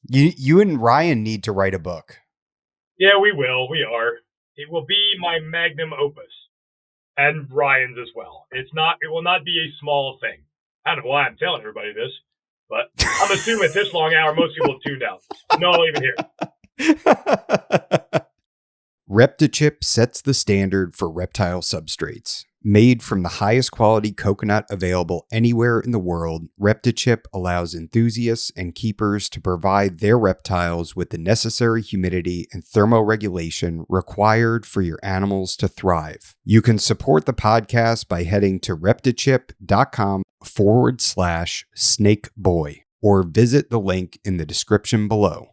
You and Ryan need to write a book. Yeah, we will. We are. It will be my magnum opus. And Ryan's as well. It will not be a small thing. I don't know why I'm telling everybody this, but I'm assuming at this long hour, most people have tuned out. No, I'll leave it here. Reptichip sets the standard for reptile substrates. Made from the highest quality coconut available anywhere in the world, Reptichip allows enthusiasts and keepers to provide their reptiles with the necessary humidity and thermoregulation required for your animals to thrive. You can support the podcast by heading to reptichip.com/snakeboy or visit the link in the description below.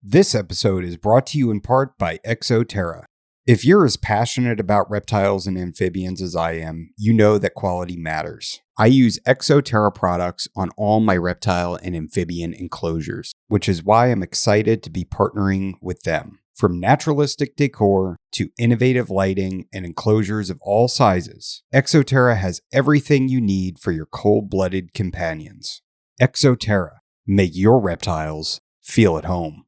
This episode is brought to you in part by Exoterra. If you're as passionate about reptiles and amphibians as I am, you know that quality matters. I use Exoterra products on all my reptile and amphibian enclosures, which is why I'm excited to be partnering with them. From naturalistic decor to innovative lighting and enclosures of all sizes, Exoterra has everything you need for your cold-blooded companions. Exoterra. Make your reptiles feel at home.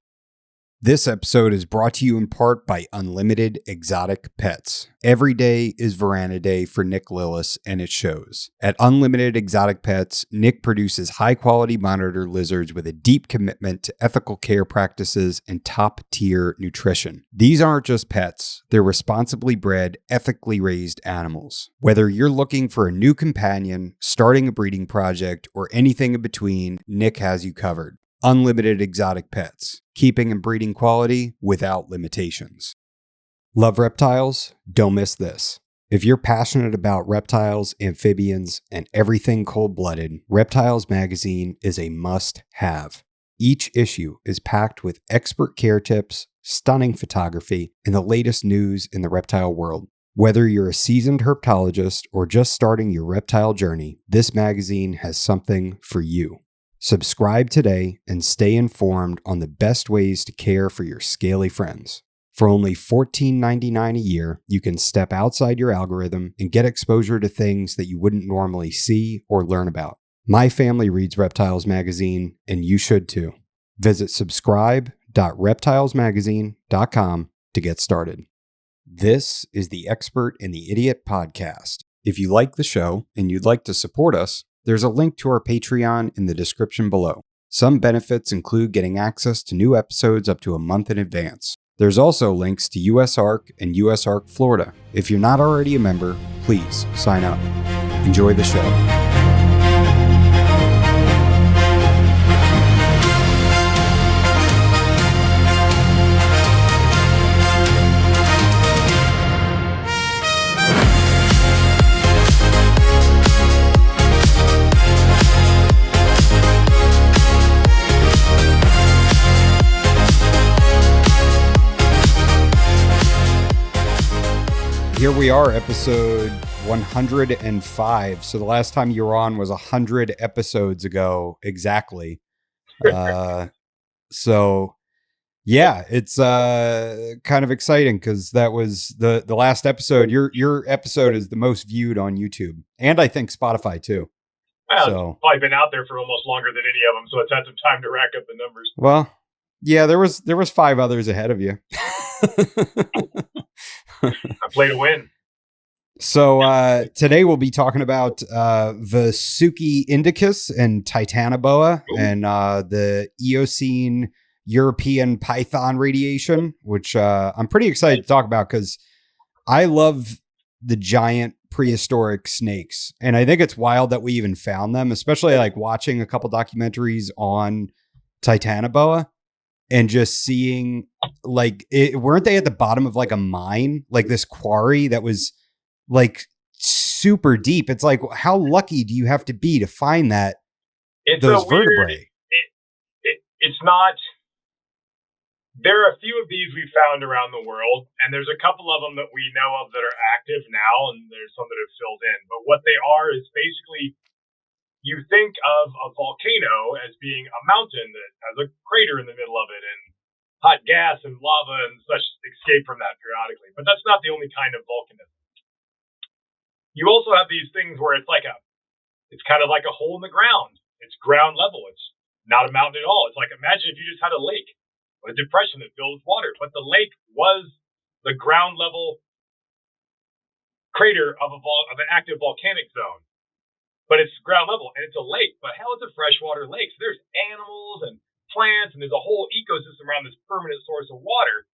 This episode is brought to you in part by Unlimited Exotic Pets. Every day is Veranda Day for Nick Lillis, and it shows. At Unlimited Exotic Pets, Nick produces high-quality monitor lizards with a deep commitment to ethical care practices and top-tier nutrition. These aren't just pets. They're responsibly bred, ethically raised animals. Whether you're looking for a new companion, starting a breeding project, or anything in between, Nick has you covered. Unlimited Exotic Pets, keeping and breeding quality without limitations. Love reptiles? Don't miss this. If you're passionate about reptiles, amphibians, and everything cold-blooded, Reptiles magazine is a must-have. Each issue is packed with expert care tips, stunning photography, and the latest news in the reptile world. Whether you're a seasoned herpetologist or just starting your reptile journey, this magazine has something for you. Subscribe today and stay informed on the best ways to care for your scaly friends. For only $14.99 a year, you can step outside your algorithm and get exposure to things that you wouldn't normally see or learn about. My family reads Reptiles magazine, and you should too. Visit subscribe.reptilesmagazine.com to get started. This is the Expert and the Idiot podcast. If you like the show and you'd like to support us, there's a link to our Patreon in the description below. Some benefits include getting access to new episodes up to a month in advance. There's also links to USARK and USARK Florida. If you're not already a member, please sign up. Enjoy the show. Here we are, episode 105. So the last time you were on was 100 episodes ago, exactly. So yeah, it's kind of exciting because that was the last episode. Your episode is the most viewed on YouTube, and I think Spotify too. Well, so, it's probably been out there for almost longer than any of them, so it's had some time to rack up the numbers. Well, yeah, there was 5 others ahead of you. I play to win. So today we'll be talking about Vasuki indicus and Titanoboa and the Eocene European python radiation, which I'm pretty excited to talk about because I love the giant prehistoric snakes. And I think it's wild that we even found them, especially like watching a couple documentaries on Titanoboa. And just seeing, like, weren't they at the bottom of like a mine, like this quarry that was like super deep? It's like, how lucky do you have to be to find that? Those vertebrae. It's not. There are a few of these we've found around the world, and there's a couple of them that we know of that are active now, and there's some that have filled in. But what they are is basically, you think of a volcano as being a mountain that has a crater in the middle of it and hot gas and lava and such escape from that periodically. But that's not the only kind of volcanism. You also have these things where it's kind of like a hole in the ground. It's ground level. It's not a mountain at all. It's like, imagine if you just had a lake, a depression that filled with water, but the lake was the ground level crater of an active volcanic zone. But it's ground level and it's a lake, but hell, it's a freshwater lake. So there's animals and plants and there's a whole ecosystem around this permanent source of water.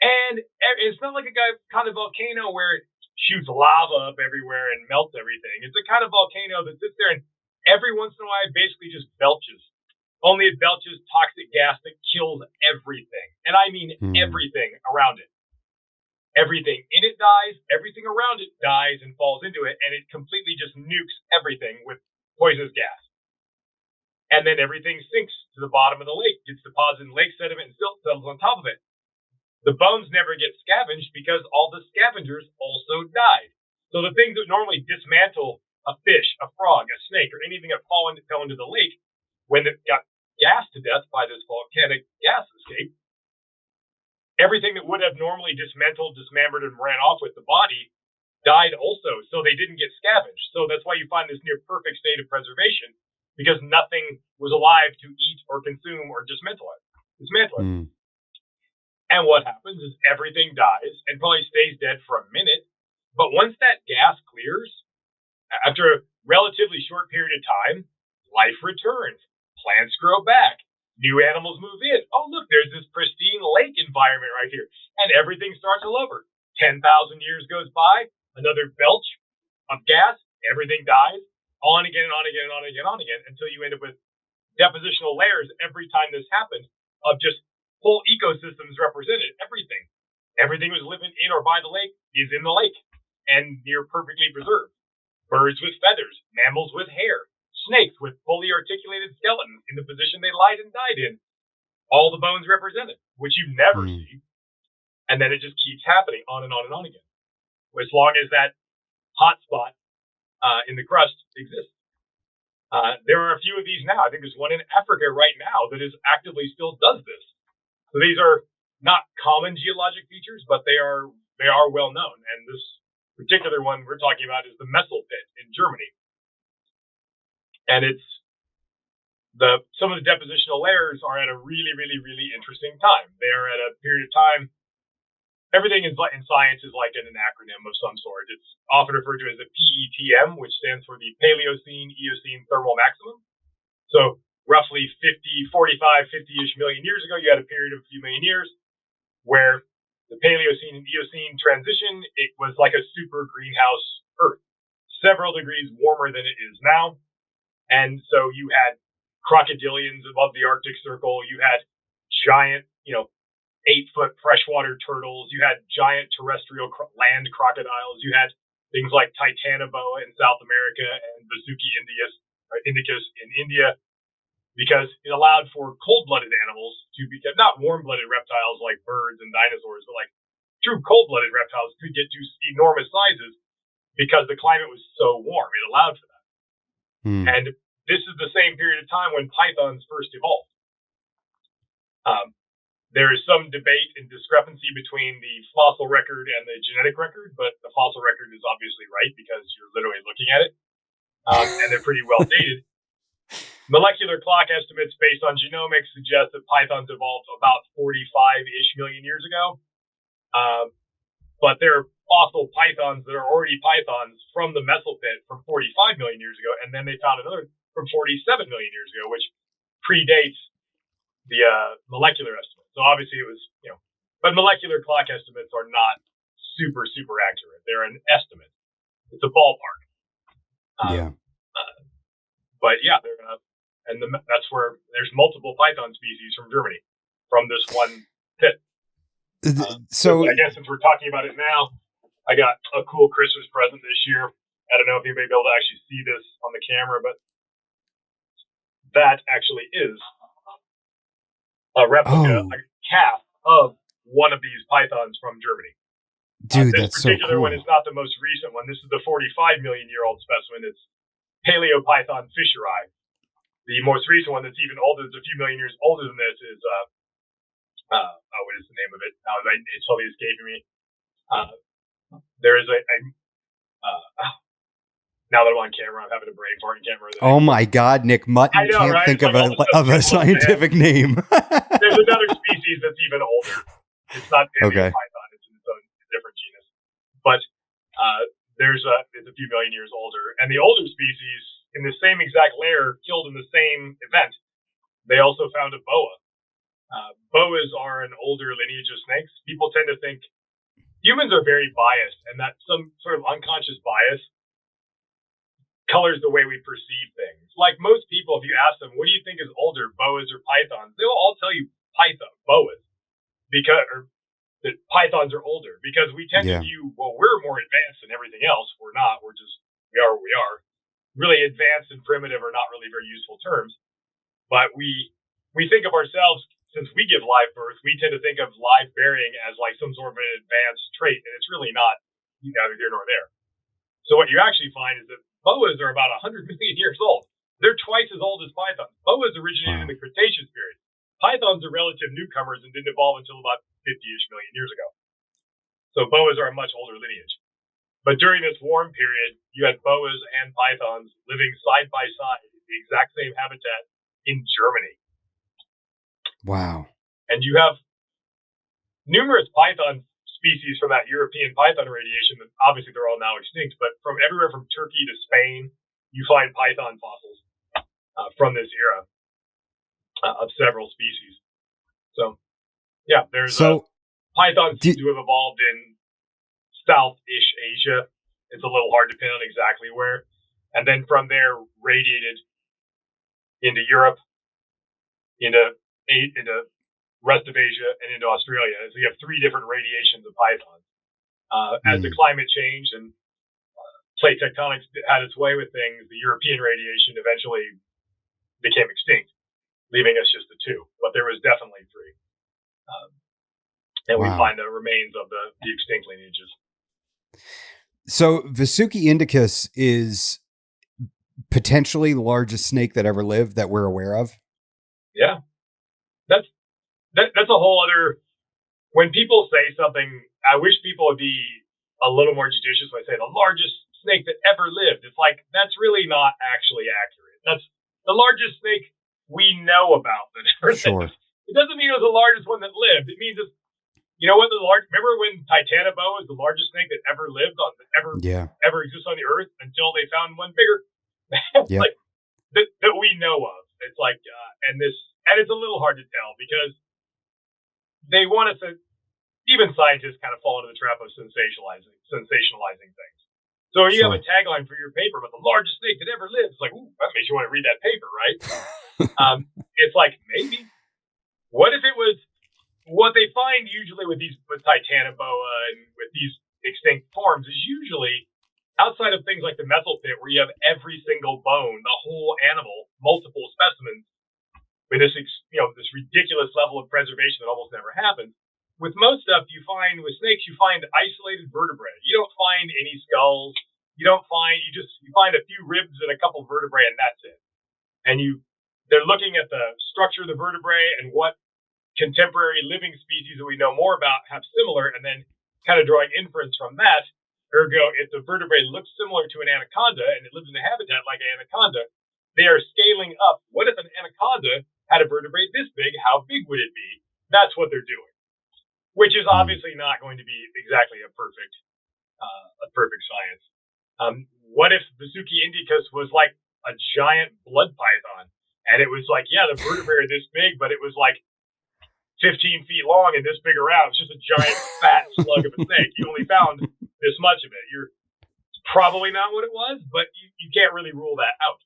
And it's not like a kind of volcano where it shoots lava up everywhere and melts everything. It's a kind of volcano that sits there and every once in a while basically just belches. Only it belches toxic gas that kills everything. And I mean everything around it. Everything in it dies, everything around it dies and falls into it, and it completely just nukes everything with poisonous gas. And then everything sinks to the bottom of the lake, gets deposited in lake sediment and silt settles on top of it. The bones never get scavenged because all the scavengers also died. So the things that normally dismantle a fish, a frog, a snake, or anything that fell into the lake, when it got gassed to death by this volcanic gas escape, everything that would have normally dismantled, dismembered, and ran off with the body died also, so they didn't get scavenged. So that's why you find this near perfect state of preservation, because nothing was alive to eat or consume or dismantle it. And what happens is everything dies and probably stays dead for a minute, but once that gas clears, after a relatively short period of time, life returns, plants grow back, new animals move in. Oh, look, there's this pristine lake environment right here. And everything starts all over. 10,000 years goes by, another belch of gas, everything dies, on again and on again and on again and on again, until you end up with depositional layers every time this happened of just whole ecosystems represented. Everything. Everything was living in or by the lake is in the lake and near perfectly preserved. Birds with feathers, mammals with hair, snakes with fully articulated skeletons in the position they lied and died in. All the bones represented, which you never see. And then it just keeps happening on and on and on again. As long as that hot spot in the crust exists. There are a few of these now. I think there's one in Africa right now that is actively still does this. So these are not common geologic features, but they are well known. And this particular one we're talking about is the Messel Pit in Germany. And it's some of the depositional layers are at a really, really, really interesting time. They are at a period of time. Everything in science is like an acronym of some sort. It's often referred to as the PETM, which stands for the Paleocene-Eocene Thermal Maximum. So roughly 50-ish million years ago, you had a period of a few million years where the Paleocene and Eocene transition, it was like a super greenhouse Earth, several degrees warmer than it is now. And so you had crocodilians above the Arctic Circle. You had giant, 8-foot freshwater turtles. You had giant terrestrial land crocodiles. You had things like Titanoboa in South America and Vasuki indicus in India, because it allowed for cold-blooded animals to become, not warm-blooded reptiles like birds and dinosaurs, but like true cold-blooded reptiles could get to enormous sizes because the climate was so warm. It allowed for that. And this is the same period of time when pythons first evolved. There is some debate and discrepancy between the fossil record and the genetic record, but the fossil record is obviously right because you're literally looking at it, and they're pretty well dated. Molecular clock estimates based on genomics suggest that pythons evolved about 45-ish million years ago. But there are fossil pythons that are already pythons from the Messel Pit from 45 million years ago, and then they found another from 47 million years ago, which predates the molecular estimate. So obviously it was, but molecular clock estimates are not super, super accurate. They're an estimate. It's a ballpark. But yeah, that's where there's multiple python species from Germany, from this one pit. So I guess since we're talking about it now, I got a cool Christmas present this year. I don't know if anybody will be able to actually see this on the camera, but that actually is a replica, a calf of one of these pythons from Germany. Dude, this that's so cool. This particular one is not the most recent one. This is the 45 million year old specimen. It's Paleopython fisheri. The most recent one that's even older, it's a few million years older than this, is what is the name of it? It's totally escaping me. There is Now that I'm on camera, I'm having a brain fart and can't remember the Oh name. my God, Nick, Mutton can't right? think It's of like all a the stuff scientific name. There's another species that's even older. It's not Okay. python. It's its own different genus. But it's a few million years older. And the older species in the same exact layer killed in the same event, they also found a boa. Boas are an older lineage of snakes. People tend to think humans are very biased, and that some sort of unconscious bias colors the way we perceive things. Like most people, if you ask them, what do you think is older, boas or pythons? They will all tell you boas, because that pythons are older, because we tend to view, well, we're more advanced than everything else. We're not. We are what we are. Really advanced and primitive are not really very useful terms, but we think of ourselves, since we give live birth, we tend to think of live bearing as like some sort of an advanced trait, and it's really not neither here nor there. So what you actually find is that boas are about 100 million years old. They're twice as old as pythons. Boas originated in the Cretaceous period. Pythons are relative newcomers and didn't evolve until about 50-ish million years ago. So boas are a much older lineage. But during this warm period, you had boas and pythons living side by side in the exact same habitat in Germany. Wow. And you have numerous python species from that European python radiation. Obviously, they're all now extinct, but from everywhere from Turkey to Spain, you find python fossils from this era of several species. So, yeah, there's pythons seem to have evolved in South-ish Asia. It's a little hard to pin on exactly where. And then from there, radiated into Europe, into rest of Asia, and into Australia. So you have three different radiations of pythons. As the climate changed and plate tectonics had its way with things, the European radiation eventually became extinct, leaving us just the two. But there was definitely three. And we find the remains of the extinct lineages. So Visuki indicus is potentially the largest snake that ever lived that we're aware of. Yeah. That's a whole other, when people say something, I wish people would be a little more judicious when they say the largest snake that ever lived. It's like, that's really not actually accurate. That's the largest snake we know about that ever lived. It doesn't mean it was the largest one that lived. It means it's, remember when Titanoboa is the largest snake that ever lived ever exists on the earth until they found one bigger? Like that we know of. It's like, and it's a little hard to tell because they want us to, even scientists kind of fall into the trap of sensationalizing things. So when you have a tagline for your paper about the largest snake that ever lived, it's like, ooh, that makes you want to read that paper, right? It's like, maybe. What if it was what they find usually with Titanoboa and with these extinct forms is usually outside of things like the methyl pit, where you have every single bone, the whole animal, multiple specimens, with this ridiculous level of preservation that almost never happens. With most stuff with snakes, you find isolated vertebrae. You don't find any skulls. You find a few ribs and a couple vertebrae, and that's it. And they're looking at the structure of the vertebrae and what contemporary living species that we know more about have similar, and then kind of drawing inference from that. Ergo, if the vertebrae looks similar to an anaconda and it lives in a habitat like an anaconda, they are scaling up. What if an anaconda had a vertebrae this big? How big would it be? That's what they're doing, which is obviously not going to be exactly a perfect science. What if Visuki indicus was like a giant blood python, and it was like, the vertebrae are this big, but it was like 15 feet long and this big around? It's just a giant fat slug of a snake. You only found this much of it. It's probably not what it was, but you can't really rule that out.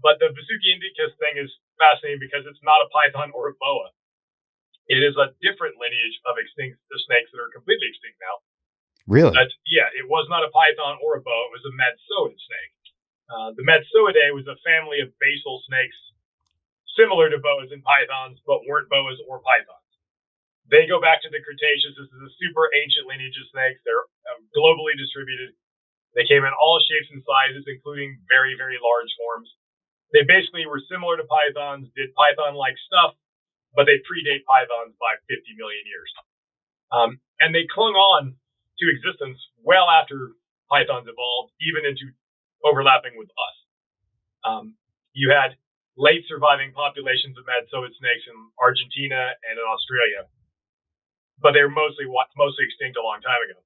But the Visuki indicus thing is fascinating because it's not a python or a boa. It is a different lineage of the snakes that are completely extinct now. Really? It was not a python or a boa. It was a Madtsoid snake. The Madtsoidae was a family of basal snakes similar to boas and pythons, but weren't boas or pythons. They go back to the Cretaceous. This is a super ancient lineage of snakes. They're globally distributed. They came in all shapes and sizes, including very, very large forms. They basically were similar to pythons, did python-like stuff, but they predate pythons by 50 million years. And they clung on to existence well after pythons evolved, even into overlapping with us. You had late surviving populations of Madsoid snakes in Argentina and in Australia, but they were mostly extinct a long time ago.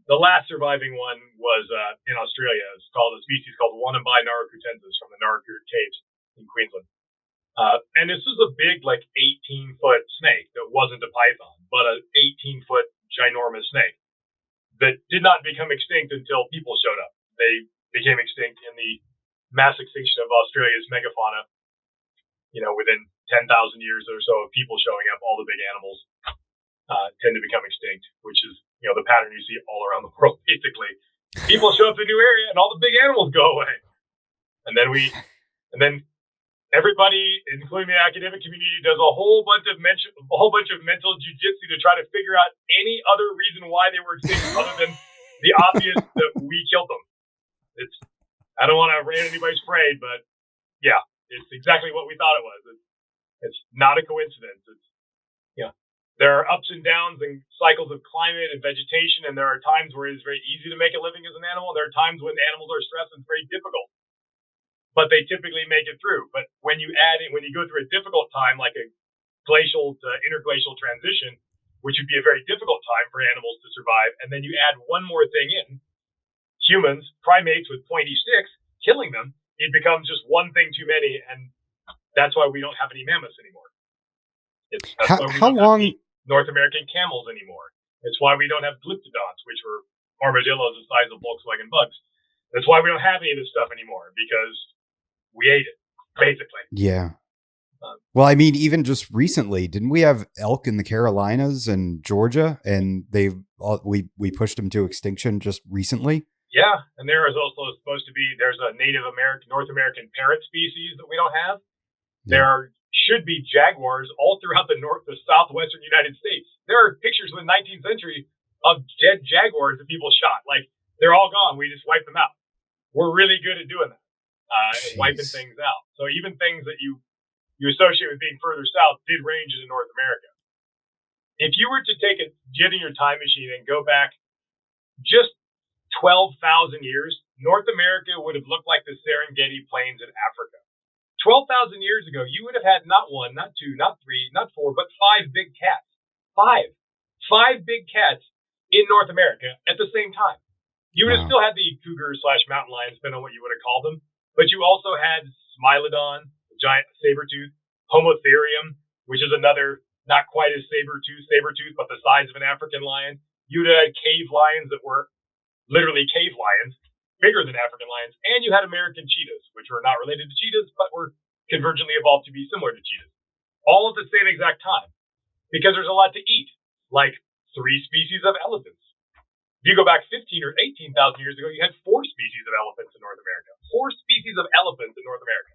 The last surviving one was in Australia. It's called a species called Wannabai Narracutensis from the Narracute Caves in Queensland. And this was a big, 18-foot snake that wasn't a python, but an 18-foot ginormous snake that did not become extinct until people showed up. They became extinct in the mass extinction of Australia's Megafauna. Within 10,000 years or so of people showing up, all the big animals tend to become extinct, which is, the pattern you see all around the world, basically. People show up to a new area and all the big animals go away. And then everybody, including the academic community, does a whole bunch of mental jujitsu to try to figure out any other reason why they were extinct other than the obvious that we killed them. I don't want to rain anybody's parade, but yeah, it's exactly what we thought it was. It's not a coincidence. There are ups and downs and cycles of climate and vegetation, and there are times where it's very easy to make a living as an animal. There are times when animals are stressed and it's very difficult, but they typically make it through. But when you go through a difficult time, like a glacial to interglacial transition, which would be a very difficult time for animals to survive, and then you add one more thing in, humans, primates with pointy sticks, killing them, it becomes just one thing too many, and that's why we don't have any mammoths anymore. How long? North American camels anymore. It's why we don't have glyptodons, which were armadillos the size of Volkswagen bugs. That's why we don't have any of this stuff anymore, because we ate it, basically. Yeah. Well, I mean, even just recently, didn't we have elk in the Carolinas and Georgia, and we pushed them to extinction just recently? Yeah, and there is also supposed to be, there's a North American parrot species that we don't have. There should be jaguars all throughout the southwestern United States. There are pictures in the 19th century of dead jaguars that people shot. They're all gone. We just wiped them out. We're really good at doing that, wiping things out. So even things that you associate with being further south did range into North America. If you were to get in your time machine and go back just 12,000 years, North America would have looked like the Serengeti Plains in Africa. 12,000 years ago, you would have had not one, not two, not three, not four, but 5 big cats. 5 big cats in North America at the same time. You would have still had the cougar/mountain lions, depending on what you would have called them, but you also had Smilodon, the giant saber-tooth, Homotherium, which is another not quite as saber-tooth, but the size of an African lion. You'd have had cave lions that were literally cave lions, bigger than African lions, and you had American cheetahs, which were not related to cheetahs, but were convergently evolved to be similar to cheetahs, all at the same exact time, because there's a lot to eat, like 3 species of elephants. If you go back 15 or 18,000 years ago, you had 4 species of elephants in North America. 4 species of elephants in North America.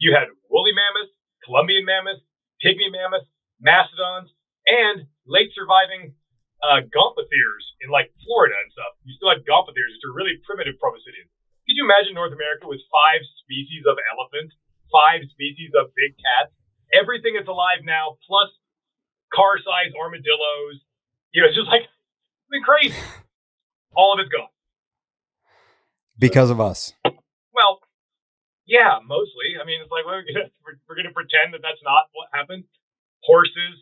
You had woolly mammoths, Columbian mammoths, pygmy mammoths, mastodons, and late surviving gomphotheres in Florida and stuff. You still had gomphotheres, which are really primitive proboscideans. Could you imagine North America with 5 species of elephant, 5 species of big cats, everything that's alive now, plus car-sized armadillos? It's just it's been crazy. All of it's gone. Because of us. Well, yeah, mostly. I mean, it's we're going to pretend that that's not what happened. Horses,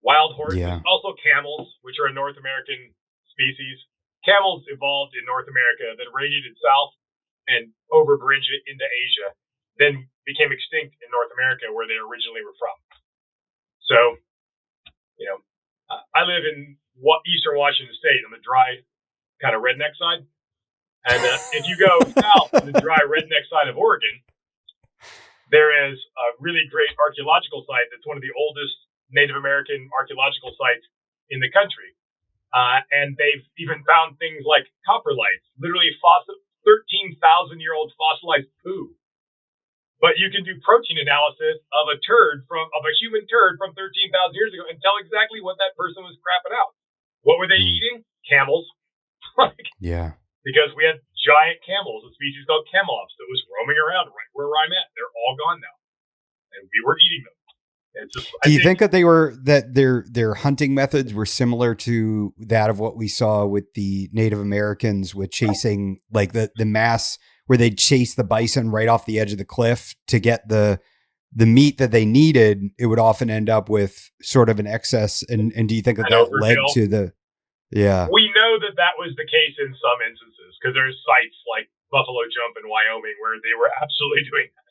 wild horses, also camels, which are a North American species. Camels evolved in North America, then radiated south and overbridged it into Asia, then became extinct in North America where they originally were from. So, I live in eastern Washington State on the dry kind of redneck side. And if you go south to the dry redneck side of Oregon, there is a really great archaeological site that's one of the oldest Native American archaeological sites in the country. And they've even found things like coprolites, literally 13,000-year-old fossilized poo. But you can do protein analysis of a human turd from 13,000 years ago and tell exactly what that person was crapping out. What were they eating? Camels. Yeah. Because we had giant camels, a species called camelops that was roaming around right where I'm at. They're all gone now. And we were eating them. It's just, Do you think that their hunting methods were similar to that of what we saw with the Native Americans with chasing like the mass where they'd chase the bison right off the edge of the cliff to get the meat that they needed? It would often end up with sort of an excess. And do you think that led to the, yeah. We know that was the case in some instances because there's sites like Buffalo Jump in Wyoming where they were absolutely doing that.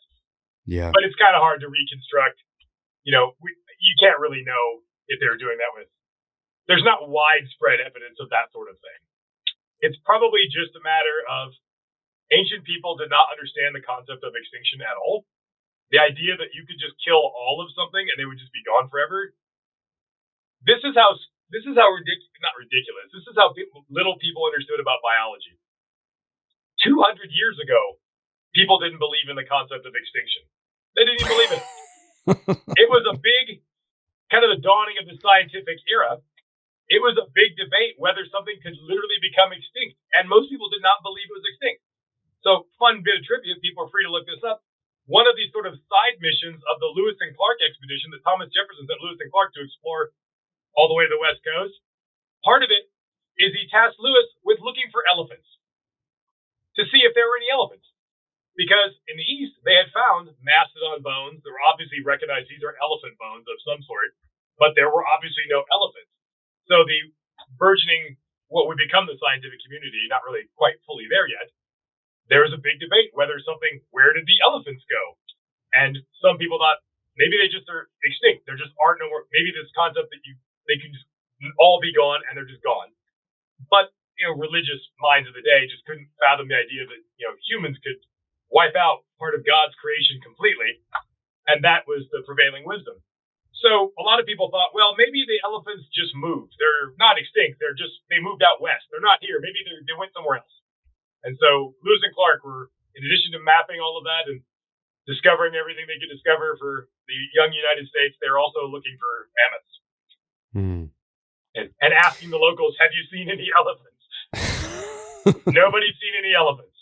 Yeah. But it's kind of hard to reconstruct. You can't really know if they were doing that with. There's not widespread evidence of that sort of thing. It's probably just a matter of ancient people did not understand the concept of extinction at all. The idea that you could just kill all of something and they would just be gone forever. This is how not ridiculous. This is how little people understood about biology. 200 years ago, people didn't believe in the concept of extinction. They didn't even believe it. It was a big, kind of the dawning of the scientific era. It was a big debate whether something could literally become extinct. And most people did not believe it was extinct. So, fun bit of trivia, people are free to look this up. One of these sort of side missions of the Lewis and Clark expedition that Thomas Jefferson sent Lewis and Clark to explore all the way to the West Coast, part of it is he tasked Lewis with looking for elephants to see if there were any elephants. Because in the East, they had found mastodon bones. They were obviously recognized these are elephant bones of some sort, but there were obviously no elephants. So the burgeoning, what would become the scientific community, not really quite fully there yet, there was a big debate where did the elephants go? And some people thought maybe they just are extinct. There just aren't no more. Maybe this concept that they can just all be gone and they're just gone. But, religious minds of the day just couldn't fathom the idea that, humans could wipe out part of God's creation completely. And that was the prevailing wisdom. So a lot of people thought, well, maybe the elephants just moved. They're not extinct. They moved out west. They're not here. Maybe they went somewhere else. And so Lewis and Clark were, in addition to mapping all of that and discovering everything they could discover for the young United States, they're also looking for mammoths. And asking the locals, have you seen any elephants? Nobody's seen any elephants.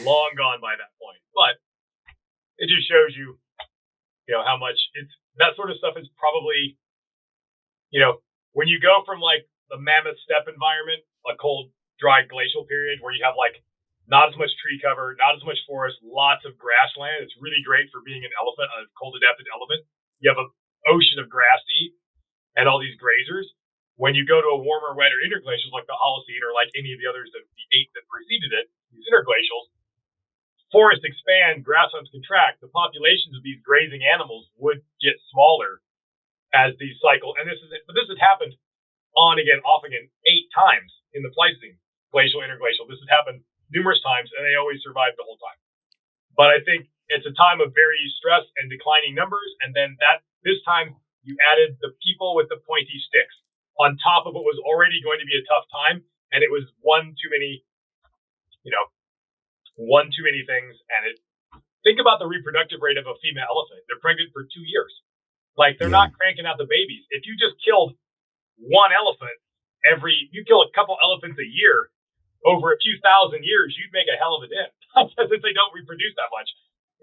Long gone by that point. But it just shows you, how much that sort of stuff is probably, when you go from like the mammoth steppe environment, a cold, dry glacial period where you have like not as much tree cover, not as much forest, lots of grassland. It's really great for being an elephant, a cold adapted elephant. You have an ocean of grass to eat and all these grazers. When you go to a warmer, wetter interglacials like the Holocene or like any of the others that we ate that preceded it, these interglacials, forests expand, grasslands contract. The populations of these grazing animals would get smaller as these cycle. And this has happened on again, off again, 8 times in the Pleistocene, glacial, interglacial. This has happened numerous times, and they always survived the whole time. But I think it's a time of very stress and declining numbers. And then this time you added the people with the pointy sticks on top of what was already going to be a tough time. And it was one too many things. And think about the reproductive rate of a female elephant. They're pregnant for 2 years. Like they're not cranking out the babies. If you just killed one elephant you kill a couple elephants a year over a few thousand years, you'd make a hell of a dent because they don't reproduce that much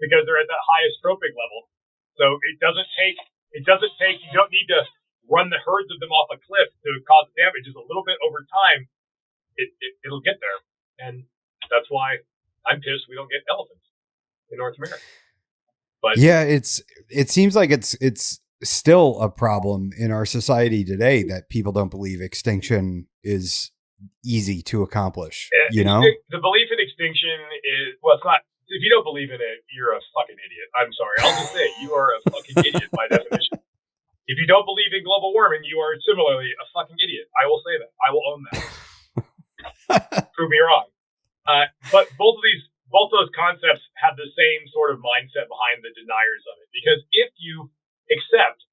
because they're at the highest trophic level. So it doesn't take, you don't need to run the herds of them off a cliff to cause damage. Just a little bit over time, it'll get there. And that's why I'm pissed we don't get elephants in North America. But yeah, it seems like it's still a problem in our society today that people don't believe extinction is easy to accomplish. The belief in extinction is, well, it's not. If you don't believe in it, you're a fucking idiot. I'm sorry. I'll just say you are a fucking idiot by definition. If you don't believe in global warming, you are similarly a fucking idiot. I will say that. I will own that. Prove me wrong. But both those concepts have the same sort of mindset behind the deniers of it. Because if you accept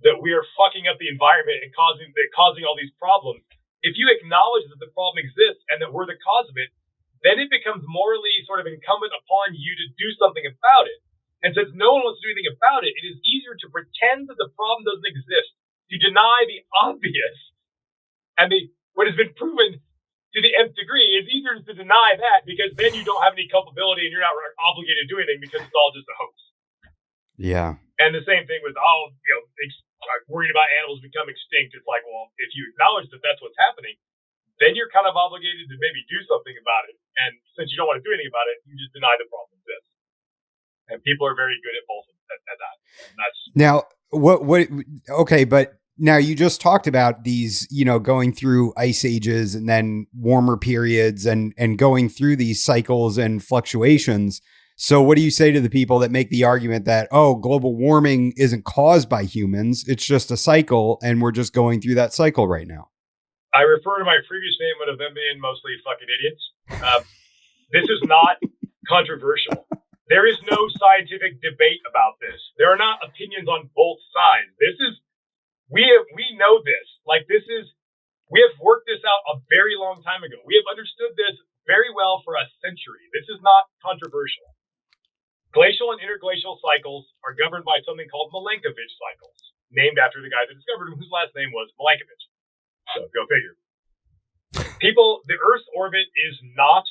that we are fucking up the environment and causing all these problems, if you acknowledge that the problem exists and that we're the cause of it, then it becomes morally sort of incumbent upon you to do something about it. And since no one wants to do anything about it, it is easier to pretend that the problem doesn't exist, to deny the obvious. And what has been proven to the nth degree is easier to deny that because then you don't have any culpability and you're not obligated to do anything because it's all just a hoax. Yeah. And the same thing with worried about animals become extinct. It's like, well, if you acknowledge that that's what's happening, then you're kind of obligated to maybe do something about it. And since you don't want to do anything about it, you just deny the problem exists. And people are very good at both at that. And that's now okay, but now you just talked about these, going through ice ages and then warmer periods and going through these cycles and fluctuations. So what do you say to the people that make the argument that, global warming isn't caused by humans, it's just a cycle and we're just going through that cycle right now? I refer to my previous statement of them being mostly fucking idiots. This is not controversial. There is no scientific debate about this. There are not opinions on both sides. We know this. We have worked this out a very long time ago. We have understood this very well for a century. This is not controversial. Glacial and interglacial cycles are governed by something called Milankovitch cycles, named after the guy that discovered them, whose last name was Milankovitch. So go figure. The Earth's orbit is not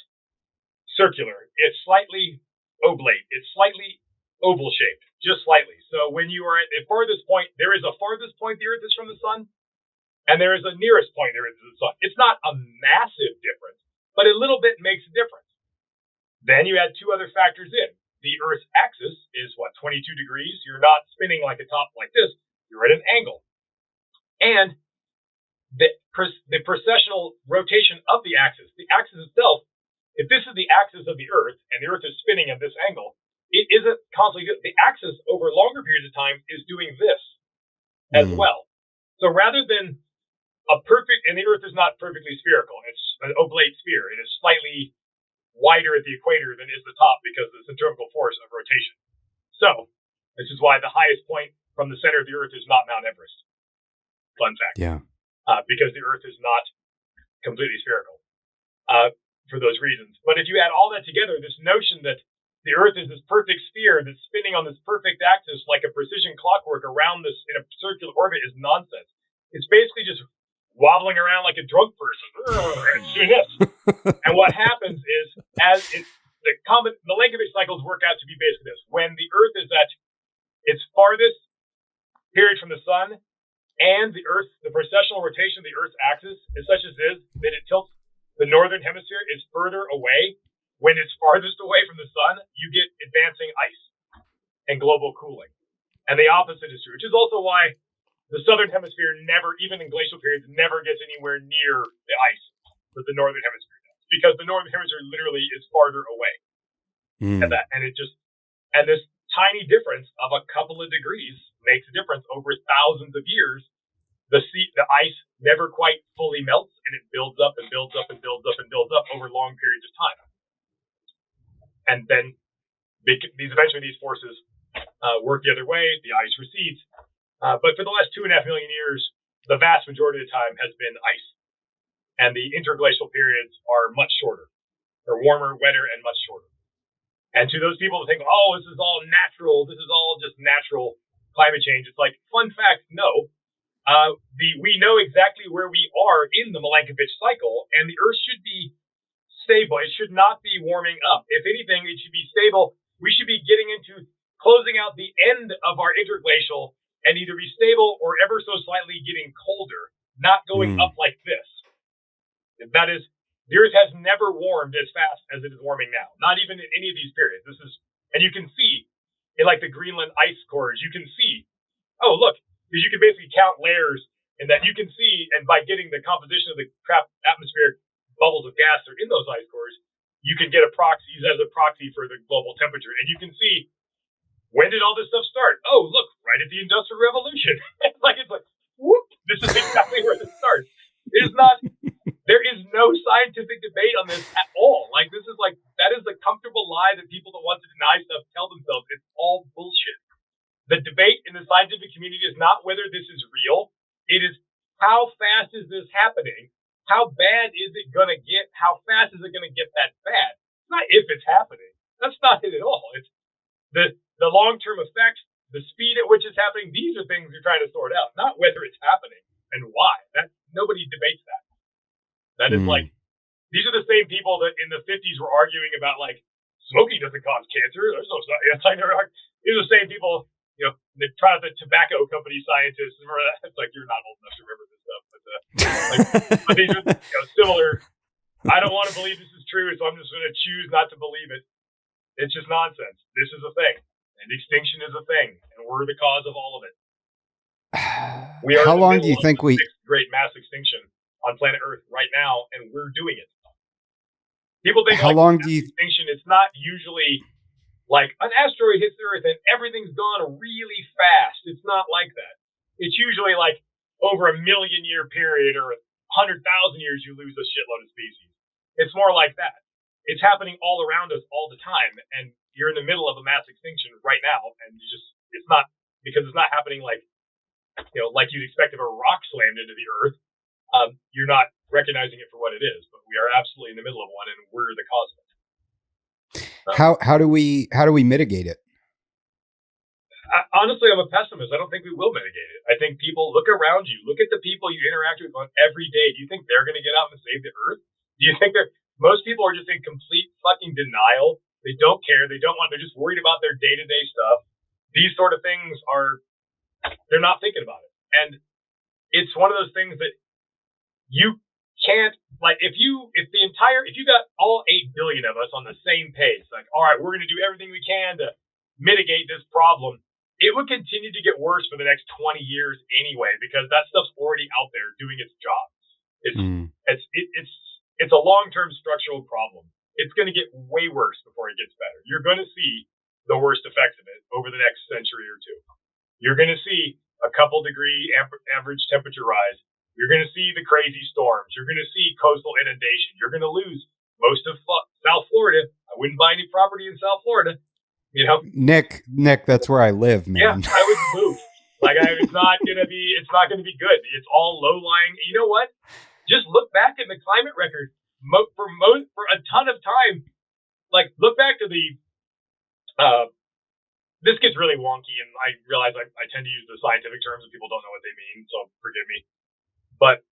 circular. It's slightly oblate. It's slightly oval shaped, just slightly. So when you are at the farthest point, there is a farthest point the Earth is from the sun, and there is a nearest point the Earth is from the sun. It's not a massive difference, but a little bit makes a difference. Then you add two other factors in. The Earth's axis is 22 degrees. You're not spinning like a top like this. You're at an angle. And the precessional rotation of the axis itself, if this is the axis of the Earth and the Earth is spinning at this angle, it isn't constantly good. The axis over longer periods of time is doing this as well. So rather than and the Earth is not perfectly spherical. It's an oblate sphere. It is slightly wider at the equator than is the top because of the centrifugal force of rotation. So this is why the highest point from the center of the Earth is not Mount Everest. Fun fact. Yeah. Because the Earth is not completely spherical for those reasons. But if you add all that together, this notion that the Earth is this perfect sphere that's spinning on this perfect axis like a precision clockwork around this in a circular orbit is nonsense. It's basically just wobbling around like a drunk person. It's doing this. And what happens is, the Milankovitch cycles work out to be basically this. When the Earth is at its farthest period from the sun, and the precessional rotation of the Earth's axis is such as is that it tilts the northern hemisphere is further away. When it's farthest away from the sun, you get advancing ice and global cooling. And the opposite is true, which is also why the southern hemisphere never, even in glacial periods, never gets anywhere near the ice that the northern hemisphere does, because the northern hemisphere literally is farther away. And this tiny difference of a couple of degrees makes a difference over thousands of years. The ice never quite fully melts, and it builds up and builds up and builds up and builds up over long periods of time. And then eventually these forces work the other way. The ice recedes. But for the last 2.5 million years, the vast majority of the time has been ice. And the interglacial periods are much shorter. They're warmer, wetter, and much shorter. And to those people that think, this is all natural, this is all just natural climate change, it's like, fun fact, no. We know exactly where we are in the Milankovitch cycle, and the Earth should be stable. It should not be warming up. If anything, it should be stable. We should be getting into closing out the end of our interglacial and either be stable or ever so slightly getting colder, not going up like this. That is, the Earth has never warmed as fast as it is warming now, not even in any of these periods. And you can see in like the Greenland ice cores, you can see, because you can basically count layers, and that you can see, and by getting the composition of the atmospheric bubbles of gas that are in those ice cores, you can get use as a proxy for the global temperature. And you can see, when did all this stuff start? Oh, look, right at the Industrial Revolution. it's like, whoop, this is exactly where this starts. There is no scientific debate on this at all. That is the comfortable lie that people that want to deny stuff tell themselves. It's all bullshit. The debate in the scientific community is not whether this is real. It is how fast is this happening? How bad is it going to get? How fast is it going to get that bad? It's not if it's happening. That's not it at all. It's the long-term effects, the speed at which it's happening. These are things you're trying to sort out, not whether it's happening and why. Nobody debates that. That is these are the same people that in the 50s were arguing about smoking doesn't cause cancer. There's no, it's like these are the same people, in the proud of the tobacco company scientists. Remember that? It's like, you're not old enough to remember this stuff, but these are similar. I don't want to believe this is true, so I'm just going to choose not to believe it. It's just nonsense. This is a thing, and extinction is a thing, and we're the cause of all of it. We are How in the long do you middle of think the sixth great mass extinction on planet Earth right now, and we're doing it. People think how long do you extinction? It's not usually like an asteroid hits the Earth and everything's gone really fast. It's not like that. It's usually like over a 1,000,000-year period or 100,000 years, you lose a shitload of species. It's more like that. It's happening all around us all the time, and you're in the middle of a mass extinction right now, and it's not happening like you'd expect if a rock slammed into the Earth. You're not recognizing it for what it is, but we are absolutely in the middle of one, and we're the cause of it. How do we mitigate it? Honestly, I'm a pessimist. I don't think we will mitigate it. I think people look around you, look at the people you interact with on every day. Do you think they're going to get out and save the Earth? Do you think most people are just in complete fucking denial? They don't care. They're just worried about their day-to-day stuff. These sort of things they're not thinking about it. And it's one of those things that you can't, like, if you got all 8 billion of us on the same page, like, all right, we're going to do everything we can to mitigate this problem, it would continue to get worse for the next 20 years anyway, because that stuff's already out there doing its job. It's a long-term structural problem. It's going to get way worse before it gets better. You're going to see the worst effects of it over the next century or two. You're going to see a couple degree average temperature rise. You're going to see the crazy storms. You're going to see coastal inundation. You're going to lose most of South Florida. I wouldn't buy any property in South Florida. Nick, that's where I live, man. Yeah, I would move. It's not going to be good. It's all low lying. You know what? Just look back in the climate record for a ton of time. Like, look back to the. This gets really wonky, and I realize I tend to use the scientific terms and people don't know what they mean, so forgive me. But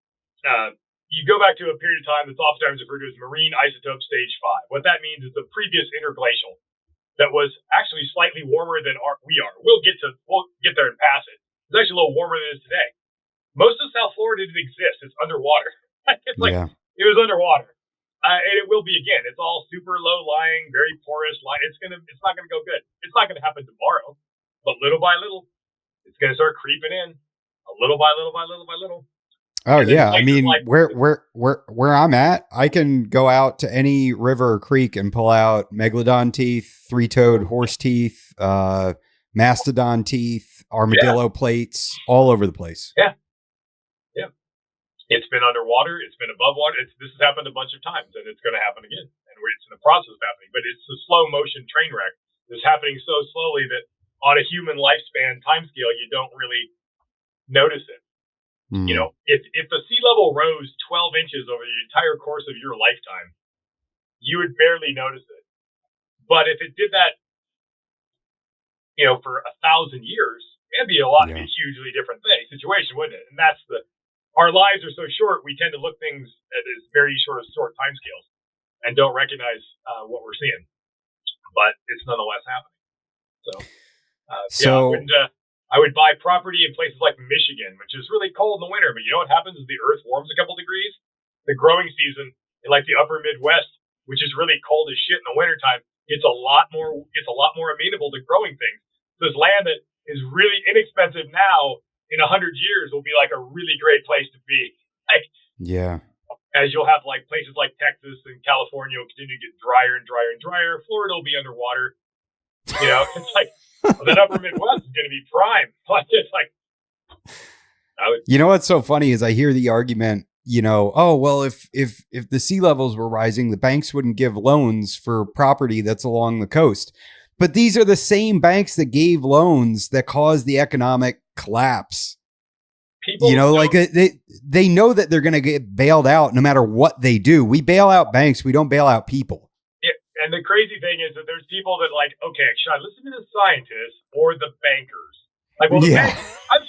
you go back to a period of time that's oftentimes referred to as marine isotope stage 5. What that means is the previous interglacial that was actually slightly warmer than we are. We'll get there and pass it. It's actually a little warmer than it is today. Most of South Florida didn't exist. It's underwater. It was underwater. And it will be again. It's all super low lying, very porous. It's not gonna go good. It's not gonna happen tomorrow, but little by little, it's gonna start creeping in, a little by little by little by little. Oh yeah, I mean, where I'm at, I can go out to any river or creek and pull out megalodon teeth, three-toed horse teeth, mastodon teeth, armadillo plates, all over the place. Yeah. It's been underwater. It's been above water. This has happened a bunch of times, and it's going to happen again. And it's in the process of happening. But it's a slow motion train wreck. It's happening so slowly that on a human lifespan timescale, you don't really notice it. If the sea level rose 12 inches over the entire course of your lifetime, you would barely notice it. But if it did that, for 1,000 years, it'd be a hugely different situation, wouldn't it? And that's our lives are so short, we tend to look things at as very short timescales and don't recognize what we're seeing. But it's nonetheless happening. I would buy property in places like Michigan, which is really cold in the winter. But you know what happens is the Earth warms a couple degrees. The growing season in like the upper Midwest, which is really cold as shit in the wintertime, gets a lot more amenable to growing things. So this land that is really inexpensive now, in 100 years, will be like a really great place to be. As you'll have like places like Texas and California will continue to get drier and drier and drier. Florida will be underwater. It's like that upper Midwest is going to be prime. It's like, what's so funny is I hear the argument, oh, well, if the sea levels were rising, the banks wouldn't give loans for property that's along the coast. But these are the same banks that gave loans that caused the economic collapse. People, they know that they're going to get bailed out no matter what they do. We bail out banks. We don't bail out people. Yeah, and the crazy thing is that there's people that okay, should I listen to the scientists or the bankers? I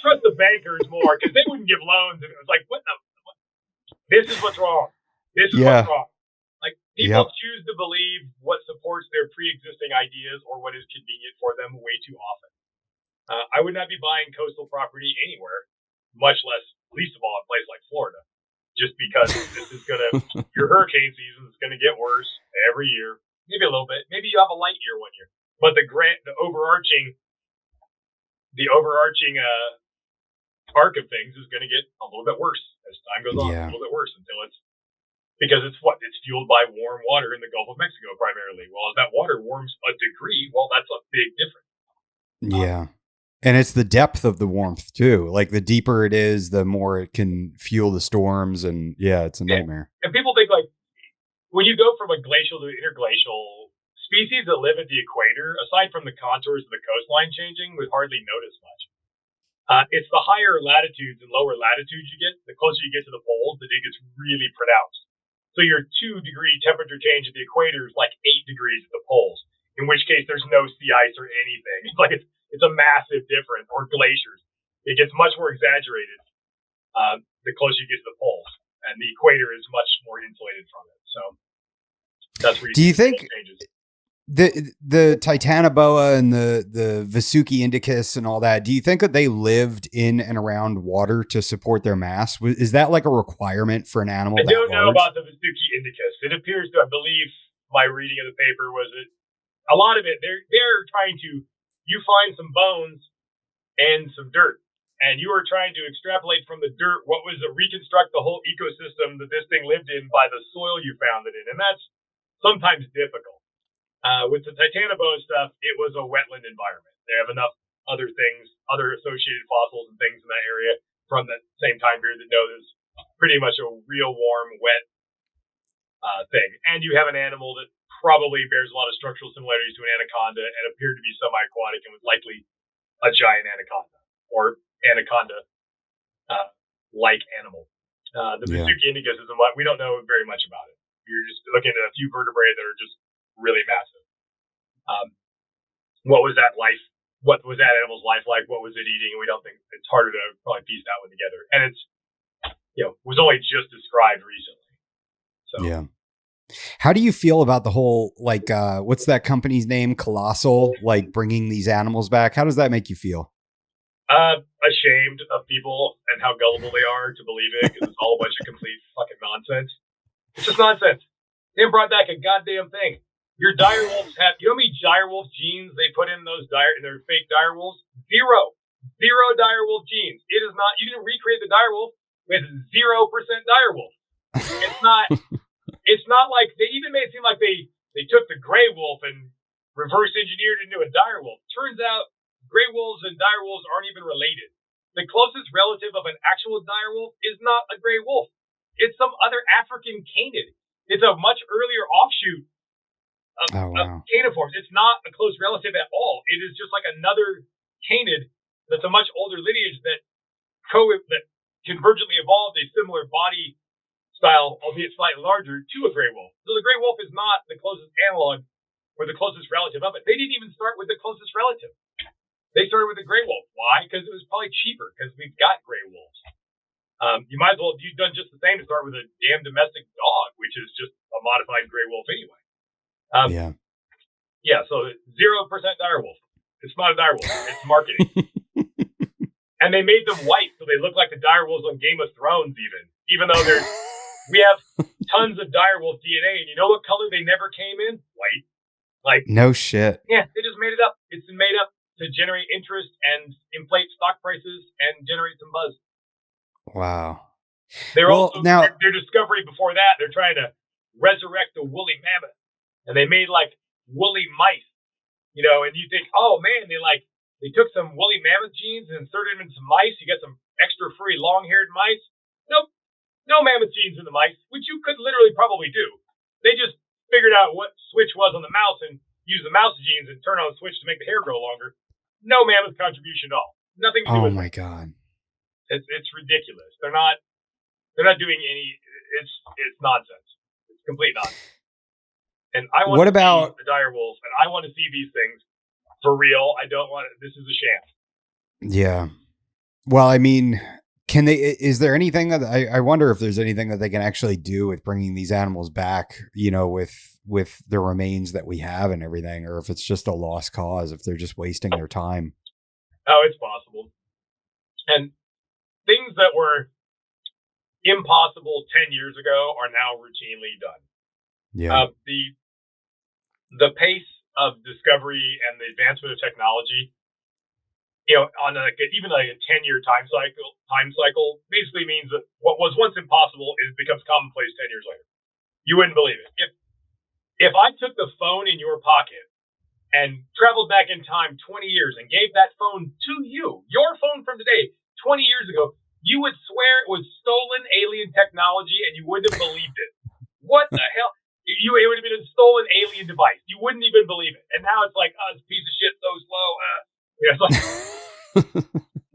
trust the bankers more because they wouldn't give loans. And it was like, what? This is what's wrong. This is what's wrong. People choose to believe what supports their pre-existing ideas or what is convenient for them way too often. I would not be buying coastal property anywhere, much less, least of all, a place like Florida, just because this is going to, your hurricane season is going to get worse every year, maybe a little bit. Maybe you have a light year one year, but the overarching arc of things is going to get a little bit worse as time goes on, a little bit worse until because it's fueled by warm water in the Gulf of Mexico primarily. Well, if that water warms a degree, well, that's a big difference. Yeah. And it's the depth of the warmth too. Like the deeper it is, the more it can fuel the storms. And it's a nightmare. And people think like when you go from a glacial to interglacial, species that live at the equator, aside from the contours of the coastline changing, would hardly notice much. It's the higher latitudes and lower latitudes you get, the closer you get to the poles, that it gets really pronounced. So your 2-degree temperature change at the equator is like 8 degrees at the poles, in which case there's no sea ice or anything. It's like it's a massive difference, or glaciers. It gets much more exaggerated the closer you get to the poles, and the equator is much more insulated from it. So that's where you think changes. The Titanoboa and the Vasuki indicus and all that, do you think that they lived in and around water to support their mass? Is that like a requirement for an animal? I don't know about the Vasuki indicus. It appears to, I believe, my reading of the paper was that a lot of it, they're trying to, you find some bones and some dirt, and you are trying to extrapolate from the dirt reconstruct the whole ecosystem that this thing lived in by the soil you found it in, and that's sometimes difficult. With the Titanoboa stuff, it was a wetland environment. They have enough other things, other associated fossils and things in that area from that same time period that know there's pretty much a real warm, wet thing. And you have an animal that probably bears a lot of structural similarities to an anaconda and appeared to be semi-aquatic and was likely a giant anaconda or anaconda-like animal. The Vasuki indicus is we don't know very much about it. You're just looking at a few vertebrae that are just really massive. What was that life? What was that animal's life like? What was it eating? We don't think it's harder to probably piece that one together. And it's, was only just described recently. So How do you feel about the whole, like, what's that company's name? Colossal, like bringing these animals back. How does that make you feel? Ashamed of people and how gullible they are to believe it, because it's all a bunch of complete fucking nonsense. It's just nonsense. They brought back a goddamn thing. Your direwolves have, you know how many direwolf genes they put in their fake direwolves? Zero direwolf genes. It is not, you didn't recreate the direwolf with 0% direwolf. It's not like, they even made it seem like they took the gray wolf and reverse engineered it into a direwolf. Turns out gray wolves and direwolves aren't even related. The closest relative of an actual direwolf is not a gray wolf. It's some other African canid. It's a much earlier offshoot of caniforms. It's not a close relative at all. It is just like another canid that's a much older lineage that convergently evolved a similar body style, albeit slightly larger, to a gray wolf. So the gray wolf is not the closest analog or the closest relative of it. They didn't even start with the closest relative. They started with the gray wolf. Why? Because it was probably cheaper, because we've got gray wolves. You might as well, you've done just the same to start with a damn domestic dog, which is just a modified gray wolf anyway. So 0% direwolf. It's not a direwolf. It's marketing. And they made them white, so they look like the direwolves on Game of Thrones even though we have tons of direwolf DNA, and you know what color they never came in? White. Like, no shit. Yeah, they just made it up. It's been made up to generate interest and inflate stock prices and generate some buzz. Wow. Their discovery before that, they're trying to resurrect the woolly mammoth. And they made like woolly mice, and you think, oh man, they took some woolly mammoth genes and inserted them in some mice. You got some extra free long-haired mice. Nope. No mammoth genes in the mice, which you could literally probably do. They just figured out what switch was on the mouse and used the mouse genes and turn on the switch to make the hair grow longer. No mammoth contribution at all. Nothing to do with it. Oh my God. It's ridiculous. They're not doing any, it's nonsense. It's complete nonsense. And I want to see the dire wolf, and I want to see these things for real. I don't want this is a sham. Yeah. Well, I mean, is there anything that I wonder if there's anything that they can actually do with bringing these animals back, with the remains that we have and everything, or if it's just a lost cause, if they're just wasting their time. Oh, it's possible. And things that were impossible 10 years ago are now routinely done. Yeah. The pace of discovery and the advancement of technology, on even a 10-year time cycle basically means that what was once impossible becomes commonplace 10 years later. You wouldn't believe it. If I took the phone in your pocket and traveled back in time 20 years and gave that phone to you, your phone from today, 20 years ago, you would swear it was stolen alien technology and you wouldn't have believed it. What the hell? It would have been a stolen alien device. You wouldn't even believe it. And now it's like, this piece of shit so slow. It's like,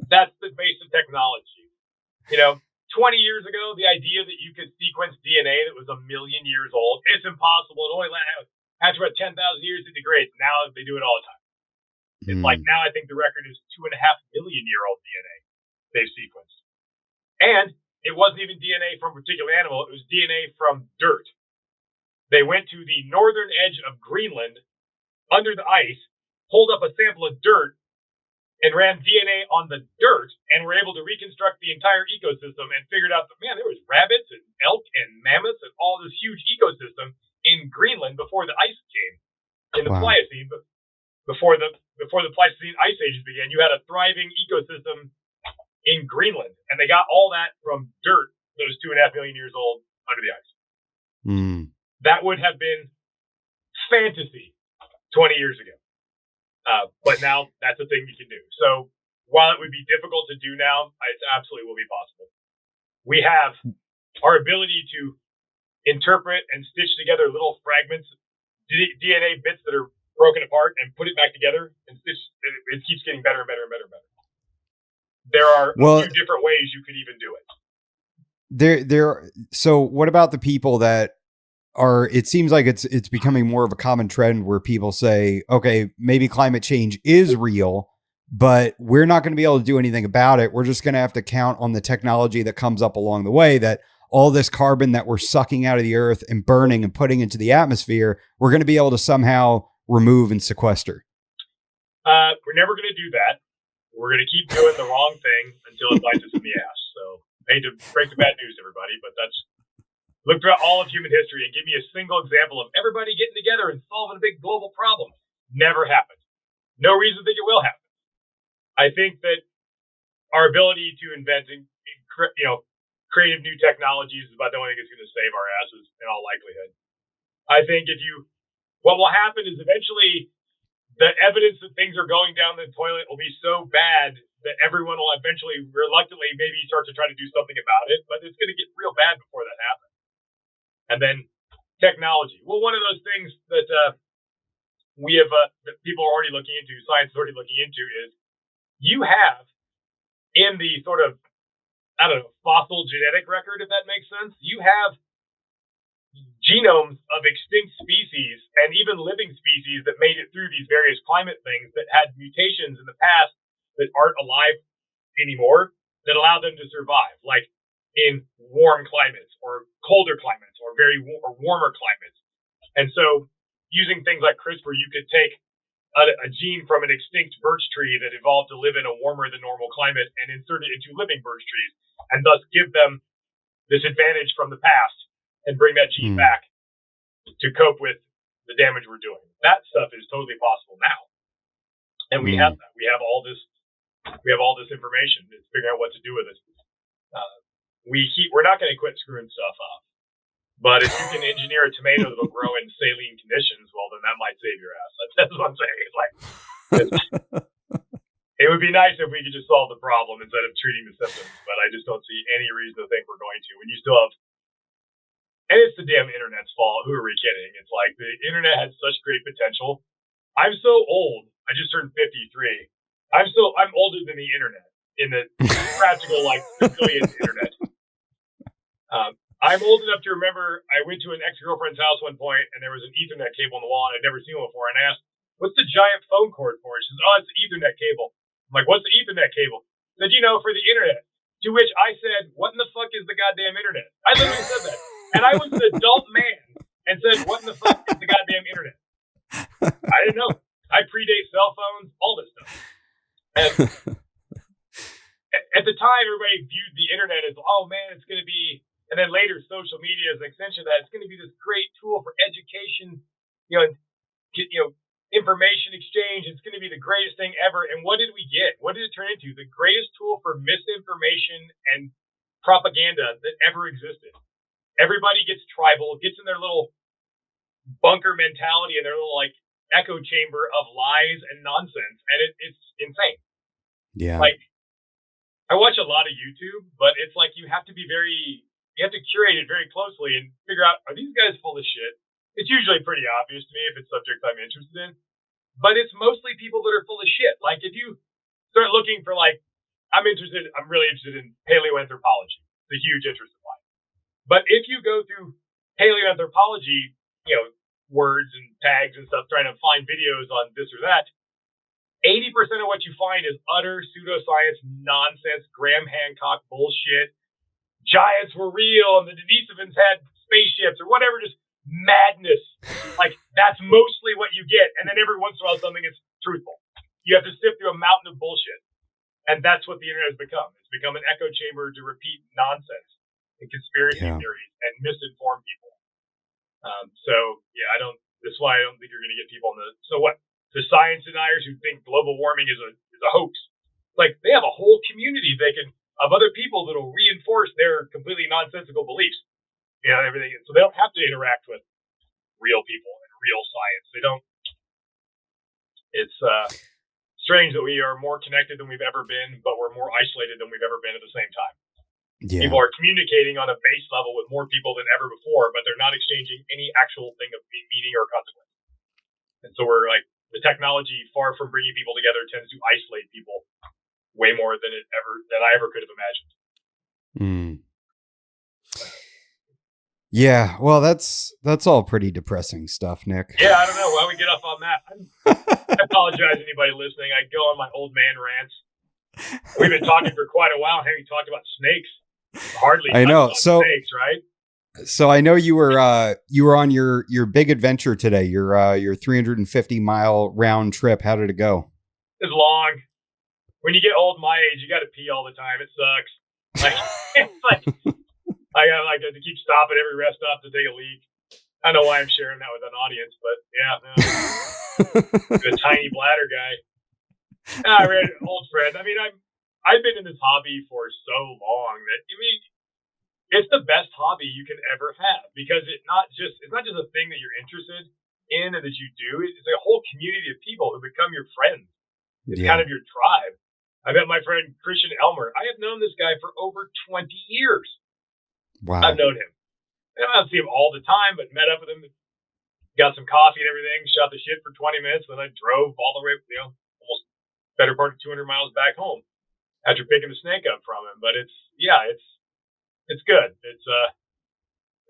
that's the base of technology. 20 years ago, the idea that you could sequence DNA that was 1 million years old, it's impossible. It only after about 10,000 years it degrades. Now they do it all the time. It's like now I think the record is 2.5 million year old DNA they've sequenced. And it wasn't even DNA from a particular animal. It was DNA from dirt. They went to the northern edge of Greenland under the ice, pulled up a sample of dirt, and ran DNA on the dirt, and were able to reconstruct the entire ecosystem and figured out that, man, there was rabbits and elk and mammoths and all this huge ecosystem in Greenland before the ice came in the Pliocene. But before the Pleistocene ice ages began, you had a thriving ecosystem in Greenland, and they got all that from dirt that was 2.5 million years old under the ice. That would have been fantasy 20 years ago. But now that's a thing you can do. So while it would be difficult to do now, it absolutely will be possible. We have our ability to interpret and stitch together little fragments, DNA bits that are broken apart, and put it back together and stitch. It keeps getting better and better and better and better. There are a few different ways you could even do it. So what about the people that it seems like it's becoming more of a common trend where people say, okay, maybe climate change is real, but we're not going to be able to do anything about it. We're just going to have to count on the technology that comes up along the way, that all this carbon that we're sucking out of the earth and burning and putting into the atmosphere, we're going to be able to somehow remove and sequester. We're never going to do that. We're going to keep doing the wrong thing until it bites us in the ass. So I hate to break the bad news, everybody, but look throughout all of human history and give me a single example of everybody getting together and solving a big global problem. Never happened. No reason to think it will happen. I think that our ability to invent creative new technologies is about the only thing that's going to save our asses in all likelihood. I think what will happen is eventually the evidence that things are going down the toilet will be so bad that everyone will eventually reluctantly maybe start to try to do something about it, but it's going to get real bad before that happens. And then technology. Well, one of those things that we have, that people are already looking into, science is already looking into, is you have in the sort of, fossil genetic record, if that makes sense, you have genomes of extinct species and even living species that made it through these various climate things that had mutations in the past that aren't alive anymore that allow them to survive, like in warm climates or colder climates or warmer climates. And so using things like CRISPR, you could take a gene from an extinct birch tree that evolved to live in a warmer than normal climate and insert it into living birch trees, and thus give them this advantage from the past and bring that gene back to cope with the damage we're doing. That stuff is totally possible now. And we have that. We have all this information. It's figuring out what to do with it. We're not going to quit screwing stuff up. But if you can engineer a tomato that'll grow in saline conditions, well, then that might save your ass. That's what I'm saying. It's like, it would be nice if we could just solve the problem instead of treating the symptoms. But I just don't see any reason to think we're going to. When you still have, and it's the damn internet's fault. Who are we kidding? It's like the internet has such great potential. I'm so old. I just turned 53. I'm older than the internet in the practical, civilian internet. I'm old enough to remember I went to an ex-girlfriend's house one point and there was an Ethernet cable on the wall and I'd never seen one before. And I asked, what's the giant phone cord for? She says, oh, it's the Ethernet cable. I'm like, what's the Ethernet cable? She said, for the internet. To which I said, what in the fuck is the goddamn internet? I literally said that. And I was an adult man and said, what in the fuck is the goddamn internet? I didn't know. I predate cell phones, all this stuff. And at the time, everybody viewed the internet as, oh man, it's going to be, and then later social media as an extension of that, it's going to be this great tool for education, information exchange. It's going to be the greatest thing ever. And what did we get? What did it turn into? The greatest tool for misinformation and propaganda that ever existed. Everybody gets tribal, gets in their little bunker mentality and their little like echo chamber of lies and nonsense, and it's insane. Yeah. Like, I watch a lot of YouTube, but it's like you have to curate it very closely and figure out, are these guys full of shit? It's usually pretty obvious to me if it's subjects I'm interested in, but it's mostly people that are full of shit. Like, if you start looking for, like, I'm really interested in paleoanthropology. It's a huge interest of mine. But if you go through paleoanthropology, words and tags and stuff, trying to find videos on this or that, 80% of what you find is utter pseudoscience nonsense, Graham Hancock bullshit. Giants were real and the Denisovans had spaceships or whatever, just madness. Like, that's mostly what you get. And then every once in a while something is truthful. You have to sift through a mountain of bullshit. And that's what the internet has become. It's become an echo chamber to repeat nonsense and conspiracy theories and misinform people. That's why I don't think you're going to get people the science deniers who think global warming is a hoax. Like, they have a whole community of other people that will reinforce their completely nonsensical beliefs. Everything. So they don't have to interact with real people and real science. They don't. It's strange that we are more connected than we've ever been, but we're more isolated than we've ever been at the same time. Yeah. People are communicating on a base level with more people than ever before, but they're not exchanging any actual thing of meaning or consequence. And so we're like, the technology, far from bringing people together, tends to isolate people way more than I ever could have imagined. Yeah, well, that's all pretty depressing stuff, Nick. Yeah, I don't know why we get off on that. I apologize to anybody listening. I go on my old man rants. We've been talking for quite a while. Hey, we talked about snakes. Hardly. I know. So snakes, right? So I know you were on your big adventure today. Your 350-mile round trip. How did it go? It's long. When you get old my age, you got to pee all the time. It sucks. Like, it's like I got to keep stopping every rest stop to take a leak. I don't know why I'm sharing that with an audience, but yeah, no. The tiny bladder guy. I read an old friend. I mean, I've been in this hobby for so long that, it's the best hobby you can ever have, because it's not just a thing that you're interested in and that you do. It's a whole community of people who become your friends. It's kind of your tribe. I met my friend Christian Elmer. I have known this guy for over 20 years. Wow. I've known him. I don't see him all the time, but met up with him, got some coffee and everything, shot the shit for 20 minutes, then I drove all the way, almost better part of 200 miles back home after picking the snake up from him. But it's good.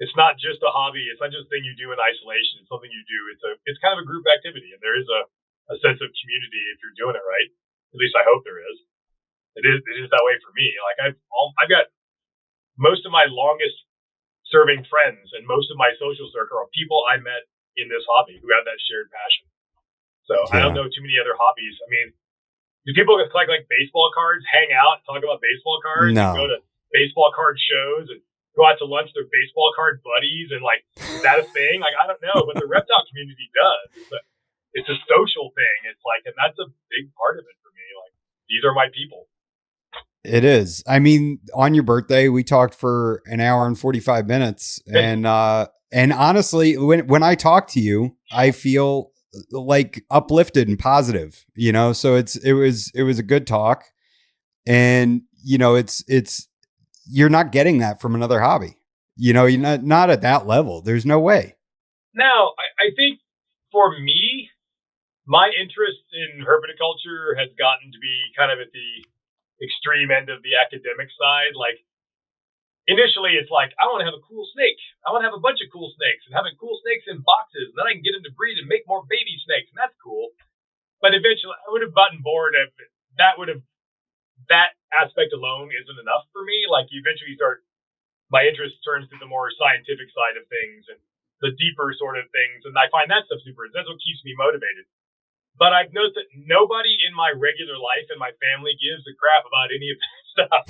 It's not just a hobby. It's not just a thing you do in isolation. It's something you do. It's kind of a group activity, and there is a sense of community if you're doing it right. At least I hope there is. It is that way for me. Like, I've got most of my longest serving friends and most of my social circle are people I met in this hobby who have that shared passion. So I don't know too many other hobbies. I mean, do people collect like baseball cards, hang out, talk about baseball cards, no. and go to baseball card shows and go out to lunch with their baseball card buddies, and like, is that a thing? Like, I don't know, but the reptile community does. It's a social thing. It's like, and that's a big part of it for me. Like, these are my people. It is. I mean, on your birthday, we talked for an hour and 45 minutes, and honestly, when I talk to you, I feel like uplifted and positive. So it was a good talk, and it's you're not getting that from another hobby. You're not at that level. There's no way. No, I think for me, my interest in herpetoculture has gotten to be kind of at the extreme end of the academic side. Like, initially it's like, I want to have a cool snake. I want to have a bunch of cool snakes, and having cool snakes in boxes, and then I can get them to breed and make more baby snakes, and that's cool. But eventually I would have gotten bored of it. That aspect alone isn't enough for me. Like, you eventually my interest turns to the more scientific side of things and the deeper sort of things, and I find that stuff super. That's what keeps me motivated. But I've noticed that nobody in my regular life and my family gives a crap about any of that stuff.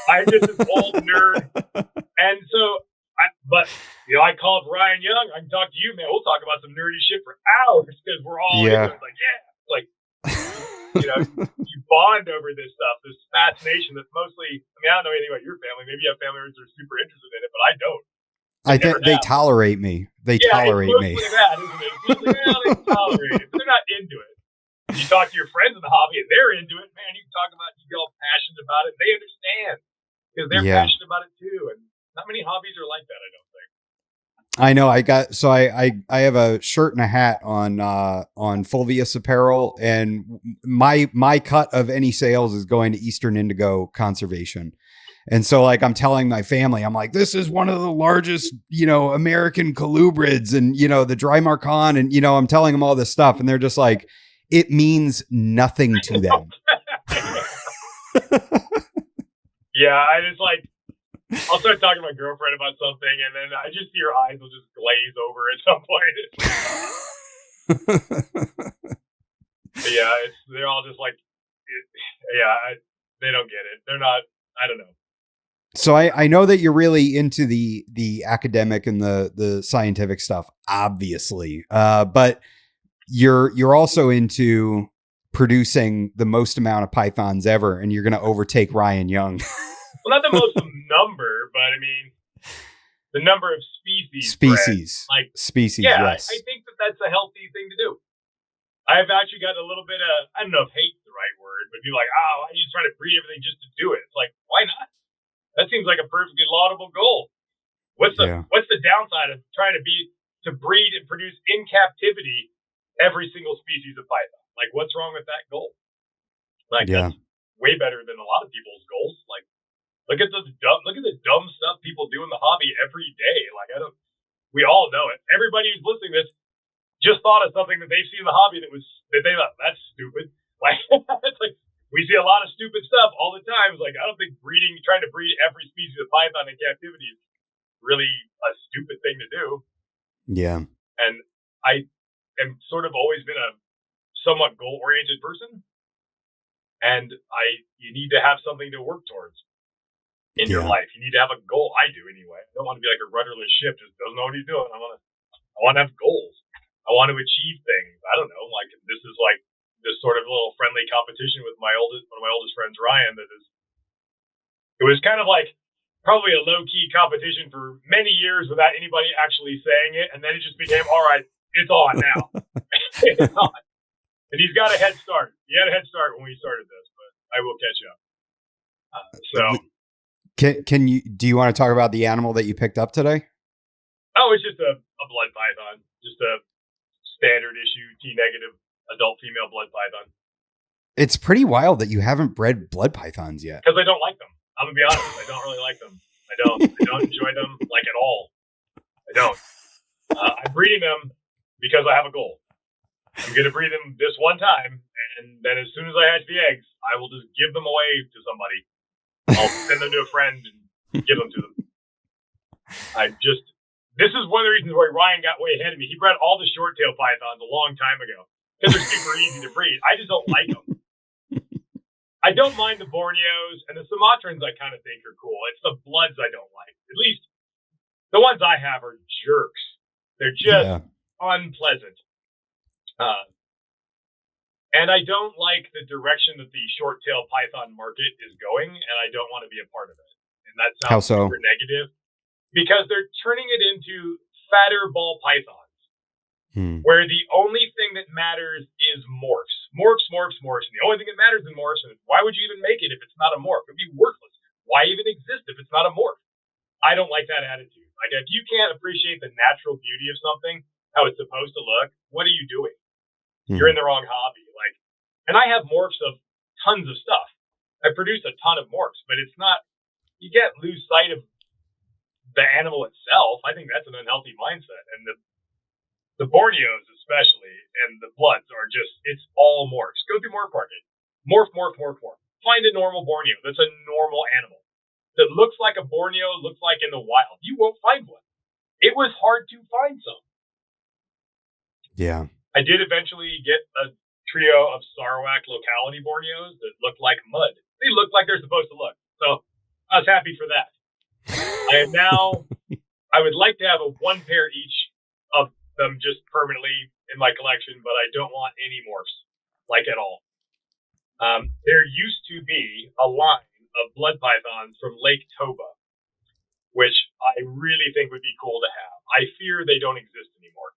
I'm just this old nerd. And so, I called Ryan Young. I can talk to you, man. We'll talk about some nerdy shit for hours because we're all into it. Like, yeah. Like, you bond over this stuff, this fascination that's mostly, I don't know anything about your family. Maybe you have family members that are super interested in it, but I don't. I think they tolerate me. They tolerate me. It's mostly that, isn't it? It's mostly, they tolerate it, but they're not into it. You talk to your friends in the hobby and they're into it, man. You can talk about, you get all passionate about it. They understand because they're passionate about it too. And not many hobbies are like that, I don't think. I know. I have a shirt and a hat on Fulvius Apparel, and my cut of any sales is going to Eastern Indigo Conservation. And so, like, I'm telling my family, I'm like, this is one of the largest, American colubrids, and, the Drymarchon, and, I'm telling them all this stuff. And they're just like, it means nothing to them. Yeah, I just like, I'll start talking to my girlfriend about something, and then I just see her eyes will just glaze over at some point. Yeah, they're all just like, they don't get it. They're not, I don't know. So I know that you're really into the academic and the scientific stuff, obviously, but you're also into producing the most amount of pythons ever, and you're going to overtake Ryan Young. Well, not the most number, but I mean, the number of species. Species, yeah, yes. I think that's a healthy thing to do. I've actually got a little bit of, I don't know if hate's the right word, but be like, oh, you just try to breed everything just to do it. It's like, why not? That seems like a perfectly laudable goal. What's the downside of trying to breed and produce in captivity every single species of python? Like, what's wrong with that goal? Like, that's way better than a lot of people's goals. Like, look at the dumb stuff people do in the hobby every day. Like, we all know it. Everybody who's listening to this just thought of something that they've seen in the hobby that they thought, that's stupid. Like, it's like, we see a lot of stupid stuff all the time. It's like, I don't think trying to breed every species of python in captivity is really a stupid thing to do. Yeah. And I am sort of always been a somewhat goal-oriented person. And you need to have something to work towards in your life. You need to have a goal. I do anyway. I don't want to be like a rudderless ship, just doesn't know what he's doing. I want to have goals. I want to achieve things. I don't know. Like, this is like this sort of little friendly competition with one of my oldest friends, Ryan. It was kind of like probably a low key competition for many years without anybody actually saying it, and then it just became, all right, it's on now. It's on. And he's got a head start. He had a head start when we started this, but I will catch up. Do you want to talk about the animal that you picked up today? Oh, it's just a blood python, just a standard issue T-negative adult female blood python. It's pretty wild that you haven't bred blood pythons yet. Because I don't like them. I'm gonna be honest. I don't really like them. I don't enjoy them like at all. I don't. I'm breeding them because I have a goal. I'm gonna breed them this one time, and then as soon as I hatch the eggs, I will just give them away to somebody. I'll send them to a friend and give them to them. This is one of the reasons why Ryan got way ahead of me. He bred all the short-tailed pythons a long time ago because they're super easy to breed. I just don't like them. I don't mind the Borneos, and the Sumatrans I kind of think are cool. It's the bloods I don't like. At least the ones I have are jerks. They're just unpleasant. And I don't like the direction that the short-tailed python market is going, and I don't want to be a part of it. And that sounds super negative. Because they're turning it into fatter ball pythons, where the only thing that matters is morphs. Morphs. And the only thing that matters is morphs. And why would you even make it if it's not a morph? It would be worthless. Why even exist if it's not a morph? I don't like that attitude. Like, if you can't appreciate the natural beauty of something, how it's supposed to look, what are you doing? You're in the wrong hobby. Like, and I have morphs of tons of stuff. I produce a ton of morphs, but it's not, you can't lose sight of the animal itself. I think that's an unhealthy mindset. And the Borneos especially, and the bloods are just, it's all morphs. Go through Morph Market. Morph. Find a normal Borneo that's a normal animal that looks like a Borneo looks like in the wild. You won't find one. It was hard to find some. Yeah. I did eventually get a trio of Sarawak locality Borneos that look like mud. They look like they're supposed to look. So I was happy for that. I would like to have one pair each of them just permanently in my collection, but I don't want any morphs, like at all. There used to be a line of blood pythons from Lake Toba, which I really think would be cool to have. I fear they don't exist anymore.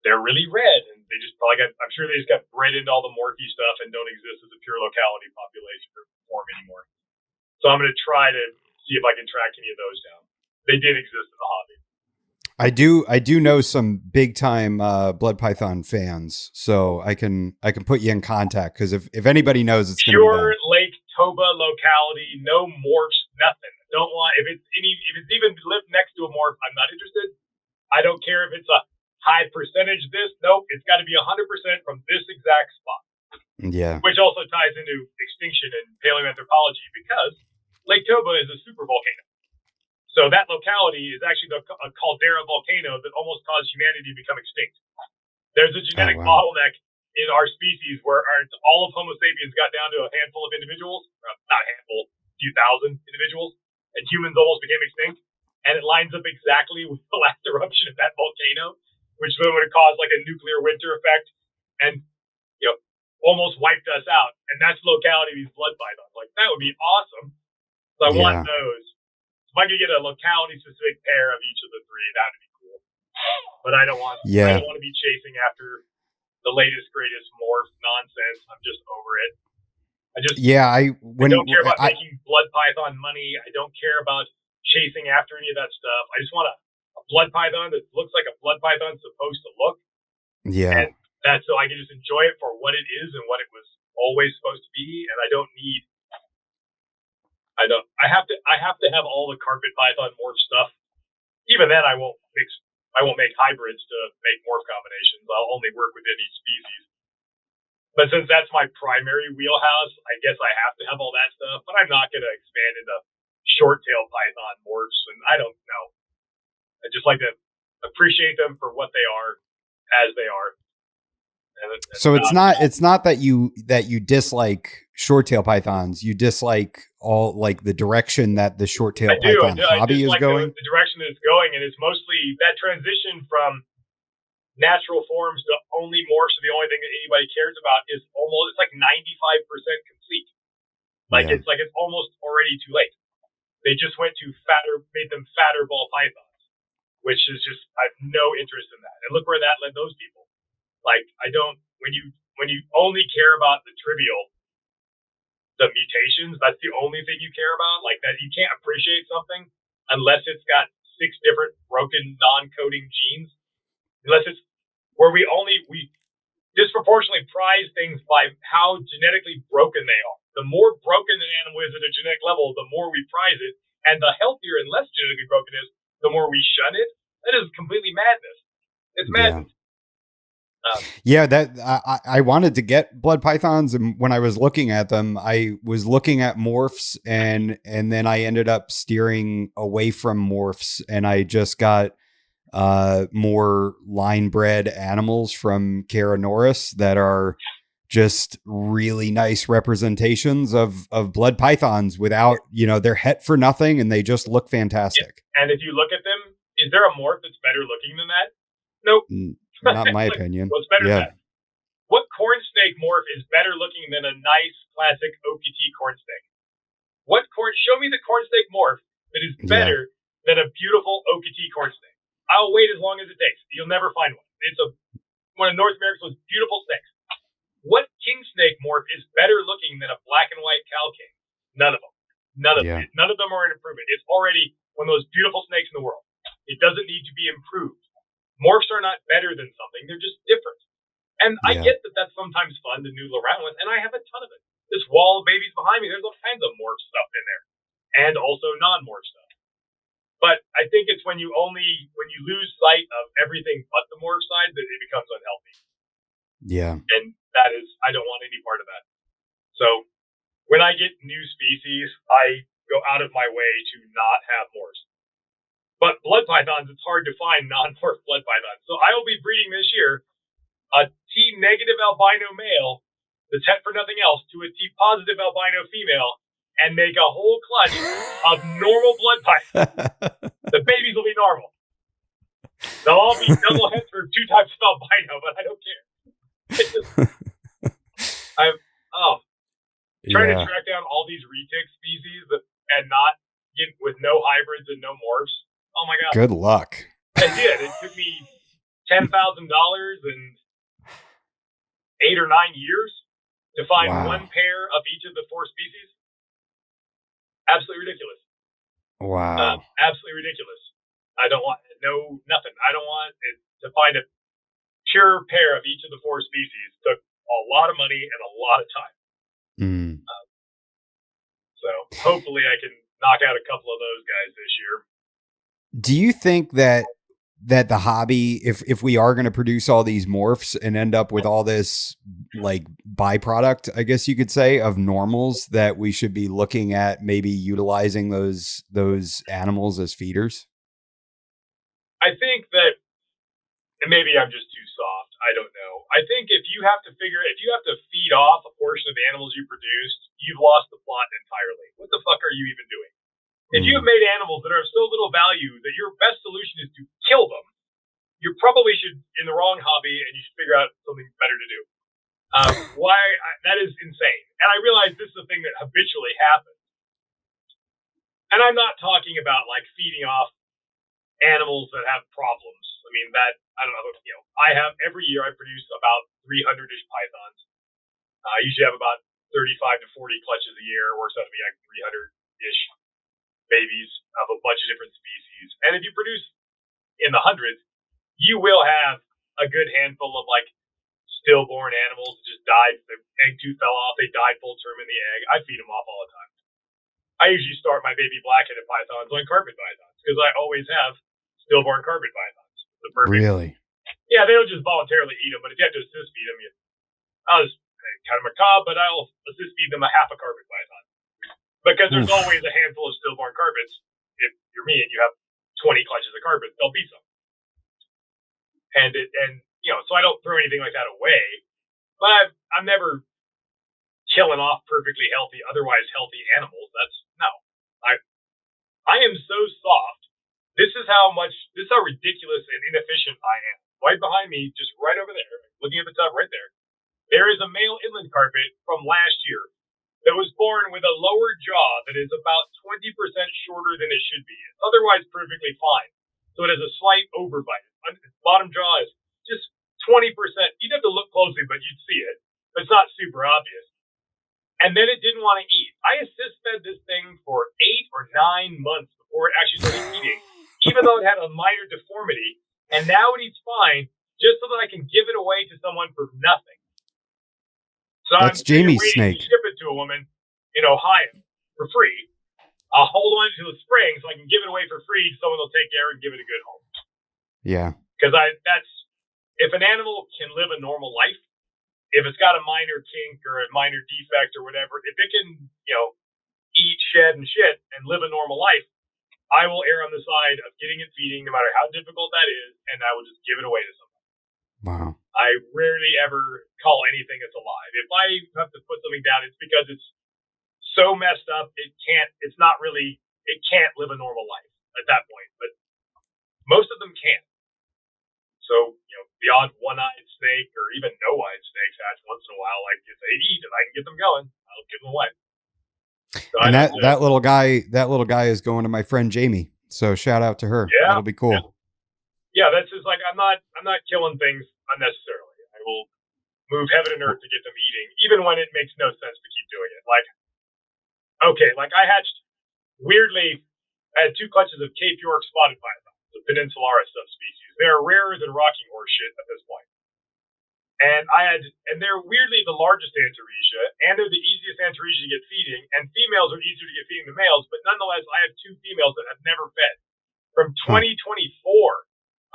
They're really red, and they just probably I'm sure they just got bred into all the morphy stuff and don't exist as a pure locality population or form anymore. So I'm going to try to see if I can track any of those down. They did exist in the hobby. I do know some big time blood python fans, so I can put you in contact, because if anybody knows, it's pure Lake Toba locality, no morphs, nothing. Don't want if it's even lived next to a morph, I'm not interested. I don't care if it's a high percentage. Nope, it's got to be 100% from this exact spot. Yeah, which also ties into extinction and paleoanthropology, because Lake Toba is a supervolcano. So that locality is actually a caldera volcano that almost caused humanity to become extinct. There's a genetic bottleneck in our species where all of Homo sapiens got down to a handful of individuals, not a handful, a few thousand individuals, and humans almost became extinct. And it lines up exactly with the last eruption of that volcano, which then would have caused like a nuclear winter effect and almost wiped us out. And that's the locality of these blood pythons. Like, that would be awesome. So I want those. If I could get a locality specific pair of each of the three, that would be cool. But I don't want to be chasing after the latest, greatest morph nonsense. I'm just over it. I don't care about making blood python money. I don't care about chasing after any of that stuff. I just want a blood python that looks like a blood python's supposed to look. Yeah. And that's so I can just enjoy it for what it is and what it was always supposed to be. And I don't need I have to have all the carpet python morph stuff. Even then I won't make hybrids to make morph combinations. I'll only work within each species. But since that's my primary wheelhouse, I guess I have to have all that stuff. But I'm not going to expand into short-tailed python morphs, and I don't know. I just like to appreciate them for what they are, as they are. So it's not that you dislike short-tail pythons. You dislike all like the direction that the short-tail python hobby is going. The direction that it's going, and it's mostly that transition from natural forms to only morphs. The only thing that anybody cares about is it's like 95% complete. It's like it's almost already too late. They just made them fatter ball pythons, which is just I have no interest in that. And look where that led those people. Like, I don't, when you only care about the trivial, the mutations, that's the only thing you care about. Like, that you can't appreciate something unless it's got 6 different broken non-coding genes. Unless it's where we disproportionately prize things by how genetically broken they are. The more broken an animal is at a genetic level, the more we prize it. And the healthier and less genetically broken it is, the more we shun it. That is completely madness. It's madness. I wanted to get blood pythons, and when I was looking at them, I was looking at morphs, and then I ended up steering away from morphs, and I just got more line bred animals from Caranoris that are just really nice representations of blood pythons without, they're het for nothing, and they just look fantastic. And if you look at them, is there a morph that's better looking than that? Nope. Not in my opinion. What's better than that? What corn snake morph is better looking than a nice classic OPT corn snake? Show me the corn snake morph that is better than a beautiful OPT corn snake. I'll wait as long as it takes. You'll never find one. It's one of North America's most beautiful snakes. What king snake morph is better looking than a black and white cow king? None of them. None of them are an improvement. It's already one of those beautiful snakes in the world. It doesn't need to be improved. Morphs are not better than something. They're just different. And I get that that's sometimes fun to noodle around with, and I have a ton of it. This wall of babies behind me, there's all kinds of morph stuff in there, and also non-morph stuff. But I think it's when you lose sight of everything but the morph side that it becomes unhealthy. Yeah. And that is, I don't want any part of that. So when I get new species, I go out of my way to not have morphs. But blood pythons, it's hard to find non-morph blood pythons. So I will be breeding this year a T negative albino male that's het for nothing else to a T positive albino female and make a whole clutch of normal blood types. The babies will be normal. They'll all be double hets for 2 types of albino, but I don't care. Trying to track down all these retic species and not get with no hybrids and no morphs. Oh my god! Good luck. I did. It took me $10,000 and 8 or 9 years to find one pair of each of the 4 species. Absolutely ridiculous. Wow. Absolutely ridiculous. I don't want nothing. I don't want it to find a pure pair of each of the 4 species. Took a lot of money and a lot of time. So hopefully I can knock out a couple of those guys this year. Do you think that the hobby, if we are going to produce all these morphs and end up with all this like byproduct, I guess you could say, of normals, that we should be looking at maybe utilizing those animals as feeders? I think that, and maybe I'm just too soft, I don't know. I think if you have to feed off a portion of the animals you produced, you've lost the plot entirely. What the fuck are you even doing? If you have made animals that are of so little value that your best solution is to kill them, you probably should in the wrong hobby, and you should figure out something better to do. That is insane. And I realize this is a thing that habitually happens. And I'm not talking about like feeding off animals that have problems. I mean, I don't know, every year I produce about 300-ish pythons. I usually have about 35 to 40 clutches a year. It works out to be like 300-ish babies of a bunch of different species. And if you produce in the hundreds, you will have a good handful of like stillborn animals that just died. The egg tooth fell off. They died full term in the egg. I feed them off all the time. I usually start my baby black-headed pythons on carpet pythons because I always have stillborn carpet pythons. The perfect. Really? Yeah, they don't just voluntarily eat them, but if you have to assist feed them, I'll just kind of macabre, but I'll assist feed them a half a carpet python. Because there's always a handful of stillborn carpets. If you're me and you have 20 clutches of carpets, they'll be some. So I don't throw anything like that away. But I'm never killing off perfectly healthy, otherwise healthy animals. I am so soft. This is how ridiculous and inefficient I am. Right behind me, just right over there, looking at the tub right there, there is a male inland carpet from last year that was born with a lower jaw that is about 20% shorter than it should be. It's otherwise perfectly fine. So it has a slight overbite. Its bottom jaw is just 20%. You'd have to look closely, but you'd see it. But it's not super obvious. And then it didn't want to eat. I assist fed this thing for 8 or 9 months before it actually started eating, even though it had a minor deformity. And now it eats fine, just so that I can give it away to someone for nothing. So that's Jamie's snake. To ship it to a woman in Ohio for free. I'll hold on to the spring so I can give it away for free. Someone will take care and give it a good home. Yeah. Because if an animal can live a normal life, if it's got a minor kink or a minor defect or whatever, if it can, eat, shed, and shit and live a normal life, I will err on the side of getting it feeding, no matter how difficult that is, and I will just give it away to someone. Wow. I rarely ever call anything that's alive. If I have to put something down, it's because it's so messed up, it can't live a normal life at that point. But most of them can't. So, the odd one-eyed snake or even no-eyed snakes hatch once in a while, like if they eat and I can get them going, I'll give them away. So and that little guy is going to my friend Jamie. So shout out to her. Yeah, that'll be cool. Yeah, that's just like I'm not killing things unnecessarily. I will move heaven and earth to get them eating, even when it makes no sense to keep doing it. I hatched weirdly. I had 2 clutches of Cape York spotted python, the Peninsularis subspecies. They're rarer than rocking horse shit at this point. And they're weirdly the largest Antaresia, and they're the easiest Antaresia to get feeding, and females are easier to get feeding than males, but nonetheless, I have 2 females that have never fed. From 2024,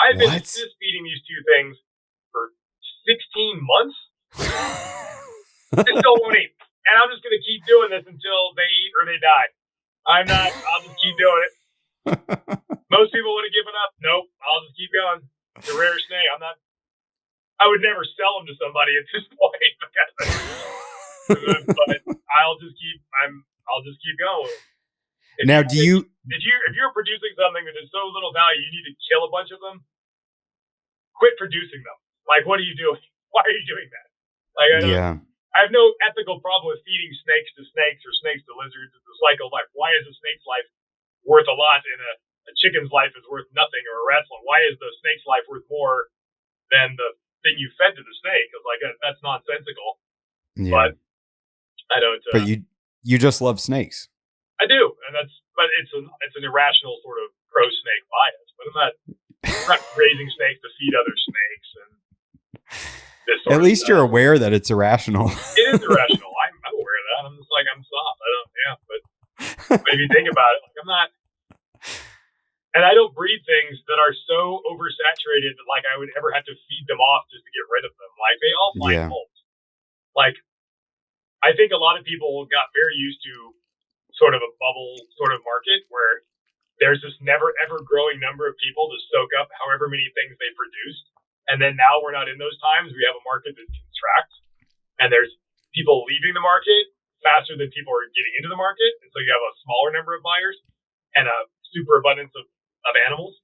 I've been assist feeding these 2 things for 16 months. They still won't eat. And I'm just going to keep doing this until they eat or they die. I'll just keep doing it. Most people would have given up. Nope, I'll just keep going. It's a rare snake. I would never sell them to somebody at this point, but I'll just keep going. If you're producing something that is so little value, you need to kill a bunch of them. Quit producing them. Like, what are you doing? Why are you doing that? Like, I have no ethical problem with feeding snakes to snakes or snakes to lizards. It's a cycle of life. Why is a snake's life worth a lot and a chicken's life is worth nothing, or a rat's life? Why is the snake's life worth more than the thing you fed to the snake? Because like that's nonsensical. Yeah. But I don't. But you just love snakes. I do, and it's an irrational sort of pro snake bias. But I'm not raising snakes to feed other snakes and this sort At of least stuff. you're aware that it's irrational. It is irrational. I'm aware of that. I'm just like, I'm soft. But if you think about it, like I'm not, and I don't breed things that are so oversaturated that like I would ever have to feed them off just to get rid of them. Like they all find holes. Like I think a lot of people got very used to sort of a bubble sort of market where there's this never ever growing number of people to soak up however many things they produce. And then now we're not in those times. We have a market that contracts and there's people leaving the market faster than people are getting into the market. And so you have a smaller number of buyers and a super abundance of animals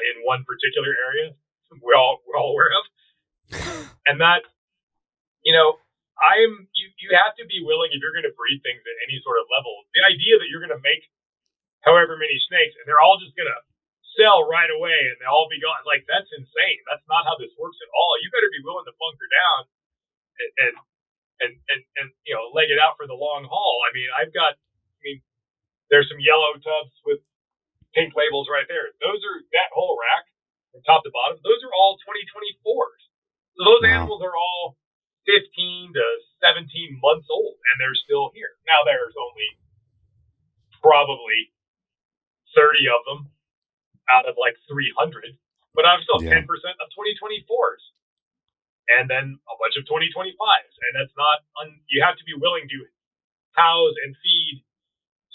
in one particular area we're all aware of. And that, you have to be willing, if you're going to breed things at any sort of level, the idea that you're going to make however many snakes and they're all just going to sell right away and they'll all be gone, like that's insane. That's not how this works at all. You better be willing to bunker down and leg it out for the long haul. I mean, there's some yellow tubs with pink labels right there. Those are that whole rack from top to bottom. Those are all 2024s. So those animals are all 15 to 17 months old and they're still here. Now there's only probably 30 of them out of like 300, but I'm still 10% of 2024s. And then a bunch of 2025s. And that's not, you have to be willing to house and feed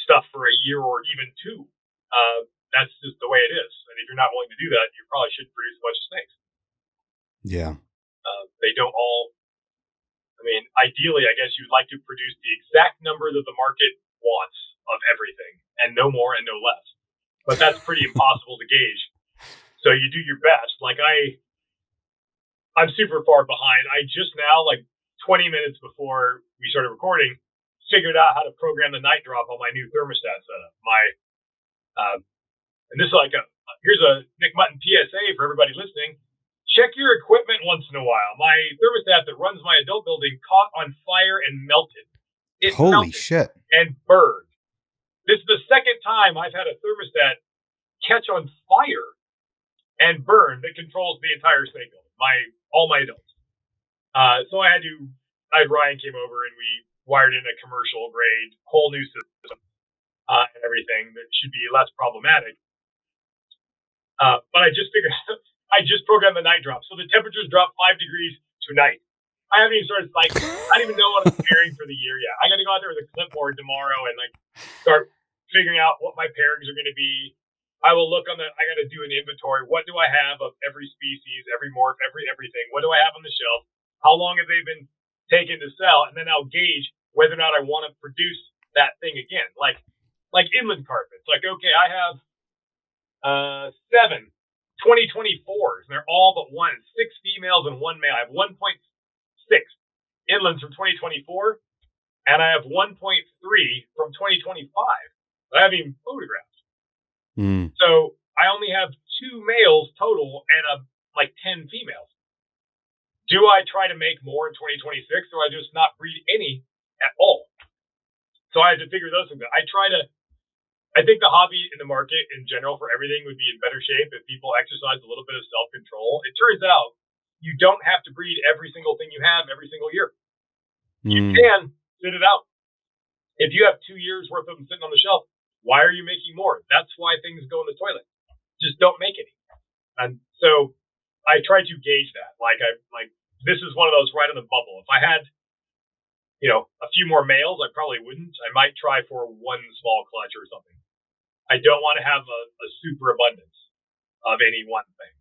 stuff for a year or even two. That's just the way it is. And if you're not willing to do that, you probably shouldn't produce a bunch of snakes. Yeah. They don't all, ideally, I guess you'd like to produce the exact number that the market wants of everything and no more and no less. But that's pretty impossible to gauge. So you do your best. Like I'm super far behind. I just now, like 20 minutes before we started recording, figured out how to program the night drop on my new thermostat setup. And this is like here's a Nick Mutton PSA for everybody listening. Check your equipment once in a while. My thermostat that runs my adult building caught on fire and melted. Holy shit. And burned. This is the second time I've had a thermostat catch on fire and burn that controls the entire snake building. All my adults. So I had Ryan came over and we wired in a commercial grade, whole new system, and everything that should be less problematic. But I just figured, I just programmed the night drop. So the temperatures drop 5 degrees tonight. I haven't even started cycling. I don't even know what I'm preparing for the year yet. I got to go out there with a clipboard tomorrow and start figuring out what my pairings are going to be. I will look I got to do an inventory. What do I have of every species, every morph, everything? What do I have on the shelf? How long have they been taken to sell? And then I'll gauge whether or not I want to produce that thing again. Like inland carpets. Like, okay, I have 7 2024s, and they're all but one. 6 females and 1 male. I have 1.6 inlands from 2024, and I have 1.3 from 2025. I haven't even photographed. So I only have 2 males total and 10 females. Do I try to make more in 2026, or I just not breed any at all? So I had to figure those things out. I think the hobby in the market in general for everything would be in better shape if people exercise a little bit of self-control. It turns out you don't have to breed every single thing you have every single year. You can sit it out. If you have 2 years worth of them sitting on the shelf, why are you making more? That's why things go in the toilet. Just don't make any. And so I try to gauge that. This is one of those right on the bubble. If I had, a few more males, I probably wouldn't. I might try for 1 small clutch or something. I don't want to have a super abundance of any one thing.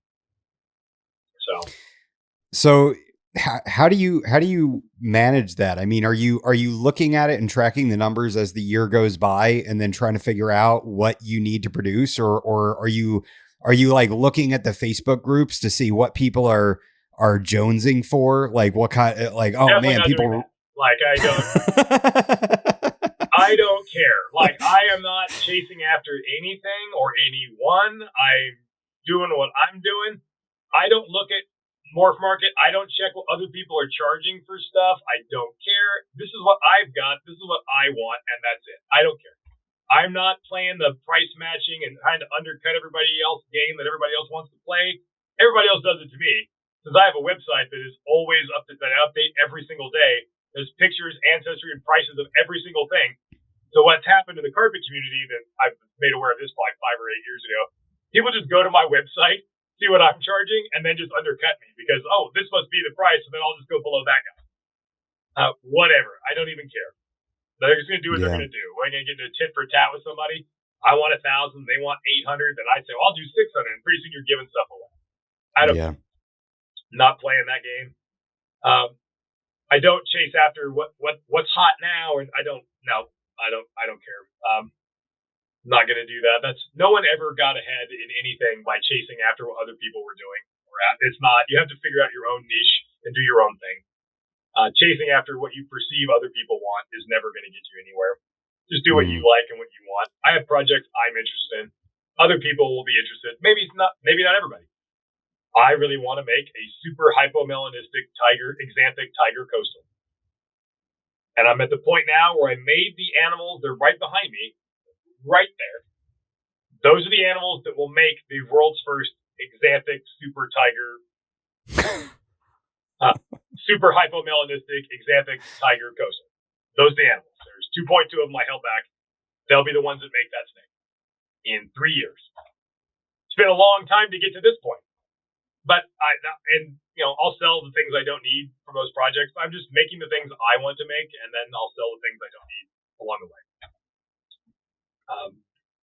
So how do you manage that? I mean, are you looking at it and tracking the numbers as the year goes by and then trying to figure out what you need to produce, or are you like looking at the Facebook groups to see what people are jonesing for? Like what kind like, oh Definitely man, not doing people that. Like I don't care. Like I am not chasing after anything or anyone. I'm doing what I'm doing. I don't look at Morph Market. I don't check what other people are charging for stuff. I don't care. This is what I've got. This is what I want, and that's it. I don't care. I'm not playing the price matching and trying to undercut everybody else's game that everybody else wants to play. Everybody else does it to me. Since I have a website that is always up to that I update every single day. There's pictures, ancestry, and prices of every single thing. So what's happened in the carpet community that I've made aware of this like 5 or 8 years ago, people just go to my website, see what I'm charging, and then just undercut me because, oh, this must be the price, and then I'll just go below that guy. Whatever. I don't even care. They're just going to do what they're going to do. We're going to get into a tit for tat with somebody. I want 1,000. They want 800. Then I say, well, I'll do 600. And pretty soon you're giving stuff away. I don't care. Not playing that game. I don't chase after what's hot now, and I don't care. I'm not going to do that. No one ever got ahead in anything by chasing after what other people were doing. It's not. You have to figure out your own niche and do your own thing. Chasing after what you perceive other people want is never going to get you anywhere. Just do what you like and what you want. I have projects I'm interested in. Other people will be interested. Maybe not everybody. I really want to make a super hypomelanistic exanthic tiger coastal. And I'm at the point now where I made the animals, they're right behind me, right there. Those are the animals that will make the world's first exanthic super tiger, super hypomelanistic exanthic tiger coastal. Those are the animals. There's 2.2 of them I held back. They'll be the ones that make that snake in 3 years. It's been a long time to get to this point. But I'll sell the things I don't need for most projects. I'm just making the things I want to make, and then I'll sell the things I don't need along the way.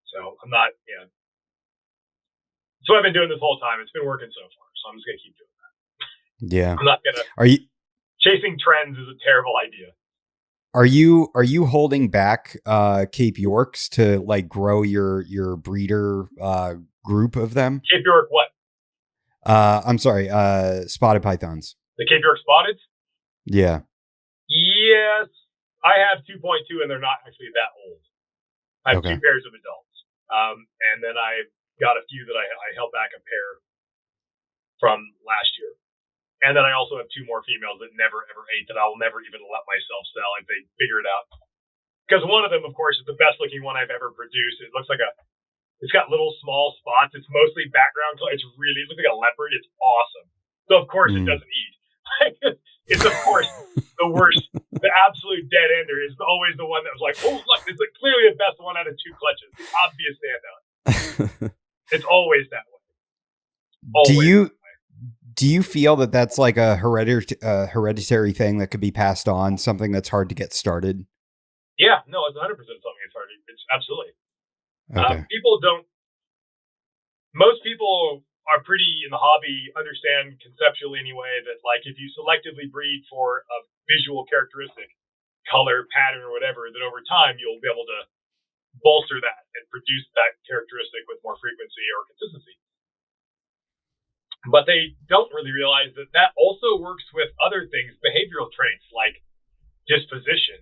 So I'm not, So I've been doing this whole time. It's been working so far, so I'm just gonna keep doing that. Yeah. I'm not gonna. Chasing trends is a terrible idea. Are you holding back Cape Yorks to like grow your breeder group of them? Cape York what? I'm sorry, spotted pythons. The Cape York spotted? Yeah. Yes. I have 2.2 and they're not actually that old. I have 2 pairs of adults. And then I've got a few that I held back a pair from last year. And then I also have 2 more females that never ever ate that I will never even let myself sell if they figure it out. Because one of them, of course, is the best looking one I've ever produced. It looks like it's got little small spots. It's mostly background color. It looks like a leopard. It's awesome. So of course it doesn't eat. It's of course the worst. The absolute dead ender is always the one that was like, oh look, it's like clearly the best one out of 2 clutches. The obvious standout. It's always that way. Do you feel that that's like a hereditary thing that could be passed on? Something that's hard to get started? Yeah, no, it's 100% something that's hard. It's absolutely. Okay. Most people are pretty in the hobby, understand conceptually anyway, that like if you selectively breed for a visual characteristic, color, pattern, or whatever, that over time you'll be able to bolster that and produce that characteristic with more frequency or consistency. But they don't really realize that also works with other things, behavioral traits like disposition.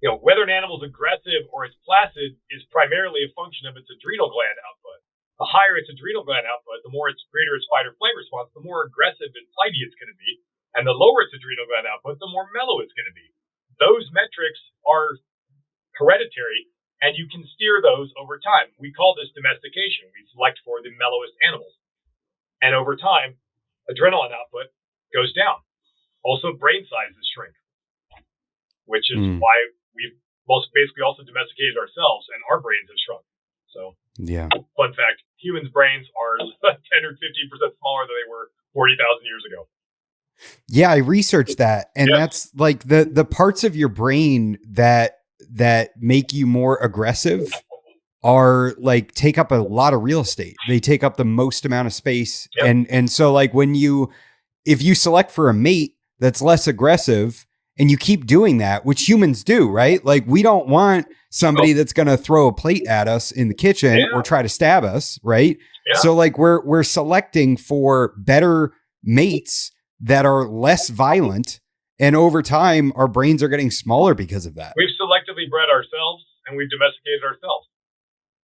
Whether an animal is aggressive or it's placid is primarily a function of its adrenal gland output. The higher its adrenal gland output, the greater its fight or flight response, the more aggressive and flighty it's going to be. And the lower its adrenal gland output, the more mellow it's going to be. Those metrics are hereditary, and you can steer those over time. We call this domestication. We select for the mellowest animals. And over time, adrenaline output goes down. Also, brain sizes shrink, which is why we've basically also domesticated ourselves, and our brains have shrunk. So, yeah. Fun fact: humans' brains are 10 or 15% smaller than they were 40,000 years ago. Yeah, I researched that, and that's like the parts of your brain that make you more aggressive are like take up a lot of real estate. They take up the most amount of space, and so like when you if you select for a mate that's less aggressive and you keep doing that, which humans do, right? Like we don't want somebody that's going to throw a plate at us in the kitchen or try to stab us, right? Yeah. So like we're selecting for better mates that are less violent, and over time our brains are getting smaller because of that. We've selectively bred ourselves and we've domesticated ourselves.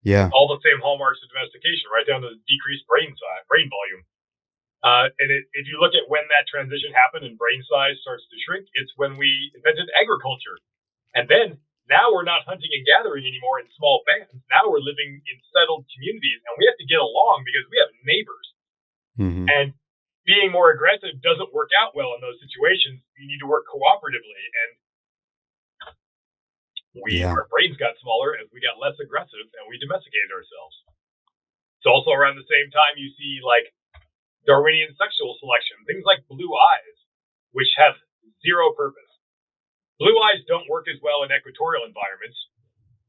Yeah. All the same hallmarks of domestication, right down to the decreased brain size, brain volume. And if you look at when that transition happened and brain size starts to shrink, it's when we invented agriculture. And then now we're not hunting and gathering anymore in small bands. Now we're living in settled communities, and we have to get along because we have neighbors. Mm-hmm. And being more aggressive doesn't work out well in those situations. You need to work cooperatively. And our brains got smaller as we got less aggressive and we domesticated ourselves. It's also around the same time you see like Darwinian sexual selection, things like blue eyes, which have zero purpose. Blue eyes don't work as well in equatorial environments,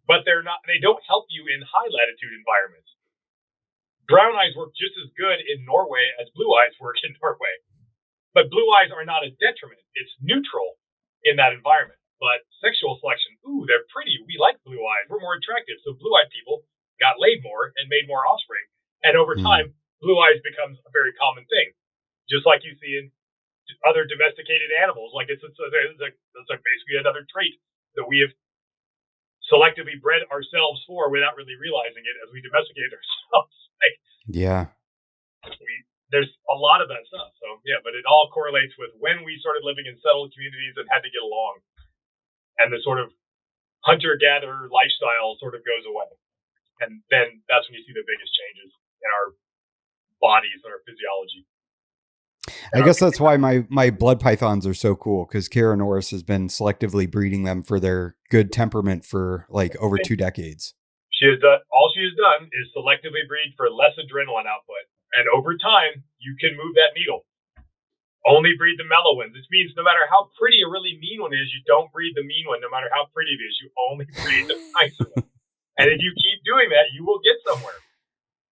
but they don't help you in high latitude environments. Brown eyes work just as good in Norway as blue eyes work in Norway. But blue eyes are not a detriment. It's neutral in that environment. But sexual selection, they're pretty. We like blue eyes. We're more attractive. So blue-eyed people got laid more and made more offspring. And over time, blue eyes becomes a very common thing, just like you see in other domesticated animals. Like it's basically another trait that we have selectively bred ourselves for without really realizing it as we domesticate ourselves. There's a lot of that stuff. So but it all correlates with when we started living in settled communities and had to get along, and the sort of hunter-gatherer lifestyle sort of goes away. And then that's when you see the biggest changes in our bodies and our physiology. I guess that's why my blood pythons are so cool, because Kara Norris has been selectively breeding them for their good temperament for like over 2 decades. All she has done is selectively breed for less adrenaline output. And over time, you can move that needle. Only breed the mellow ones. This means no matter how pretty a really mean one is, you don't breed the mean one. No matter how pretty it is, you only breed the nice one. And if you keep doing that, you will get somewhere.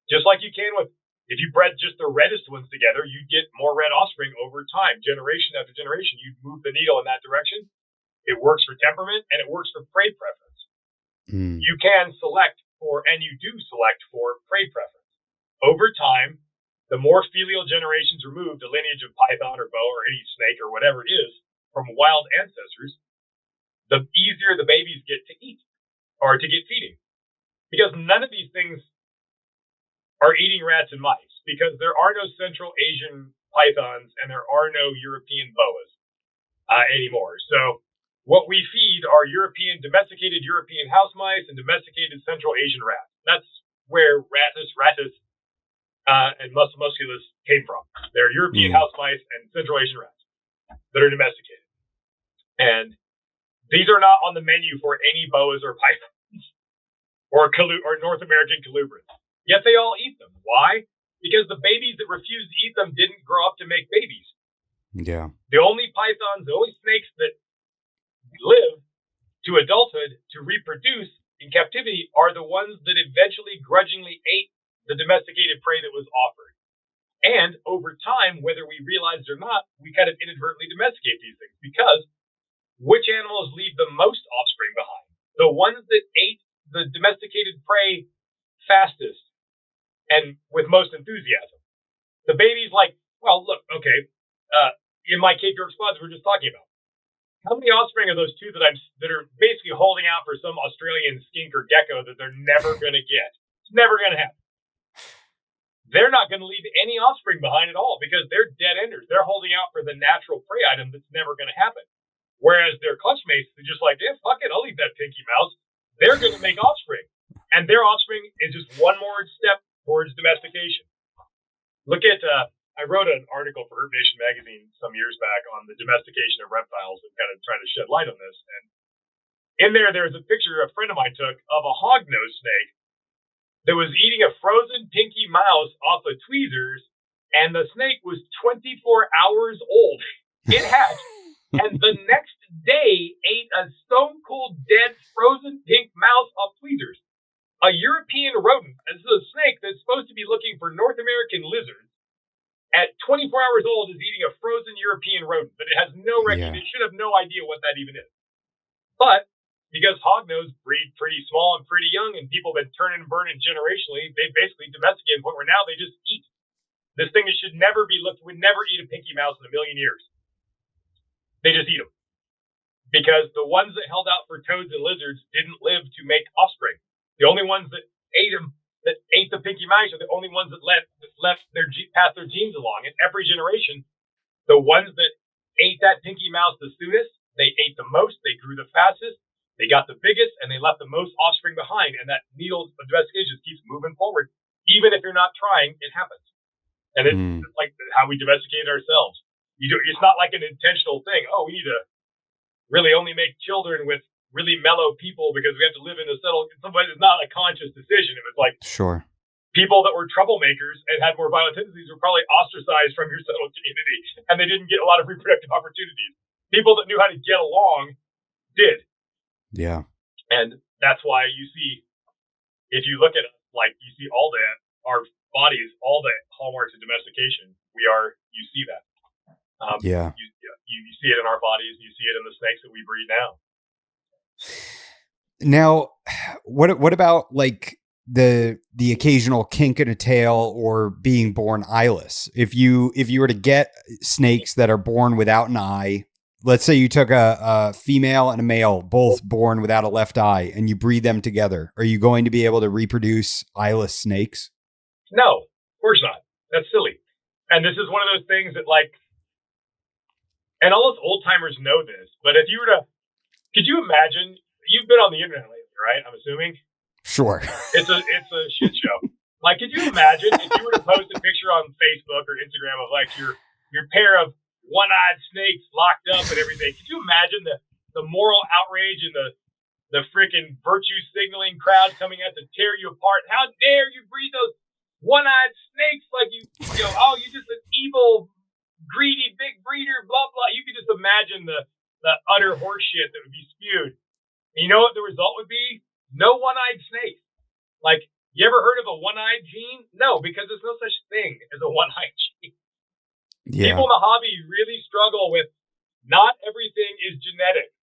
Just like you can if you bred just the reddest ones together, you get more red offspring over time. Generation after generation, you move the needle in that direction. It works for temperament and it works for prey preference. You can select and you do select for prey preference. Over time, the more filial generations remove the lineage of python or boa or any snake or whatever it is from wild ancestors, the easier the babies get to eat or to get feeding. Because none of these things are eating rats and mice, because there are no Central Asian pythons and there are no European boas anymore. So what we feed are domesticated European house mice and domesticated Central Asian rats. That's where Rattus, and musculus came from. They're European house mice and Central Asian rats that are domesticated. And these are not on the menu for any boas or pythons or North American colubrids. Yet they all eat them. Why? Because the babies that refused to eat them didn't grow up to make babies. Yeah. The only pythons, the only snakes that live to adulthood to reproduce in captivity are the ones that eventually grudgingly ate the domesticated prey that was offered. And over time, whether we realized or not, we kind of inadvertently domesticate these things, because which animals leave the most offspring behind? The ones that ate the domesticated prey fastest and with most enthusiasm. The babies in my Cape York spots we were just talking about. How many offspring are those two that are basically holding out for some Australian skink or gecko that they're never going to get? It's never going to happen. They're not going to leave any offspring behind at all because they're dead enders. They're holding out for the natural prey item that's never going to happen. Whereas their clutch mates are just like, fuck it, I'll eat that pinky mouse. They're going to make offspring. And their offspring is just one more step towards domestication. Look at, I wrote an article for Herp Nation magazine some years back on the domestication of reptiles and kind of trying to shed light on this. And in there's a picture a friend of mine took of a hognose snake that was eating a frozen pinky mouse off of tweezers, and the snake was 24 hours old. It hatched, and the next day ate a stone-cold, dead, frozen pink mouse off tweezers. A European rodent, this is a snake that's supposed to be looking for North American lizards, at 24 hours old is eating a frozen European rodent, but it has no recognition. It should have no idea what that even is. But because hognose breed pretty small and pretty young, and people have been turning and burning generationally, they basically domesticated to the point where now they just eat. This thing should never be looked, would never eat a pinky mouse in a million years. They just eat them. Because the ones that held out for toads and lizards didn't live to make offspring. The only ones that ate them, that ate the pinky mouse, are the only ones that passed their genes along. In every generation, the ones that ate that pinky mouse the soonest, they ate the most, they grew the fastest, they got the biggest, and they left the most offspring behind. And that needle of domestication keeps moving forward. Even if you're not trying, it happens. And it's like how we domesticate ourselves. It's not like an intentional thing. Oh, we need to really only make children with really mellow people because we have to live in a settled. In some ways, it's not a conscious decision. It was like people that were troublemakers and had more violent tendencies were probably ostracized from your settled community, and they didn't get a lot of reproductive opportunities. People that knew how to get along did. Yeah. And that's why you see, if you look at like you see all that our bodies, all the hallmarks of domestication, you see that. You see it in our bodies. You see it in the snakes that we breed now. Now, what about like the occasional kink in a tail or being born eyeless? If you were to get snakes that are born without an eye, let's say you took a female and a male, both born without a left eye, and you breed them together, are you going to be able to reproduce eyeless snakes? No, of course not. That's silly. And this is one of those things that and all us old timers know this, but if you were could you imagine, you've been on the internet lately, right? I'm assuming. Sure. It's a shit show. Like, could you imagine if you were to post a picture on Facebook or Instagram of like your pair of one-eyed snakes locked up and everything? Could you imagine the moral outrage and the freaking virtue signaling crowd coming out to tear you apart? How dare you breed those one-eyed snakes like you're just an evil, greedy, big breeder, blah, blah. You could just imagine the utter horseshit that would be spewed. And you know what the result would be? No one-eyed snake. Like, you ever heard of a one-eyed gene? No, because there's no such thing as a one-eyed gene. Yeah. People in the hobby really struggle with not everything is genetic.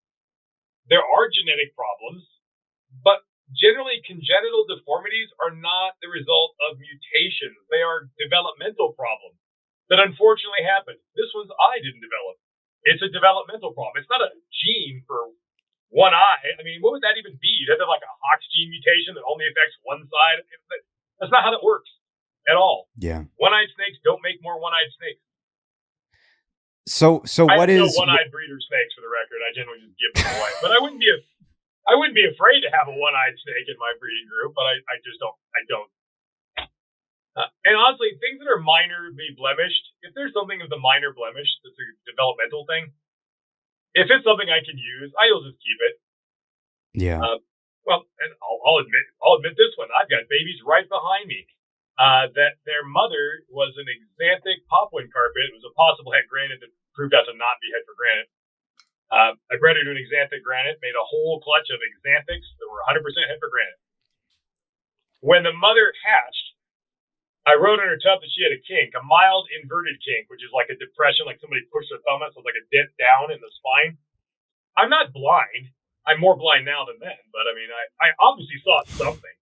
There are genetic problems, but generally congenital deformities are not the result of mutations. They are developmental problems that unfortunately happen. This one's eye didn't develop. It's a developmental problem. It's not a gene for one eye. I mean, what would that even be? You'd have like a Hox gene mutation that only affects one side. That's not how that works at all. Yeah. One-eyed snakes don't make more one-eyed snakes. So what is one-eyed breeder snakes, for the record? I generally just give them away, but I wouldn't be afraid to have a one-eyed snake in my breeding group, but I just don't. And honestly, things that are minorly blemished, if there's something of the minor blemish that's a developmental thing, if it's something I can use, I'll just keep it. Yeah. And I'll admit this one. I've got babies right behind me that their mother was an xanthic popwin carpet. It was a possible het granite that proved out to not be het for granite. I bred her to an xanthic granite, made a whole clutch of xanthics that were 100% het for granite. When the mother hatched, I wrote in her tub that she had a kink, a mild inverted kink, which is like a depression, like somebody pushed their thumb out, so it's like a dent down in the spine. I'm not blind. I'm more blind now than then, but I mean, I obviously saw something.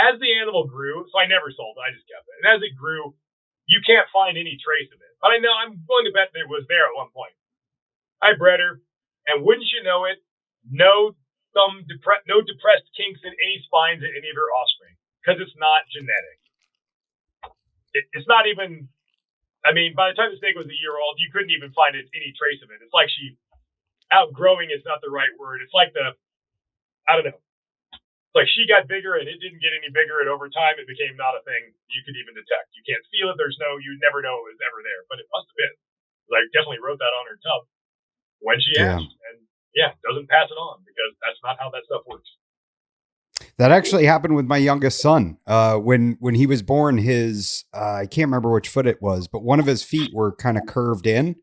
As the animal grew, so I never sold it, I just kept it. And as it grew, you can't find any trace of it. But I know, I'm willing to bet that it was there at one point. I bred her, and wouldn't you know it, no depressed kinks in any spines in any of her offspring, because it's not genetic. It's not even, I mean, by the time the snake was a year old, you couldn't even find any trace of it. It's like outgrowing is not the right word. It's like I don't know. It's like she got bigger and it didn't get any bigger, and over time it became not a thing you could even detect. You can't feel it. You never know it was ever there, but it must have been. I definitely wrote that on her tub when she hatched, and doesn't pass it on because that's not how that stuff works. That actually happened with my youngest son. When he was born, his I can't remember which foot it was, but one of his feet were kind of curved in,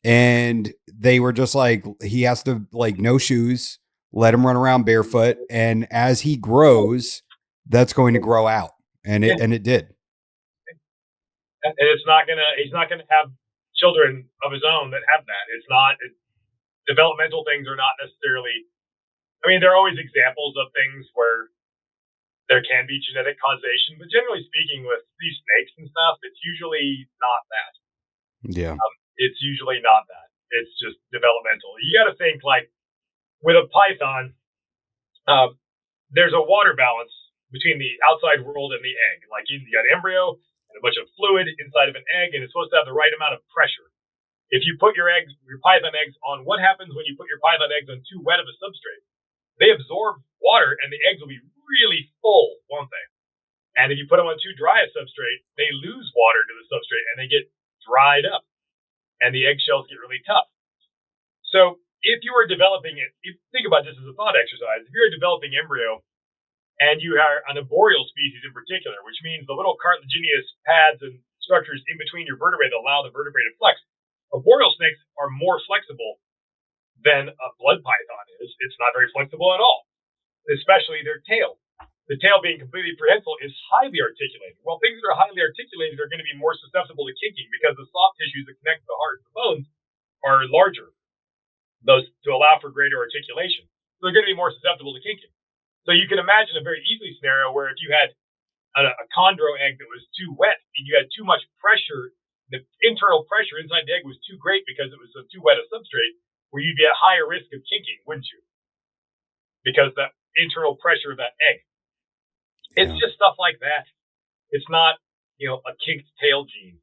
and they were just like, he has to no shoes, let him run around barefoot, and as he grows, that's going to grow out, and it did. and he's not gonna have children of his own that have that. Developmental things are not necessarily. I mean, there are always examples of things where there can be genetic causation, but generally speaking, with these snakes and stuff, it's usually not that. Yeah. It's usually not that. It's just developmental. You got to think like with a python, there's a water balance between the outside world and the egg. Like you got embryo and a bunch of fluid inside of an egg, and it's supposed to have the right amount of pressure. If you put your python eggs on, what happens when you put your python eggs on too wet of a substrate? They absorb water, and the eggs will be really full, won't they? And if you put them on too dry a substrate, they lose water to the substrate, and they get dried up, and the eggshells get really tough. So if you are developing it, think about this as a thought exercise. If you're a developing embryo, and you are an arboreal species in particular, which means the little cartilaginous pads and structures in between your vertebrae that allow the vertebrae to flex, arboreal snakes are more flexible than a blood python is. It's not very flexible at all, especially their tail. The tail being completely prehensile is highly articulated. Well, things that are highly articulated are going to be more susceptible to kinking because the soft tissues that connect the heart and the bones are larger, those to allow for greater articulation. So they're going to be more susceptible to kinking. So you can imagine a very easy scenario where if you had a chondro egg that was too wet and you had too much pressure, the internal pressure inside the egg was too great because it was too wet a substrate, where you'd be at higher risk of kinking, wouldn't you? Because the internal pressure of that egg. It's just stuff like that. It's not, a kinked tail gene.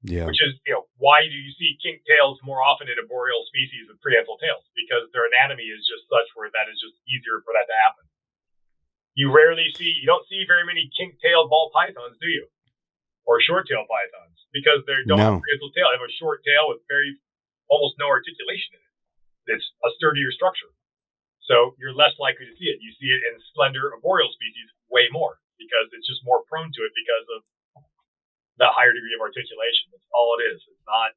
Yeah. Which is, why do you see kinked tails more often in arboreal species with prehensile tails? Because their anatomy is just such where that is just easier for that to happen. You don't see very many kinked-tailed ball pythons, do you? Or short-tailed pythons, because they don't have a prehensile tail. They have a short tail with almost no articulation in it. It's a sturdier structure. So you're less likely to see it. You see it in slender arboreal species way more because it's just more prone to it because of the higher degree of articulation. That's all it is. It's not.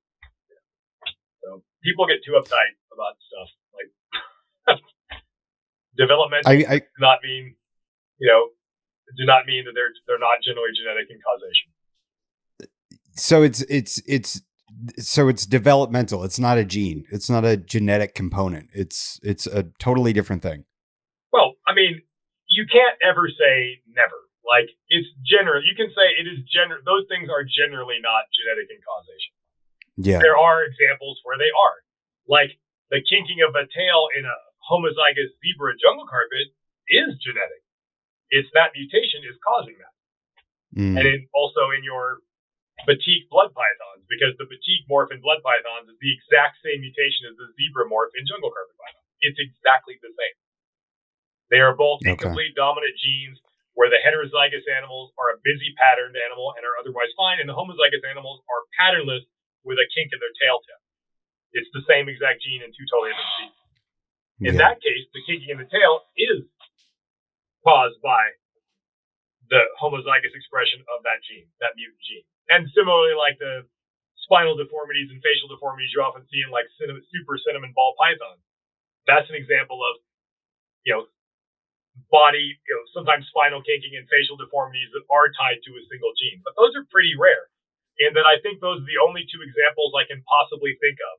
So people get too uptight about stuff like development. Does not mean, do not mean that they're not generally genetic in causation. So it's developmental. It's not a gene. It's not a genetic component. It's a totally different thing. Well, I mean, you can't ever say never. Like, it's general. You can say it is general. Those things are generally not genetic in causation. Yeah. There are examples where they are. Like, the kinking of a tail in a homozygous zebra jungle carpet is genetic. It's that mutation is causing that. And also in your batik blood pythons, because the batik morph in blood pythons is the exact same mutation as the zebra morph in jungle carpet pythons. It's exactly the same. They are both incomplete dominant genes where the heterozygous animals are a busy patterned animal and are otherwise fine, and the homozygous animals are patternless with a kink in their tail tip. It's the same exact gene in two totally different species. In that case, the kinking in the tail is caused by the homozygous expression of that gene, that mutant gene. And similarly, like the spinal deformities and facial deformities you often see in like super cinnamon ball pythons. That's an example of, body, sometimes spinal kinking and facial deformities that are tied to a single gene. But those are pretty rare. And that I think those are the only two examples I can possibly think of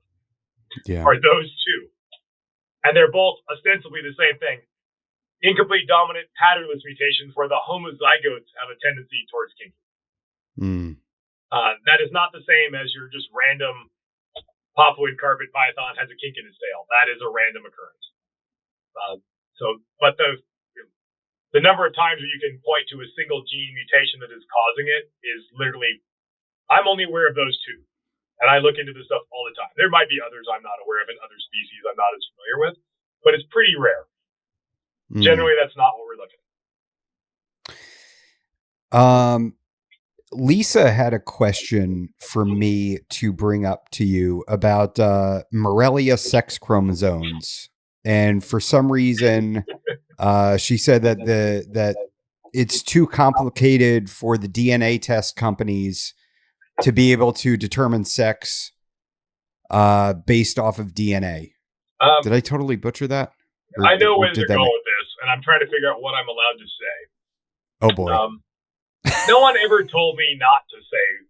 are those two. And they're both ostensibly the same thing. Incomplete dominant patternless mutations where the homozygotes have a tendency towards kinking. That is not the same as your just random popwood carpet python has a kink in its tail. That is a random occurrence. But the number of times where you can point to a single gene mutation that is causing it is literally, I'm only aware of those two. And I look into this stuff all the time. There might be others I'm not aware of in other species I'm not as familiar with, but it's pretty rare. Generally, that's not what we're looking at. Lisa had a question for me to bring up to you about Morelia sex chromosomes. And for some reason, she said that it's too complicated for the DNA test companies to be able to determine sex based off of DNA. Did I totally butcher that? I know where they're going with this, and I'm trying to figure out what I'm allowed to say. Oh, boy. No one ever told me not to say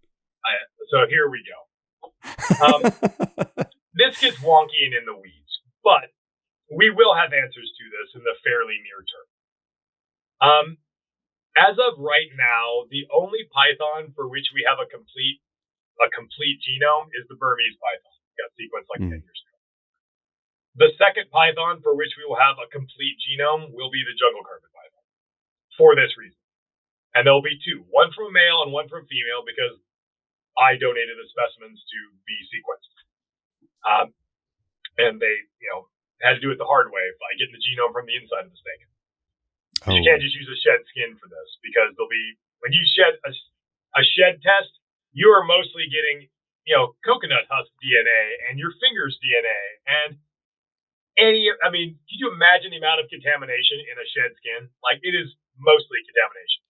So here we go. This gets wonky and in the weeds, but we will have answers to this in the fairly near term. As of right now, the only python for which we have a complete genome is the Burmese python. It got sequenced like 10 years ago. The second python for which we will have a complete genome will be the jungle carpet python, for this reason. And there will be two, one from male and one from female, because I donated the specimens to be sequenced. And they, had to do it the hard way by getting the genome from the inside of the snake. Oh. You can't just use a shed skin for this, because when you shed a shed test, you are mostly getting, coconut husk DNA and your finger's DNA and can you imagine the amount of contamination in a shed skin? Like, it is mostly contamination.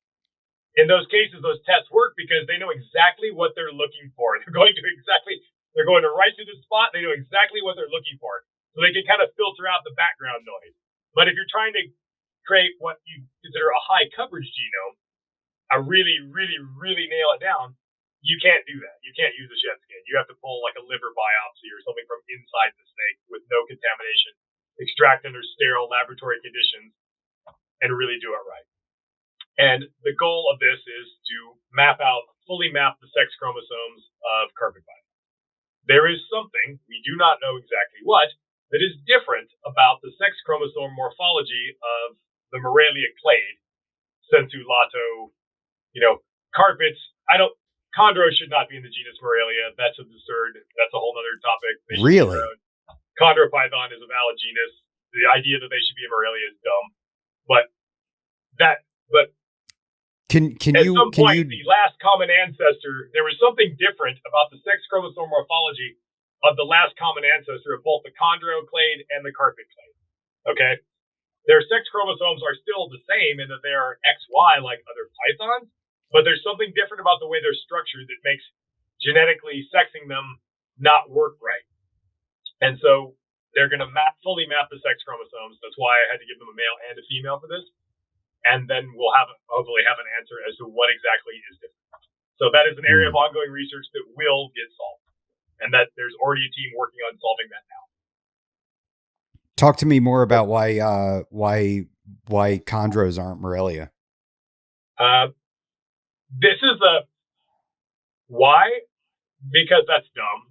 In those cases, those tests work because they know exactly what they're looking for. They're going to right to the spot. They know exactly what they're looking for. So they can kind of filter out the background noise. But if you're trying to create what you consider a high coverage genome, really, really, really nail it down, you can't do that. You can't use a shed skin. You have to pull like a liver biopsy or something from inside the snake with no contamination, extract under sterile laboratory conditions, and really do it right. And the goal of this is to fully map the sex chromosomes of carpet python. There is something, we do not know exactly what, that is different about the sex chromosome morphology of the Morelia clade, sensu lato, carpets. Chondros should not be in the genus Morelia. That's absurd. That's a whole other topic. Really? Chondropython is a valid genus. The idea that they should be in Morelia is dumb. But the last common ancestor, there was something different about the sex chromosome morphology of the last common ancestor of both the chondro clade and the carpet clade. Okay? Their sex chromosomes are still the same in that they are XY like other pythons, but there's something different about the way they're structured that makes genetically sexing them not work right. And so they're going to fully map the sex chromosomes. That's why I had to give them a male and a female for this. And then we'll hopefully have an answer as to what exactly is different. So that is an area of ongoing research that will get solved, and that there's already a team working on solving that now. Talk to me more about why chondros aren't Morelia. This is why? Because that's dumb.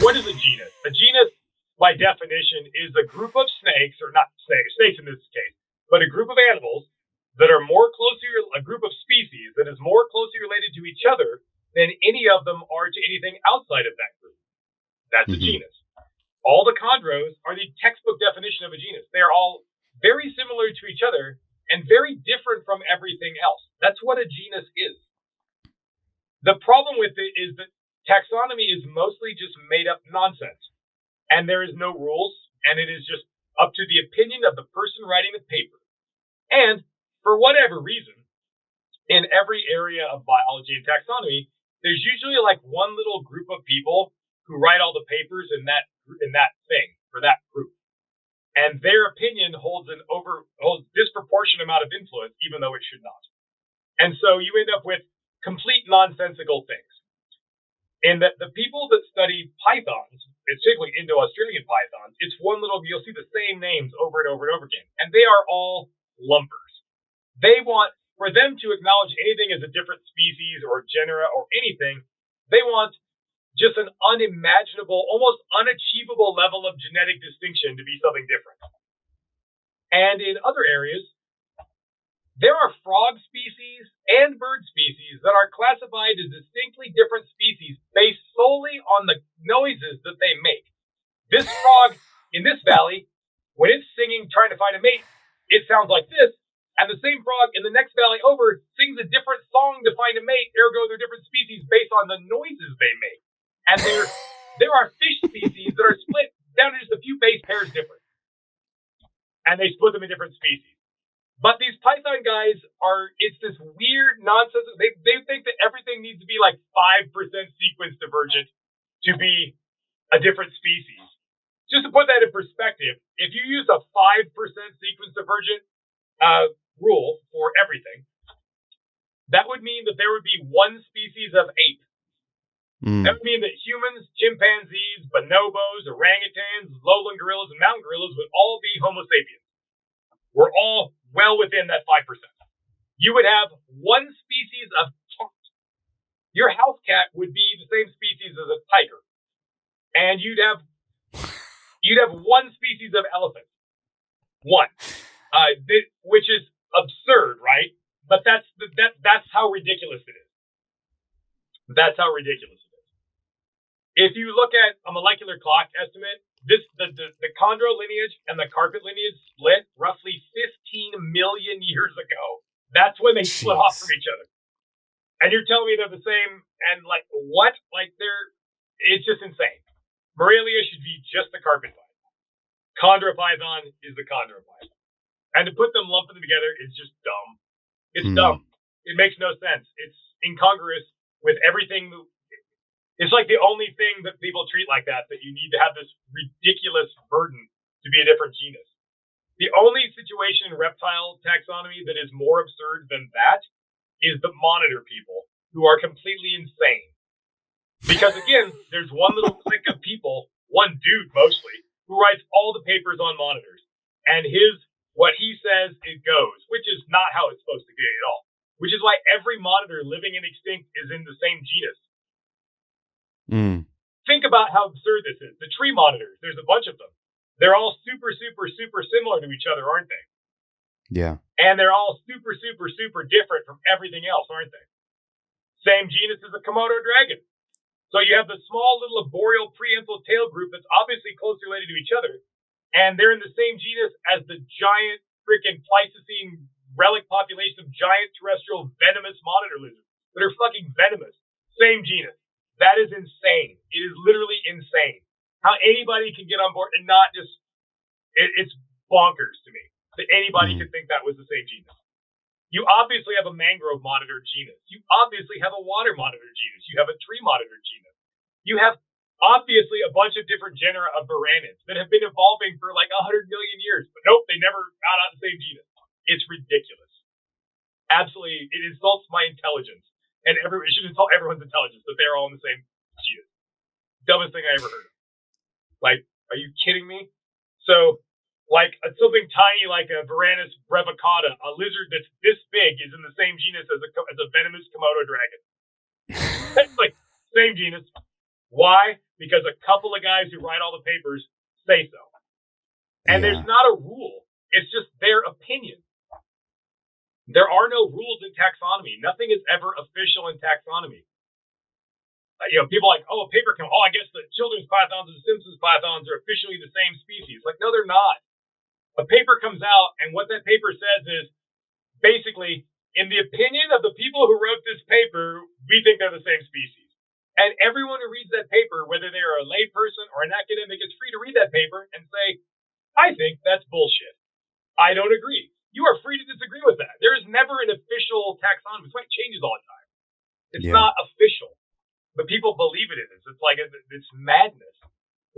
What is a genus? A genus, by definition, is a group of snakes, or not snakes in this case, but a group of animals that are a group of species that is more closely related to each other than any of them are to anything outside of that group. That's a genus. All the chondros are the textbook definition of a genus. They are all very similar to each other and very different from everything else. That's what a genus is. The problem with it is that taxonomy is mostly just made up nonsense, and there is no rules, and it is just up to the opinion of the person writing the paper. And for whatever reason, in every area of biology and taxonomy, there's usually like one little group of people who write all the papers in that thing for that group. And their opinion holds disproportionate amount of influence, even though it should not. And so you end up with complete nonsensical things. And the people that study pythons, particularly Indo-Australian pythons, you'll see the same names over and over and over again. And they are all lumpers. They want, for them to acknowledge anything as a different species or genera or anything, they want just an unimaginable, almost unachievable level of genetic distinction to be something different. And in other areas, there are frog species and bird species that are classified as distinctly different species based solely on the noises that they make. This frog in this valley, when it's singing, trying to find a mate, it sounds like this. And the same frog in the next valley over sings a different song to find a mate, ergo they're different species based on the noises they make. And there are fish species that are split down to just a few base pairs different. And they split them in different species. But these python guys it's this weird nonsense. They think that everything needs to be like 5% sequence divergent to be a different species. Just to put that in perspective, if you use a 5% sequence divergent rule for everything, that would mean that there would be one species of ape That would mean that humans, chimpanzees, bonobos, orangutans, lowland gorillas, and mountain gorillas would all be Homo sapiens. We're all well within that 5%. You would have one species of cat. Your house cat would be the same species as a tiger. And you'd have one species of elephant. One. Which is absurd, right? But that's how ridiculous it is. That's how ridiculous it is. If you look at a molecular clock estimate, the chondro lineage and the carpet lineage split roughly 15 million years ago. That's when they split off from each other. And you're telling me they're the same? And like what? Like it's just insane. Morelia should be just the carpet python. Chondropython is the chondropython. And to put them, lump them together is just dumb. It's dumb. It makes no sense. It's incongruous with everything. It's like the only thing that people treat like that you need to have this ridiculous burden to be a different genus. The only situation in reptile taxonomy that is more absurd than that is the monitor people who are completely insane. Because again, there's one little clique of people, one dude mostly, who writes all the papers on monitors. And what he says, it goes, which is not how it's supposed to be at all. Which is why every monitor living and extinct is in the same genus. Think about how absurd this is. The tree monitors, there's a bunch of them. They're all super, super, super similar to each other, aren't they? Yeah. And they're all super, super, super different from everything else, aren't they? Same genus as the Komodo dragon. So you have the small little arboreal prehensile tail group that's obviously closely related to each other, and they're in the same genus as the giant freaking Pleistocene relic population of giant terrestrial venomous monitor lizards that are fucking venomous. Same genus. That is insane. It is literally insane. How anybody can get on board and not just, it's bonkers to me that anybody could think that was the same genus. You obviously have a mangrove monitor genus. You obviously have a water monitor genus. You have a tree monitor genus. You have obviously a bunch of different genera of varanids that have been evolving for like 100 million years. But nope, they never got out the same genus. It's ridiculous. Absolutely, it insults my intelligence. And it should insult everyone's intelligence that they're all in the same genus. Dumbest thing I ever heard of. Like, are you kidding me? So, like something tiny like a Varanus brevicata, a lizard that's this big, is in the same genus as a venomous Komodo dragon. It's like, same genus. Why? Because a couple of guys who write all the papers say so. And there's not a rule. It's just their opinion. There are no rules in taxonomy. Nothing is ever official in taxonomy. People are like, a paper I guess the children's pythons and the Simpsons pythons are officially the same species. Like, no, they're not. A paper comes out, and what that paper says is, basically, in the opinion of the people who wrote this paper, we think they're the same species. And everyone who reads that paper, whether they're a lay person or an academic, is free to read that paper and say, I think that's bullshit. I don't agree. You are free to disagree with that. There is never an official taxonomy. It's why it changes all the time. It's not official. But people believe it is. It's like, it's madness.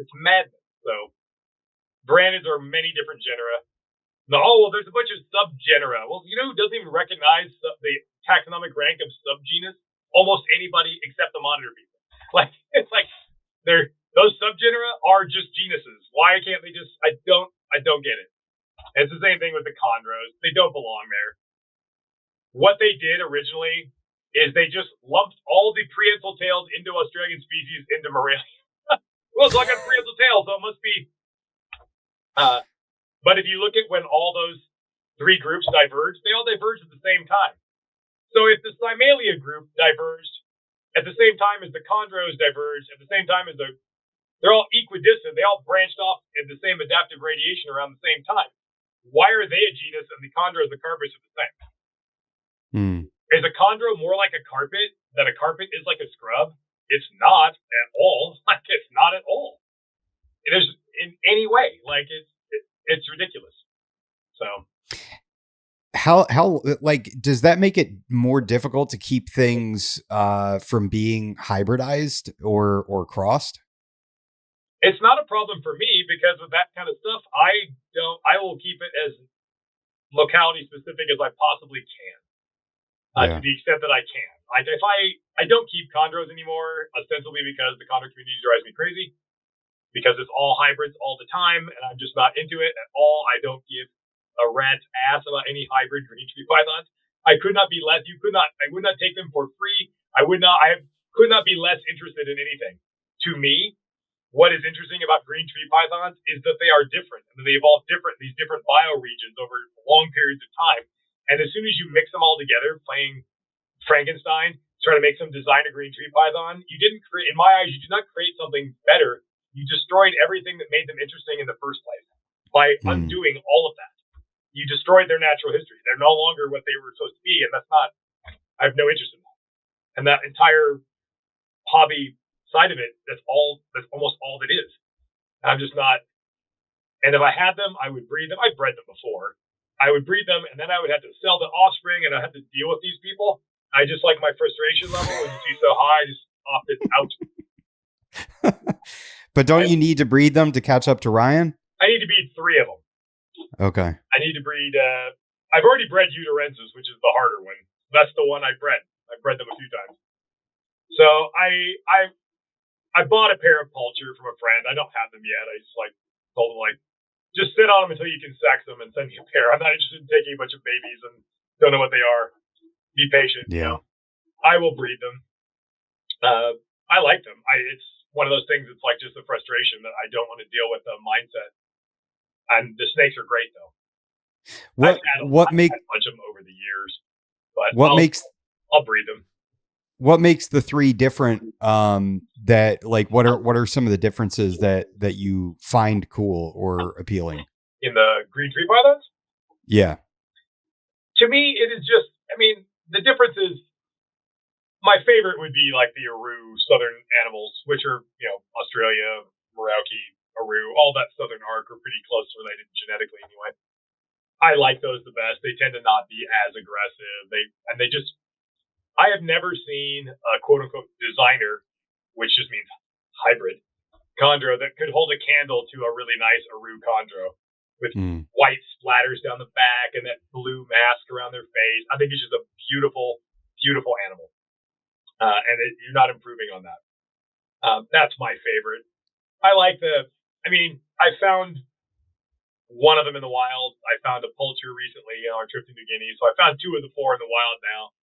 It's madness. So, varanids are many different genera. There's a bunch of subgenera. Well, you know who doesn't even recognize the taxonomic rank of subgenus? Almost anybody except the monitor people. Like, it's like, those subgenera are just genuses. Why can't they just, I don't get it. And it's the same thing with the chondros. They don't belong there. What they did originally is they just lumped all the prehensile tails into Australian species into Morelia. Well, so I got prehensile tails, so it must be. But if you look at when all those three groups diverged, they all diverged at the same time. So if the Cymalia group diverged at the same time as the chondros diverged, at the same time as they're all equidistant, they all branched off at the same adaptive radiation around the same time. Why are they a genus and the chondros, the carpets are the same? Is a chondro more like a carpet than a carpet is like a scrub? It's not at all. Like, it's not at all. It is in any way. Like, it's ridiculous. So, how like, does that make it more difficult to keep things from being hybridized or crossed? It's not a problem for me because with that kind of stuff, I will keep it as locality specific as I possibly can, to the extent that I can. Like if I don't keep chondros anymore, ostensibly because the chondro community drives me crazy, because it's all hybrids all the time, and I'm just not into it at all. I don't give a rat's ass about any hybrid green tree pythons. I could not be less. I would not take them for free. I could not be less interested in anything. To me, what is interesting about green tree pythons is that they are different, and they evolve different, these different bioregions over long periods of time. And as soon as you mix them all together, playing Frankenstein, trying to make some designer green tree python, you didn't create, in my eyes, you did not create something better. You destroyed everything that made them interesting in the first place by undoing all of that. You destroyed their natural history. They're no longer what they were supposed to be, and I have no interest in that. And that entire hobby side of it, that's almost all that is. I'm just not. And if I had them, I would breed them. I bred them before. I would breed them, and then I would have to sell the offspring, and I have to deal with these people. I just like my frustration level was just be so high, I just opted out. But don't you need to breed them to catch up to Ryan? I need to breed 3 of them. Okay. I need to breed. I've already bred Uterenses, which is the harder one. That's the one I bred. I bred them a few times. So I bought a pair of Poultry from a friend. I don't have them yet. I just told him just sit on them until you can sex them and send me a pair. I'm not interested in taking a bunch of babies and don't know what they are. Be patient. Yeah. I will breed them. I like them. It's one of those things. It's just a frustration that I don't want to deal with the mindset. And the snakes are great though. I've had a bunch of them over the years, but I'll breed them. What makes the 3 different? That what are some of the differences that you find cool or appealing in the green tree pythons? Yeah. To me, it is just. I mean, the difference is. My favorite would be the Aru southern animals, which are Australia, Merauke, Aru, all that southern arc are pretty close related genetically anyway. I like those the best. They tend to not be as aggressive. I have never seen a quote unquote designer, which just means hybrid chondro that could hold a candle to a really nice Aru chondro with white splatters down the back and that blue mask around their face. I think it's just a beautiful, beautiful animal. You're not improving on that. That's my favorite. I found one of them in the wild. I found a Poultry recently on our trip to New Guinea. So I found 2 of the 4 in the wild now.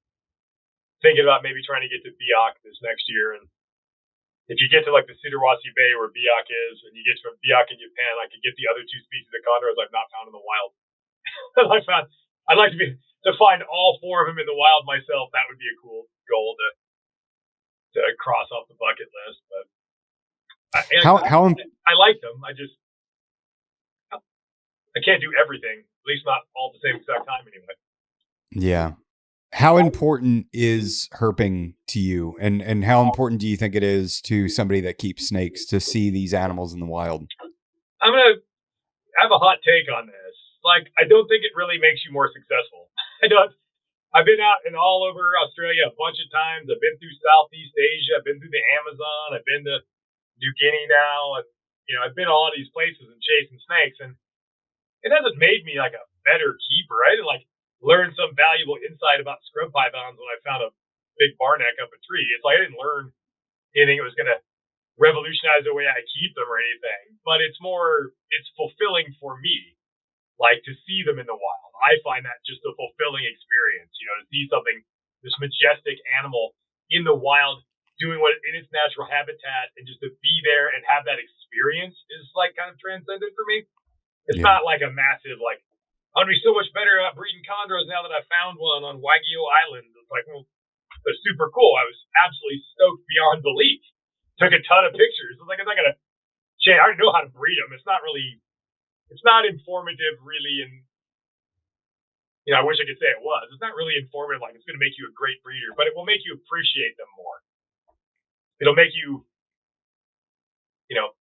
Thinking about maybe trying to get to Biak this next year. And if you get to the Siderwasi Bay where Biak is, and you get to Biak in Japan, I could get the other 2 species of chondros I've not found in the wild. I'd like to find all 4 of them in the wild myself. That would be a cool goal to cross off the bucket list. But I like them. I can't do everything, at least not all at the same exact time anyway. Yeah. How important is herping to you? And how important do you think it is to somebody that keeps snakes to see these animals in the wild? I'm going to have a hot take on this. I don't think it really makes you more successful. I've been out and all over Australia a bunch of times. I've been through Southeast Asia. I've been through the Amazon. I've been to New Guinea now. And, I've been to all these places and chasing snakes. And it hasn't made me a better keeper. I didn't learn some valuable insight about scrub pythons when I found a big barneck up a tree. It's I didn't learn anything that was going to revolutionize the way I keep them or anything. But it's fulfilling for me. To see them in the wild. I find that just a fulfilling experience, to see this majestic animal in the wild doing what in its natural habitat, and just to be there and have that experience is kind of transcendent for me. It's not a massive, I'm going to be so much better at breeding chondros now that I found one on Waigeo Island. It's they're super cool. I was absolutely stoked beyond belief. Took a ton of pictures. It's not going to change. I already know how to breed them. It's not informative really, and I wish I could say it was. It's not really informative it's going to make you a great breeder, but it will make you appreciate them more. It'll make you,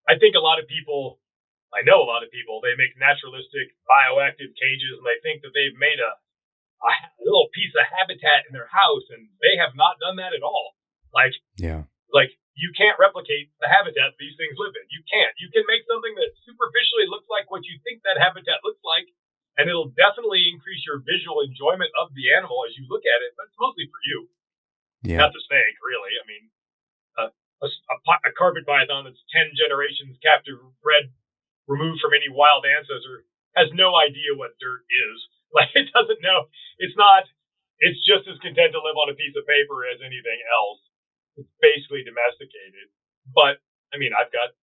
I think a lot of people, I know a lot of people, they make naturalistic bioactive cages and they think that they've made a little piece of habitat in their house, and they have not done that at all. You can't replicate the habitat these things live in. You can't. You can make something that superficially looks like what you think that habitat looks like, and it'll definitely increase your visual enjoyment of the animal as you look at it, but it's mostly for you. Yeah. Not the snake, really. I mean, a carpet python that's 10 generations captive bred, removed from any wild ancestor, has no idea what dirt is. Like, it doesn't know. It's just as content to live on a piece of paper as anything else. It's basically domesticated. But I mean, I've got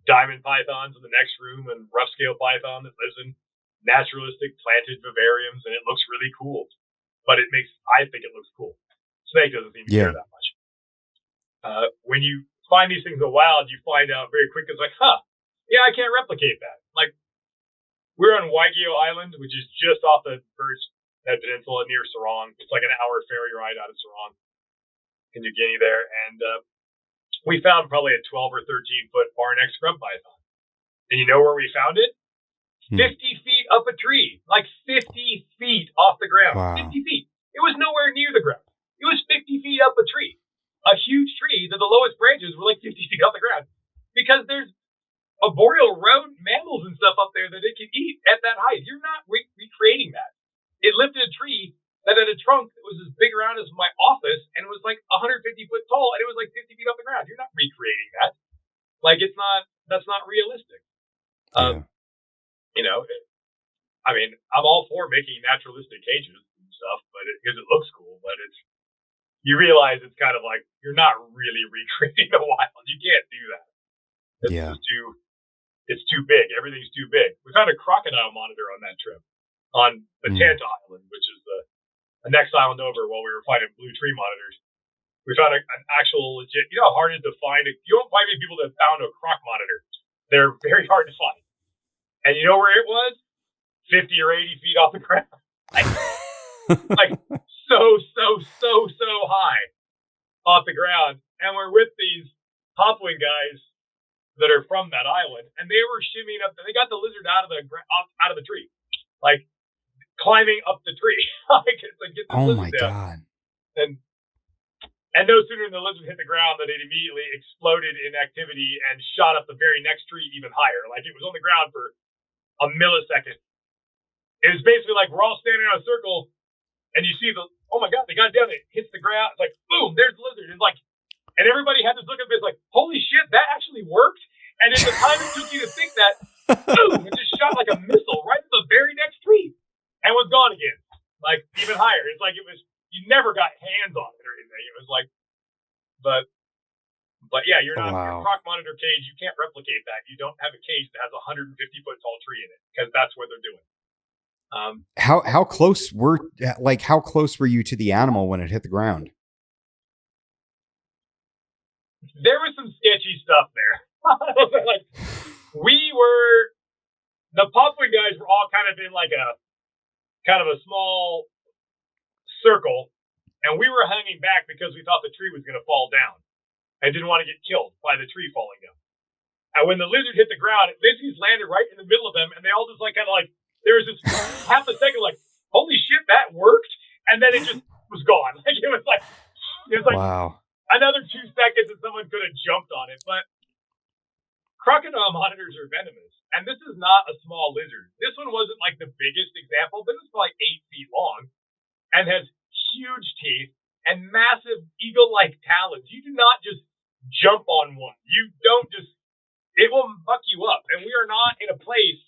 diamond pythons in the next room and rough scale python that lives in naturalistic planted vivariums, and it looks really cool. But I think it looks cool. Snake doesn't seem to care that much. When you find these things in the wild, you find out very quick, it's like, yeah, I can't replicate that. Like, we're on Waigeo Island, which is just off the Bird's Head Peninsula near Sarong. It's like an hour ferry ride out of Sarong in New Guinea there. And we found probably a 12 or 13 foot bar-neck scrub python. And you know where we found it? 50 feet up a tree. Like 50 feet off the ground. Wow. 50 feet. It was nowhere near the ground. It was 50 feet up a tree. A huge tree that the lowest branches were like 50 feet off the ground. Because there's arboreal rodent mammals and stuff up there that it can eat at that height. You're not recreating that. It lived in a tree that had a trunk that was as big around as my office and was like 150 foot tall, and it was like 50 feet off the ground. You're not recreating that. Like, that's not realistic. You know, I mean, I'm all for making naturalistic cages and stuff, but because it looks cool, but you realize it's kind of like, you're not really recreating the wild. You can't do that. It's too big. Everything's too big. We found a crocodile monitor on that trip on Batanta Island, which is the next island over while we were finding blue tree monitors. We found an actual legit, you know how hard it is to find you don't find many people that found a croc monitor. They're very hard to find. And you know where it was? 50 or 80 feet off the ground. Like so high off the ground. And we're with these hopwing guys that are from that island, and they were shimmying up. They got the lizard out of the tree, like climbing up the tree. Like, get this lizard down. God! And no sooner than the lizard hit the ground than it immediately exploded in activity and shot up the very next tree even higher. Like, it was on the ground for a millisecond. It was basically like we're all standing in a circle, and you see oh my God, they got down. It hits the ground. It's like, boom, there's the lizard. It's like, and everybody had this look at this like, holy shit, that actually worked. And in the time it took you to think that, boom, it just shot like a missile right at the very next tree and was gone again. Like, even higher. It's like you never got hands on it or anything. It was like, but yeah, you're not, your croc monitor cage, you can't replicate that. You don't have a cage that has a 150 foot tall tree in it, because that's what they're doing. How close were you to the animal when it hit the ground? There was some sketchy stuff there. Like, the popwing guys were all kind of in like a small circle, and we were hanging back because we thought the tree was going to fall down and didn't want to get killed by the tree falling down. And when the lizard hit the ground, it basically landed right in the middle of them, and they all just like kind of like, there was this half a second like, holy shit, that worked, and then it just was gone. Like, it was like wow. Another 2 seconds and someone could have jumped on it. But crocodile monitors are venomous, and this is not a small lizard. This one wasn't like the biggest example, but it's probably 8 feet long and has huge teeth and massive eagle-like talons. You do not just jump on one. You don't just, it will fuck you up. And we are not in a place,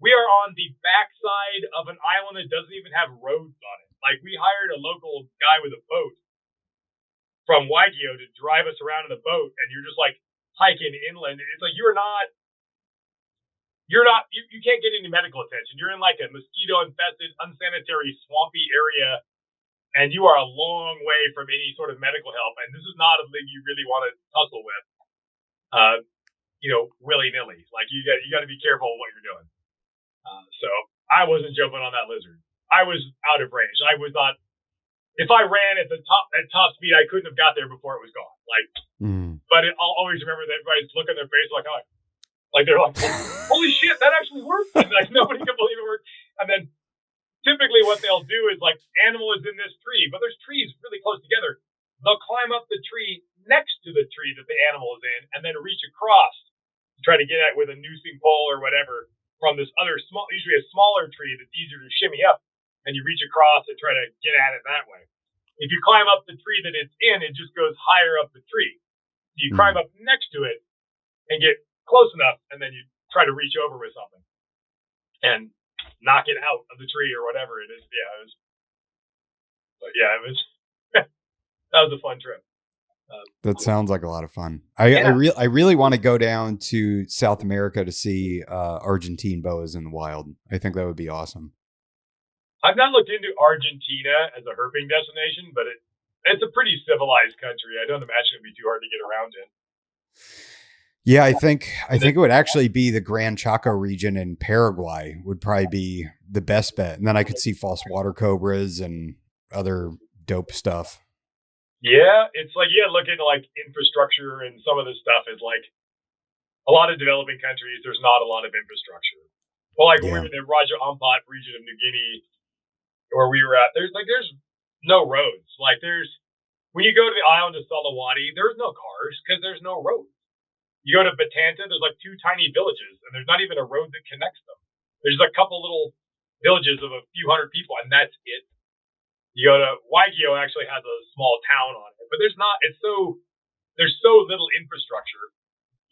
we are on the backside of an island that doesn't even have roads on it. Like, we hired a local guy with a boat from Waigeo to drive us around in the boat, and you're just like hiking inland. It's like, you can't get any medical attention. You're in like a mosquito infested, unsanitary, swampy area, and you are a long way from any sort of medical help. And this is not a thing you really want to tussle with, willy nilly. Like, you got to be careful of what you're doing. So I wasn't jumping on that lizard. I was out of range. I was not. If I ran at top speed, I couldn't have got there before it was gone. Like, but I'll always remember that everybody's looking at their face like, oh, like they're like, holy shit, that actually worked. And like, nobody can believe it worked. And then typically what they'll do is, like, animal is in this tree, but there's trees really close together. They'll climb up the tree next to the tree that the animal is in, and then reach across to try to get at with a noosing pole or whatever from this other usually a smaller tree that's easier to shimmy up, and you reach across and try to get at it that way. If you climb up the tree that it's in, it just goes higher up the tree. So you climb up next to it and get close enough, and then you try to reach over with something and knock it out of the tree or whatever it is. It was that was a fun trip. That sounds like a lot of fun. I really want to go down to South America to see Argentine boas in the wild. I think that would be awesome. I've not looked into Argentina as a herping destination, but it's a pretty civilized country. I don't imagine it'd be too hard to get around in. Yeah, I think it would actually be the Gran Chaco region in Paraguay would probably be the best bet. And then I could see false water cobras and other dope stuff. Yeah, it's like, look into like infrastructure, and some of this stuff is like a lot of developing countries, there's not a lot of infrastructure. Well, like when we were in the Raja Ampat region of New Guinea, where we were at, there's no roads. Like when you go to the island of Salawati, there's no cars because there's no roads. You go to Batanta, there's like 2 tiny villages, and there's not even a road that connects them. There's a couple little villages of a few hundred people, and that's it. You go to Waigeo, actually has a small town on it, but there's so little infrastructure.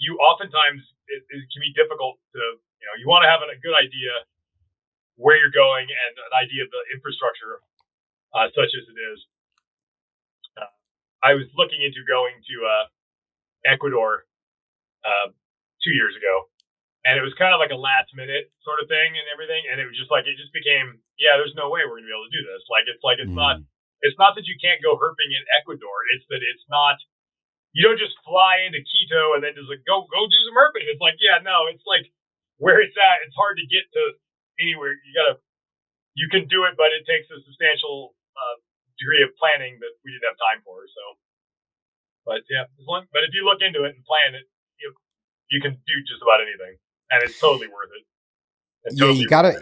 You oftentimes, it can be difficult to, you want to have a good idea where you're going and an idea of the infrastructure, such as it is. I was looking into going to Ecuador 2 years ago, and it was kind of like a last minute sort of thing and everything. And it was just like, it just became, there's no way we're going to be able to do this. It's not that you can't go herping in Ecuador. It's that it's not, you don't just fly into Quito and then just like, go do some herping. It's like, it's like where it's at. It's hard to get to anywhere. You can do it, but it takes a substantial degree of planning that we didn't have time for. So, but if you look into it and plan it, you can do just about anything, and it's totally worth it. You gotta.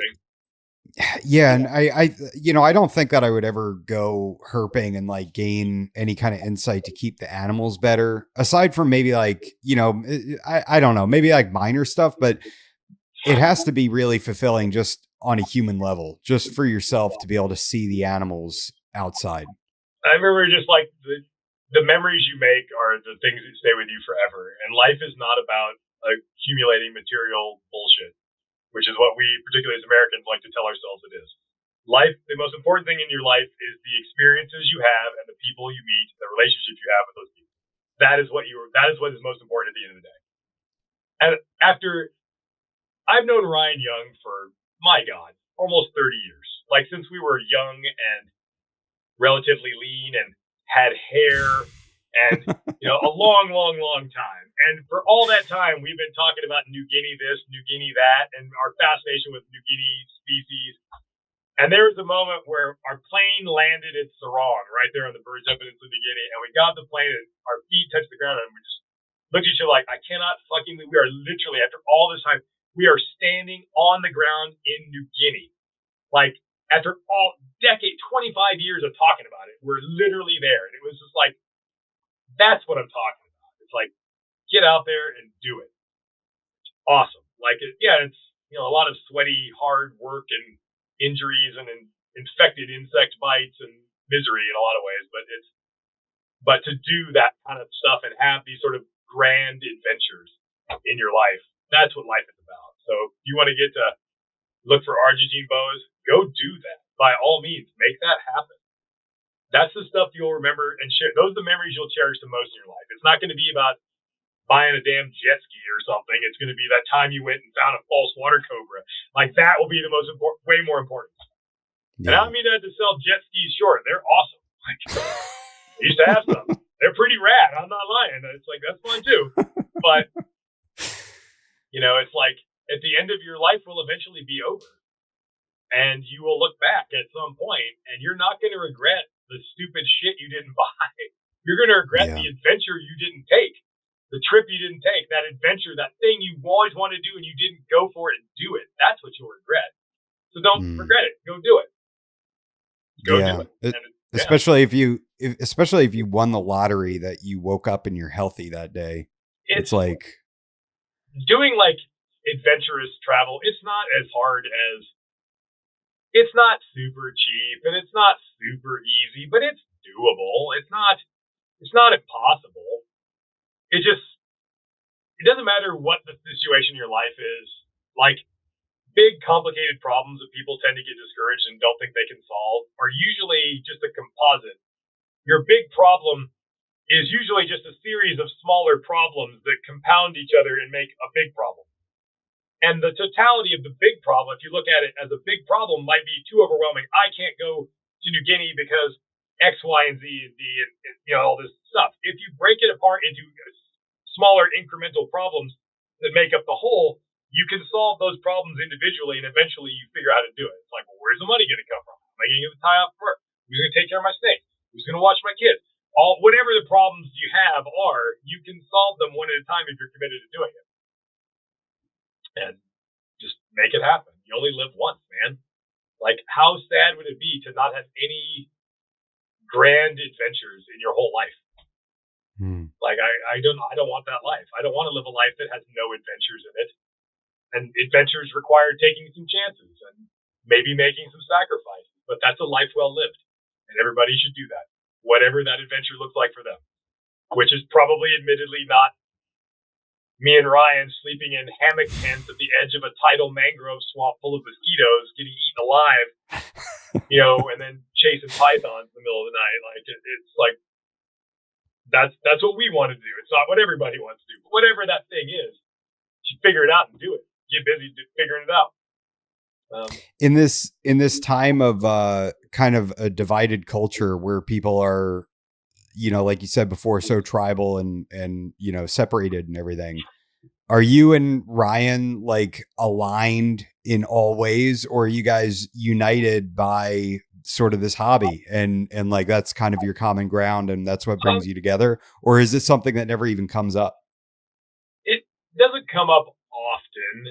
Yeah, and I don't think that I would ever go herping and like gain any kind of insight to keep the animals better, aside from maybe like, I don't know, maybe like minor stuff, but it has to be really fulfilling just on a human level, just for yourself to be able to see the animals outside. I remember just like the memories you make are the things that stay with you forever. And life is not about accumulating material bullshit, which is what we, particularly as Americans, like to tell ourselves it is. Life, the most important thing in your life is the experiences you have and the people you meet, the relationships you have with those people. That is what is most important at the end of the day. And I've known Ryan Young for, my God, almost 30 years. Like since we were young and relatively lean and had hair and, a long, long, long time. And for all that time, we've been talking about New Guinea this, New Guinea that, and our fascination with New Guinea species. And there was a moment where our plane landed at Sarong, right there on the Birds Evidence of New Guinea. And we got off the plane and our feet touched the ground and we just looked at each other like, I cannot fucking believe we are literally, after all this time, we are standing on the ground in New Guinea. Like, after all 25 years of talking about it, we're literally there. And it was just like, that's what I'm talking about. It's like, get out there and do it. It's awesome. Like, it's, a lot of sweaty, hard work and injuries and infected insect bites and misery in a lot of ways. But to do that kind of stuff and have these sort of grand adventures in your life, that's what life is about. So if you want to get to look for Argentine boas, go do that. By all means, make that happen. That's the stuff you'll remember and share. Those are the memories you'll cherish the most in your life. It's not going to be about buying a damn jet ski or something. It's going to be that time you went and found a false water cobra. Like that will be the most important, way more important. Yeah. And I don't mean that to sell jet skis short. They're awesome. Like, I used to have some. They're pretty rad. I'm not lying. It's like, that's fun too. But, it's like at the end of your life will eventually be over. And you will look back at some point and you're not going to regret the stupid shit you didn't buy. You're going to regret the adventure you didn't take, the trip you didn't take, that adventure, that thing you always wanted to do and you didn't go for it and do it. That's what you'll regret. So don't regret it. Go do it. Go do it. Especially if you won the lottery that you woke up and you're healthy that day. It's like doing like adventurous travel. It's not as hard as, it's not super cheap and it's not super easy, but it's doable. It's not impossible. It doesn't matter what the situation in your life is. Like, big, complicated problems that people tend to get discouraged and don't think they can solve are usually just a composite. Your big problem is usually just a series of smaller problems that compound each other and make a big problem. And the totality of the big problem, if you look at it as a big problem, might be too overwhelming. I can't go to New Guinea because X, Y, and Z, and D, and all this stuff. If you break it apart into smaller incremental problems that make up the whole, you can solve those problems individually, and eventually you figure out how to do it. It's like, well, where's the money going to come from? Am I going to tie up work? Who's going to take care of my snake? Who's going to watch my kids? Whatever the problems you have are, you can solve them one at a time if you're committed to doing it. And just make it happen. You only live once, man. Like, how sad would it be to not have any grand adventures in your whole life? Like, I don't want that life. I don't want to live a life that has no adventures in it. And adventures require taking some chances and maybe making some sacrifices. But that's a life well lived. And everybody should do that, whatever that adventure looks like for them. Which is probably admittedly not me and Ryan sleeping in hammock tents at the edge of a tidal mangrove swamp full of mosquitoes, getting eaten alive, and then chasing pythons in the middle of the night. Like, it's like, that's what we want to do. It's not what everybody wants to do. But whatever that thing is, you figure it out and do it. Get busy figuring it out. In this time of kind of a divided culture where people are, like you said before, so tribal and separated and everything, are you and Ryan like aligned in all ways, or are you guys united by sort of this hobby and like that's kind of your common ground and that's what brings you together? Or is this something that never even comes up? It doesn't come up often,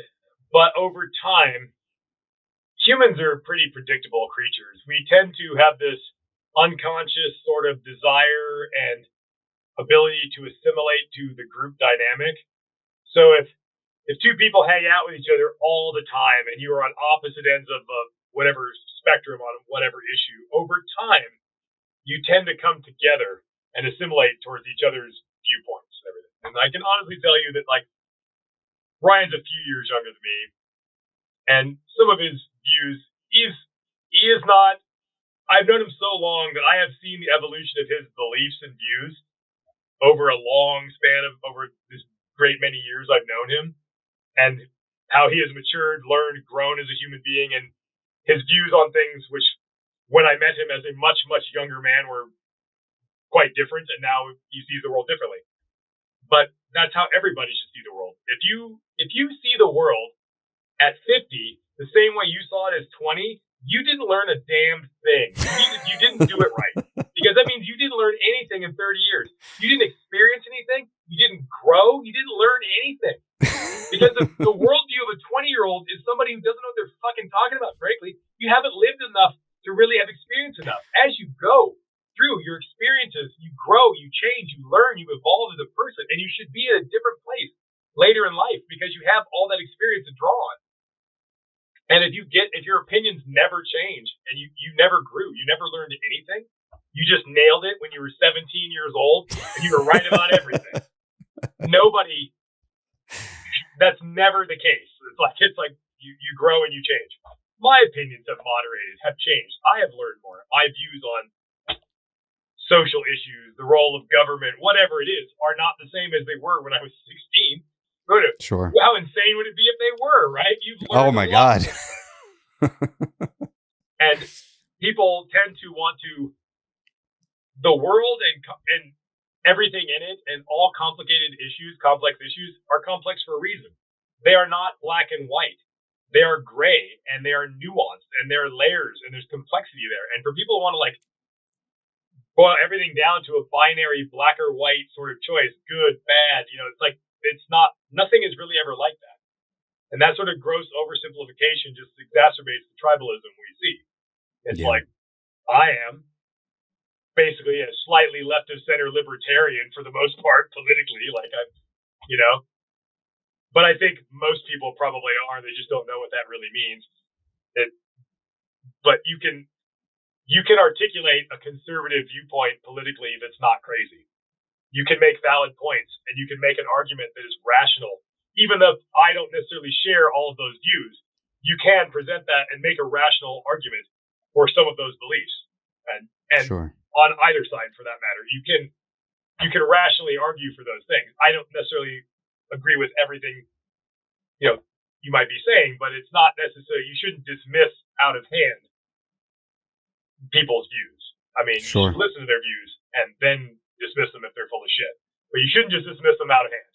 but over time, humans are pretty predictable creatures. We tend to have this unconscious sort of desire and ability to assimilate to the group dynamic. So if two people hang out with each other all the time and you are on opposite ends of whatever spectrum on whatever issue, over time, you tend to come together and assimilate towards each other's viewpoints and everything. And I can honestly tell you that, like, Ryan's a few years younger than me, and some of his views, he is not, I've known him so long that I have seen the evolution of his beliefs and views over a long span of, over this great many years I've known him, and how he has matured, learned, grown as a human being, and his views on things, which when I met him as a much, much younger man, were quite different, and now he sees the world differently. But that's how everybody should see the world. If you see the world at 50 the same way you saw it as 20, you didn't learn a damn thing. You didn't do it right. Because that means you didn't learn anything in 30 years. You didn't experience anything. You didn't grow. You didn't learn anything. Because the worldview of a 20-year-old is somebody who doesn't know what they're fucking talking about, frankly. You haven't lived enough to really have experience enough. As you go through your experiences, you grow, you change, you learn, you evolve as a person, and you should be at a different place later in life because you have all that experience to draw on. And if your opinions never change and you never grew, you never learned anything, you just nailed it when you were 17 years old and you were right about everything. That's never the case. It's like you grow and you change. My opinions have moderated, have changed. I have learned more. My views on social issues, the role of government, whatever it is, are not the same as they were when I was 16. Sure. How insane would it be if they were, right? You've learned. Oh my God. And people tend to want to, the world and everything in it and all complicated issues, complex issues, are complex for a reason. They are not black and white. They are gray and they are nuanced and there are layers and there's complexity there. And for people who want to like boil everything down to a binary black or white sort of choice, good, bad, it's like, it's not, nothing is really ever like that. And that sort of gross oversimplification just exacerbates the tribalism we see. It's like, I am basically a slightly left of center libertarian for the most part politically, but I think most people probably are. They just don't know what that really means. But you can you can articulate a conservative viewpoint politically that's not crazy. You can make valid points, and you can make an argument that is rational. Even though I don't necessarily share all of those views, you can present that and make a rational argument for some of those beliefs. And Sure. on either side, for that matter, you can rationally argue for those things. I don't necessarily agree with everything you might be saying, but it's not necessary. You shouldn't dismiss out of hand people's views. I mean, Sure. You should listen to their views and then dismiss them if they're full of shit. But you shouldn't just dismiss them out of hand.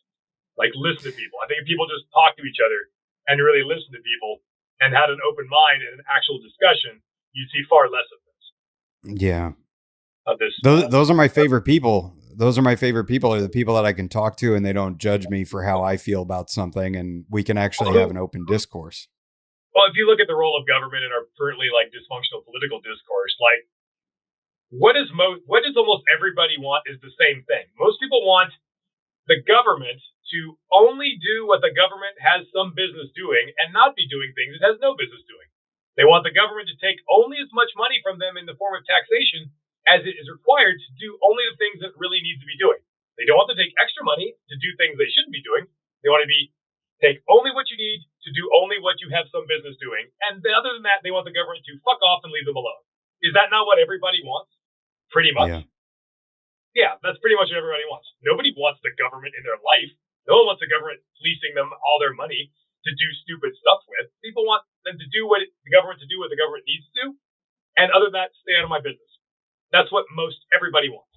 Like, listen to people. I think if people just talk to each other and really listen to people and had an open mind and an actual discussion, you'd see far less of this. Yeah. Of this. Those are my favorite people. Those are my favorite people, are the people that I can talk to and they don't judge me for how I feel about something, and we can actually have an open discourse. Well, if you look at the role of government in our currently dysfunctional political discourse, what does almost everybody want is the same thing. Most people want the government to only do what the government has some business doing and not be doing things it has no business doing. They want the government to take only as much money from them in the form of taxation as it is required to do only the things that really need to be doing. They don't want to take extra money to do things they shouldn't be doing. They want to take only what you need to do only what you have some business doing. And other than that, they want the government to fuck off and leave them alone. Is that not what everybody wants? Pretty much. Yeah, that's pretty much what everybody wants. Nobody wants the government in their life. No one wants the government fleecing them all their money to do stupid stuff with. People want them to do what the government needs to do. And other than that, stay out of my business. That's what most everybody wants.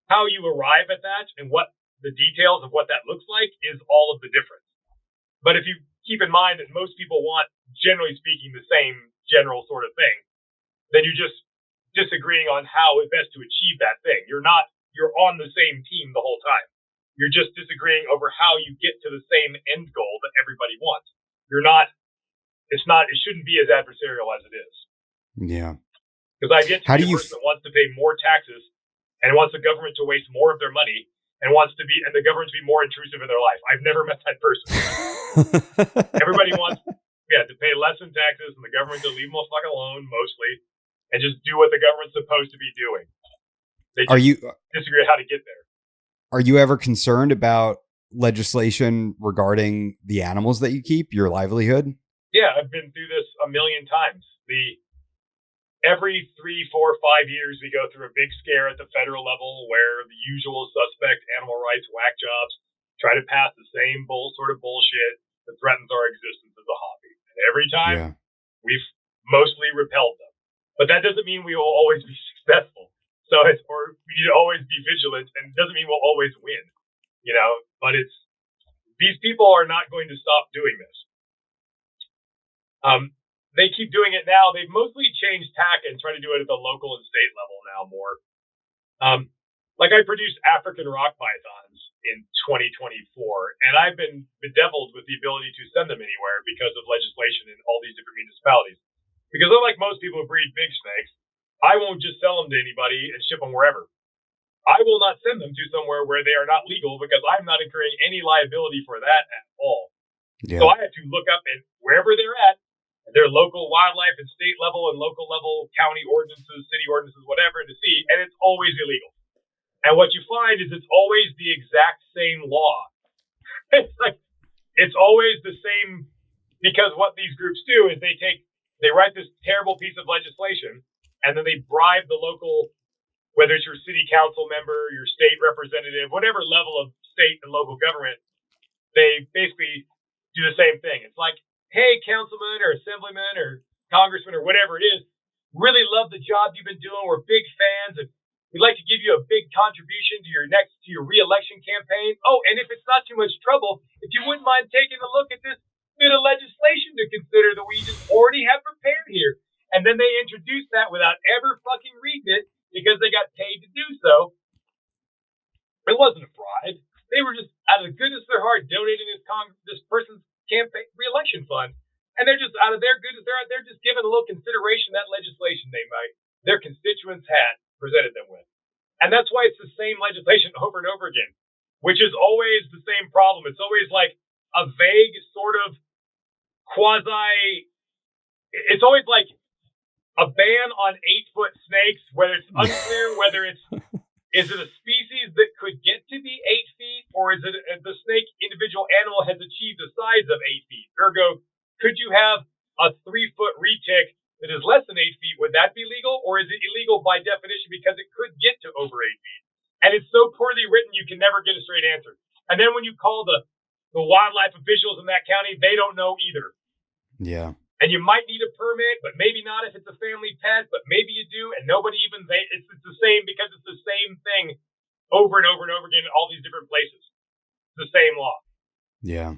How you arrive at that and what the details of what that looks like is all of the difference. But if you keep in mind that most people want, generally speaking, the same general sort of thing, then you're just disagreeing on how best to achieve that thing. You're on the same team the whole time. You're just disagreeing over how you get to the same end goal that everybody wants. It shouldn't be as adversarial as it is. Yeah. Because I get to be a person that wants to pay more taxes and wants the government to waste more of their money and the government to be more intrusive in their life. I've never met that person. Everybody wants to pay less in taxes and the government to leave them the fuck alone mostly and just do what the government's supposed to be doing. They just disagree on how to get there. Are you ever concerned about legislation regarding the animals that you keep, your livelihood? Yeah, I've been through this a million times. Every 3, 4, 5 years, we go through a big scare at the federal level where the usual suspect animal rights whack jobs try to pass the same sort of bullshit that threatens our existence as a hobby. And every time, we've mostly repelled them. But that doesn't mean we will always be successful. Or we need to always be vigilant, and it doesn't mean we'll always win. But these people are not going to stop doing this. They keep doing it now. They've mostly changed tack and try to do it at the local and state level now more. I produced African rock pythons in 2024, and I've been bedeviled with the ability to send them anywhere because of legislation in all these different municipalities. Because unlike most people who breed big snakes, I won't just sell them to anybody and ship them wherever. I will not send them to somewhere where they are not legal because I'm not incurring any liability for that at all. Yeah. So I have to look up and wherever they're at, their local wildlife and state level and local level county ordinances, city ordinances, whatever, to see, and it's always illegal. And what you find is it's always the exact same law. It's always the same, because what these groups do is they write this terrible piece of legislation, and then they bribe the local, whether it's your city council member, your state representative, whatever level of state and local government, they basically do the same thing. It's like, hey, councilman or assemblyman or congressman or whatever it is, really love the job you've been doing. We're big fans, and we'd like to give you a big contribution to your re-election campaign. Oh, and if it's not too much trouble, if you wouldn't mind taking a look at this bit of legislation to consider that we just already have prepared here. And then they introduce that without ever fucking reading it because they got paid to do so. It wasn't a bribe. They were just, out of the goodness of their heart, donating this person's campaign re-election fund, and they're just out of their goodness, they're just giving a little consideration that legislation their constituents had presented them with. And that's why it's the same legislation over and over again, which is always the same problem. It's always like a vague sort of it's always like a ban on 8-foot snakes, whether it's unclear whether is it a species that could get to be 8 feet, or is it the snake individual animal has achieved a size of 8 feet? Ergo, could you have a 3-foot retic that is less than 8 feet? Would that be legal, or is it illegal by definition because it could get to over 8 feet? And it's so poorly written, you can never get a straight answer. And then when you call the wildlife officials in that county, they don't know either. Yeah. And you might need a permit, but maybe not if it's a family pet, but maybe you do, and nobody even, it's the same because it's the same thing over and over and over again in all these different places. It's the same law. Yeah.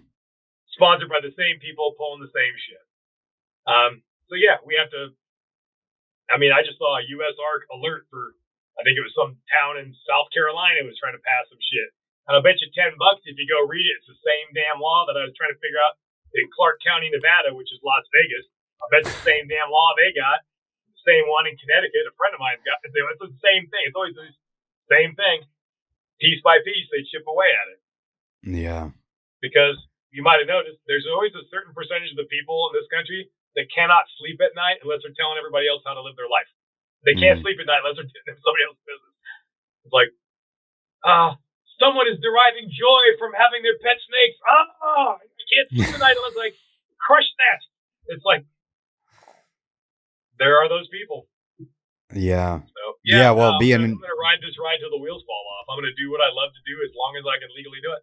Sponsored by the same people pulling the same shit. So yeah, we have to, I just saw a USARC alert for, I think it was some town in South Carolina was trying to pass some shit. And I'll bet you $10 if you go read it, it's the same damn law that I was trying to figure out in Clark County, Nevada, which is Las Vegas. I bet it's the same damn law they got. The same one in Connecticut. A friend of mine's got it. It's the same thing. It's always the same thing. Piece by piece, they chip away at it. Yeah. Because you might have noticed, there's always a certain percentage of the people in this country that cannot sleep at night unless they're telling everybody else how to live their life. They can't sleep at night unless they're telling somebody else's business. It's like, someone is deriving joy from having their pet snakes. I can't sleep tonight unless I crush that. It's like, there are those people. Yeah. So, Well, I'm going to ride this ride till the wheels fall off. I'm going to do what I love to do as long as I can legally do it.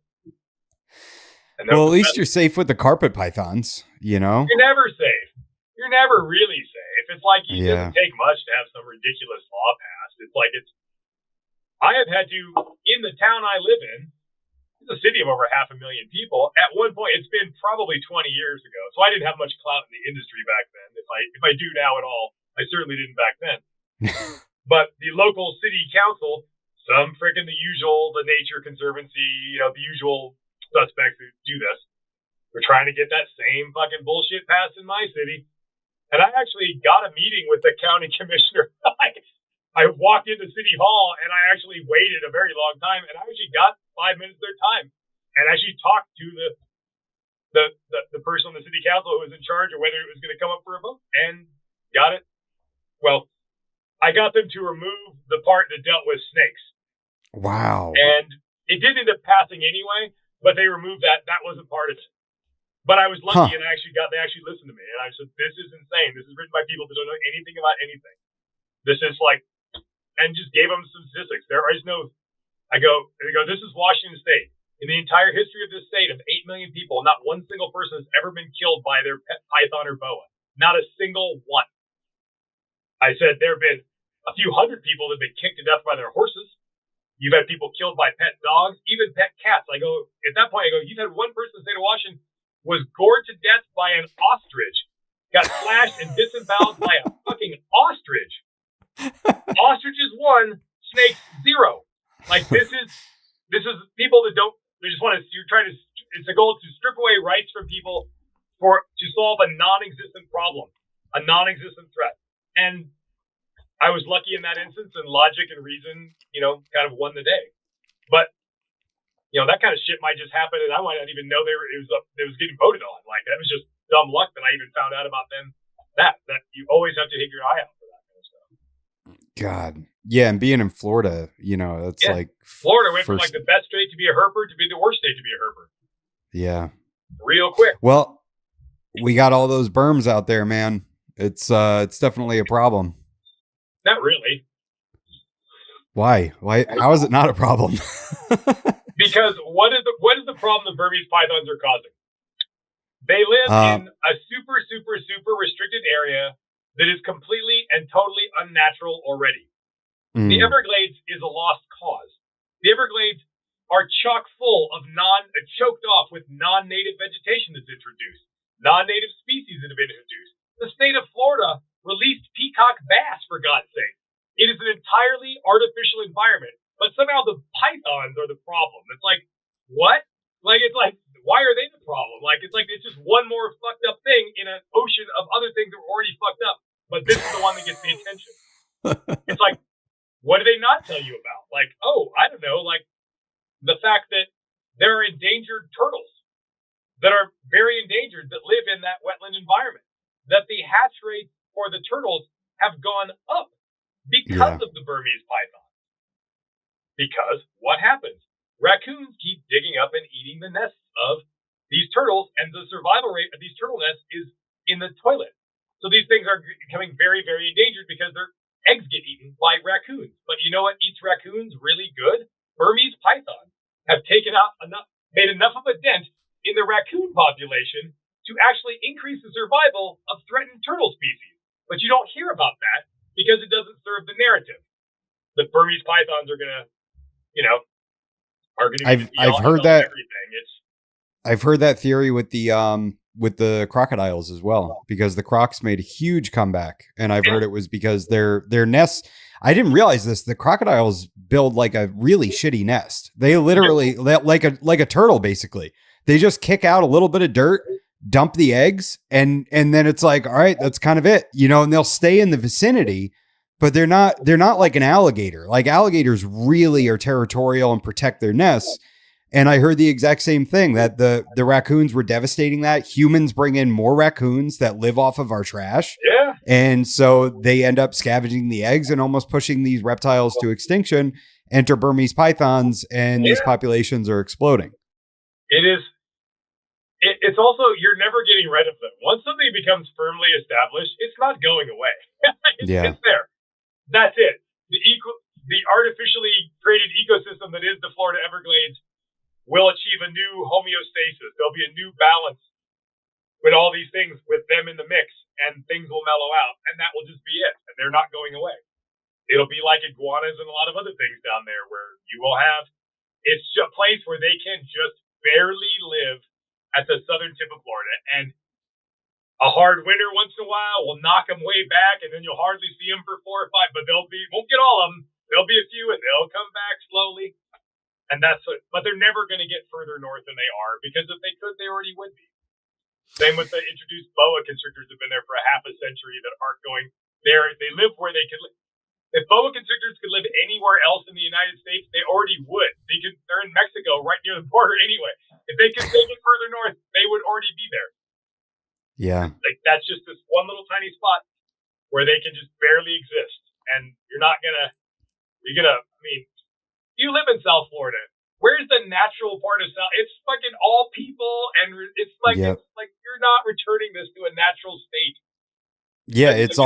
Well, at least you're safe with the carpet pythons, you know? You're never safe. You're never really safe. It's like it doesn't take much to have some ridiculous law passed. It's like I have had to, in the town I live in, it's a city of over 500,000 people. At one point, it's been probably 20 years ago, so I didn't have much clout in the industry back then. If I do now at all, I certainly didn't back then. But the local city council, some freaking the Nature Conservancy, the usual suspects who do this, were trying to get that same fucking bullshit passed in my city. And I actually got a meeting with the county commissioner. I walked into City Hall and I actually waited a very long time, and I actually got 5 minutes of their time and actually talked to the person on the city council who was in charge, or whether it was going to come up for a vote, and got it. Well, I got them to remove the part that dealt with snakes. Wow. And it did end up passing anyway, but they removed that. That wasn't part of it. But I was lucky, and they actually listened to me, and I said, this is insane. This is written by people that don't know anything about anything. This is like, and just gave them some statistics. There is no, they go, this is Washington State. In the entire history of this state of 8 million people, not one single person has ever been killed by their pet python or boa. Not a single one. I said there have been a few hundred people that have been kicked to death by their horses. You've had people killed by pet dogs, even pet cats. I go, at that point, you've had one person in the state of Washington was gored to death by an ostrich. Got slashed and disemboweled by a fucking ostrich. Ostriches 1, snakes 0. Like this is people that don't. They just want to. You're trying to. It's a goal to strip away rights from people to solve a non-existent problem, a non-existent threat. And I was lucky in that instance, and logic and reason, kind of won the day. But that kind of shit might just happen, and I might not even know it was getting voted on. Like that was just dumb luck that I even found out about them. That you always have to keep your eye out for that kind of stuff. God. Yeah, and being in Florida, it's like Florida went from like the best state to be a herper to be the worst state to be a herper. Yeah. Real quick. Well, we got all those berms out there, man. It's definitely a problem. Not really. Why? How is it not a problem? Because what is the problem the Burmese pythons are causing? They live in a super, super, super restricted area that is completely and totally unnatural already. The Everglades is a lost cause. The Everglades are chock full of choked off with non-native vegetation that's introduced, non-native species that have been introduced. The state of Florida released peacock bass, for God's sake. It is an entirely artificial environment, but somehow the pythons are the problem. It's like, what? Why are they the problem? It's just one more fucked up thing in an ocean of other things that were already fucked up, but this is the one that gets the attention. It's like, what do they not tell you about? I don't know, the fact that there are endangered turtles that are very endangered that live in that wetland environment, that the hatch rate for the turtles have gone up because of the Burmese python. Because what happens? Raccoons keep digging up and eating the nests of these turtles, and the survival rate of these turtle nests is in the toilet. So these things are becoming very, very endangered because their eggs get eaten by raccoons. But you know what eats raccoons really good? Burmese pythons have made enough of a dent in the raccoon population to actually increase the survival of threatened turtle species. But you don't hear about that because it doesn't serve the narrative. The Burmese pythons are gonna, I've heard that. Everything. I've heard that theory with the crocodiles as well, because the crocs made a huge comeback, and I've heard it was because their nests. I didn't realize this. The crocodiles build like a really shitty nest. They literally like a turtle, basically. They just kick out a little bit of dirt, dump the eggs, and then it's like, all right, that's kind of it, and they'll stay in the vicinity, but they're not like an alligator. Like alligators really are territorial and protect their nests. And I heard the exact same thing, that the raccoons were devastating that. Humans bring in more raccoons that live off of our trash. Yeah. And so they end up scavenging the eggs and almost pushing these reptiles to extinction. Enter Burmese pythons, and these populations are exploding. It is. It's also, you're never getting rid of them. Once something becomes firmly established, it's not going away. It's there. That's it. The artificially created ecosystem that is the Florida Everglades will achieve a new homeostasis. There'll be a new balance with all these things, with them in the mix, and things will mellow out, and that will just be it. And they're not going away. It'll be like iguanas and a lot of other things down there, where you will have, it's a place where they can just barely live at the southern tip of Florida, and a hard winter once in a while will knock them way back, and then you'll hardly see them for 4 or 5, but won't get all of them. There'll be a few, and they'll come back slowly. And but they're never going to get further north than they are, because if they could, they already would be. Same with the introduced boa constrictors that have been there for a half a century that aren't going there. They live where they could live. If boa constrictors could live anywhere else in the United States, they already would. They're in Mexico, right near the border anyway. If they could take it further north, they would already be there. Yeah. Like, that's just this one little tiny spot where they can just barely exist. And you live in South Florida. Where's the natural part of South? It's fucking all people, and it's like you're not returning this to a natural state. Yeah, it's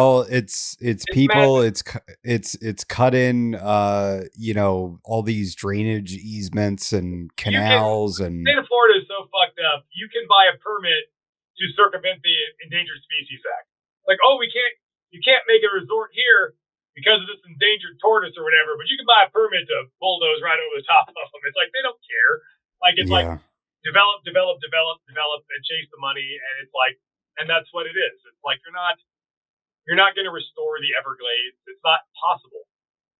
people. It's cut in. All these drainage easements and canals, and the state of Florida is so fucked up. You can buy a permit to circumvent the Endangered Species Act. Like, you can't make a resort here because of this endangered tortoise or whatever, but you can buy a permit to bulldoze right over the top of them. It's like, they don't care. Like, it's like develop, and chase the money, and that's what it is. It's like, you're not going to restore the Everglades. It's not possible.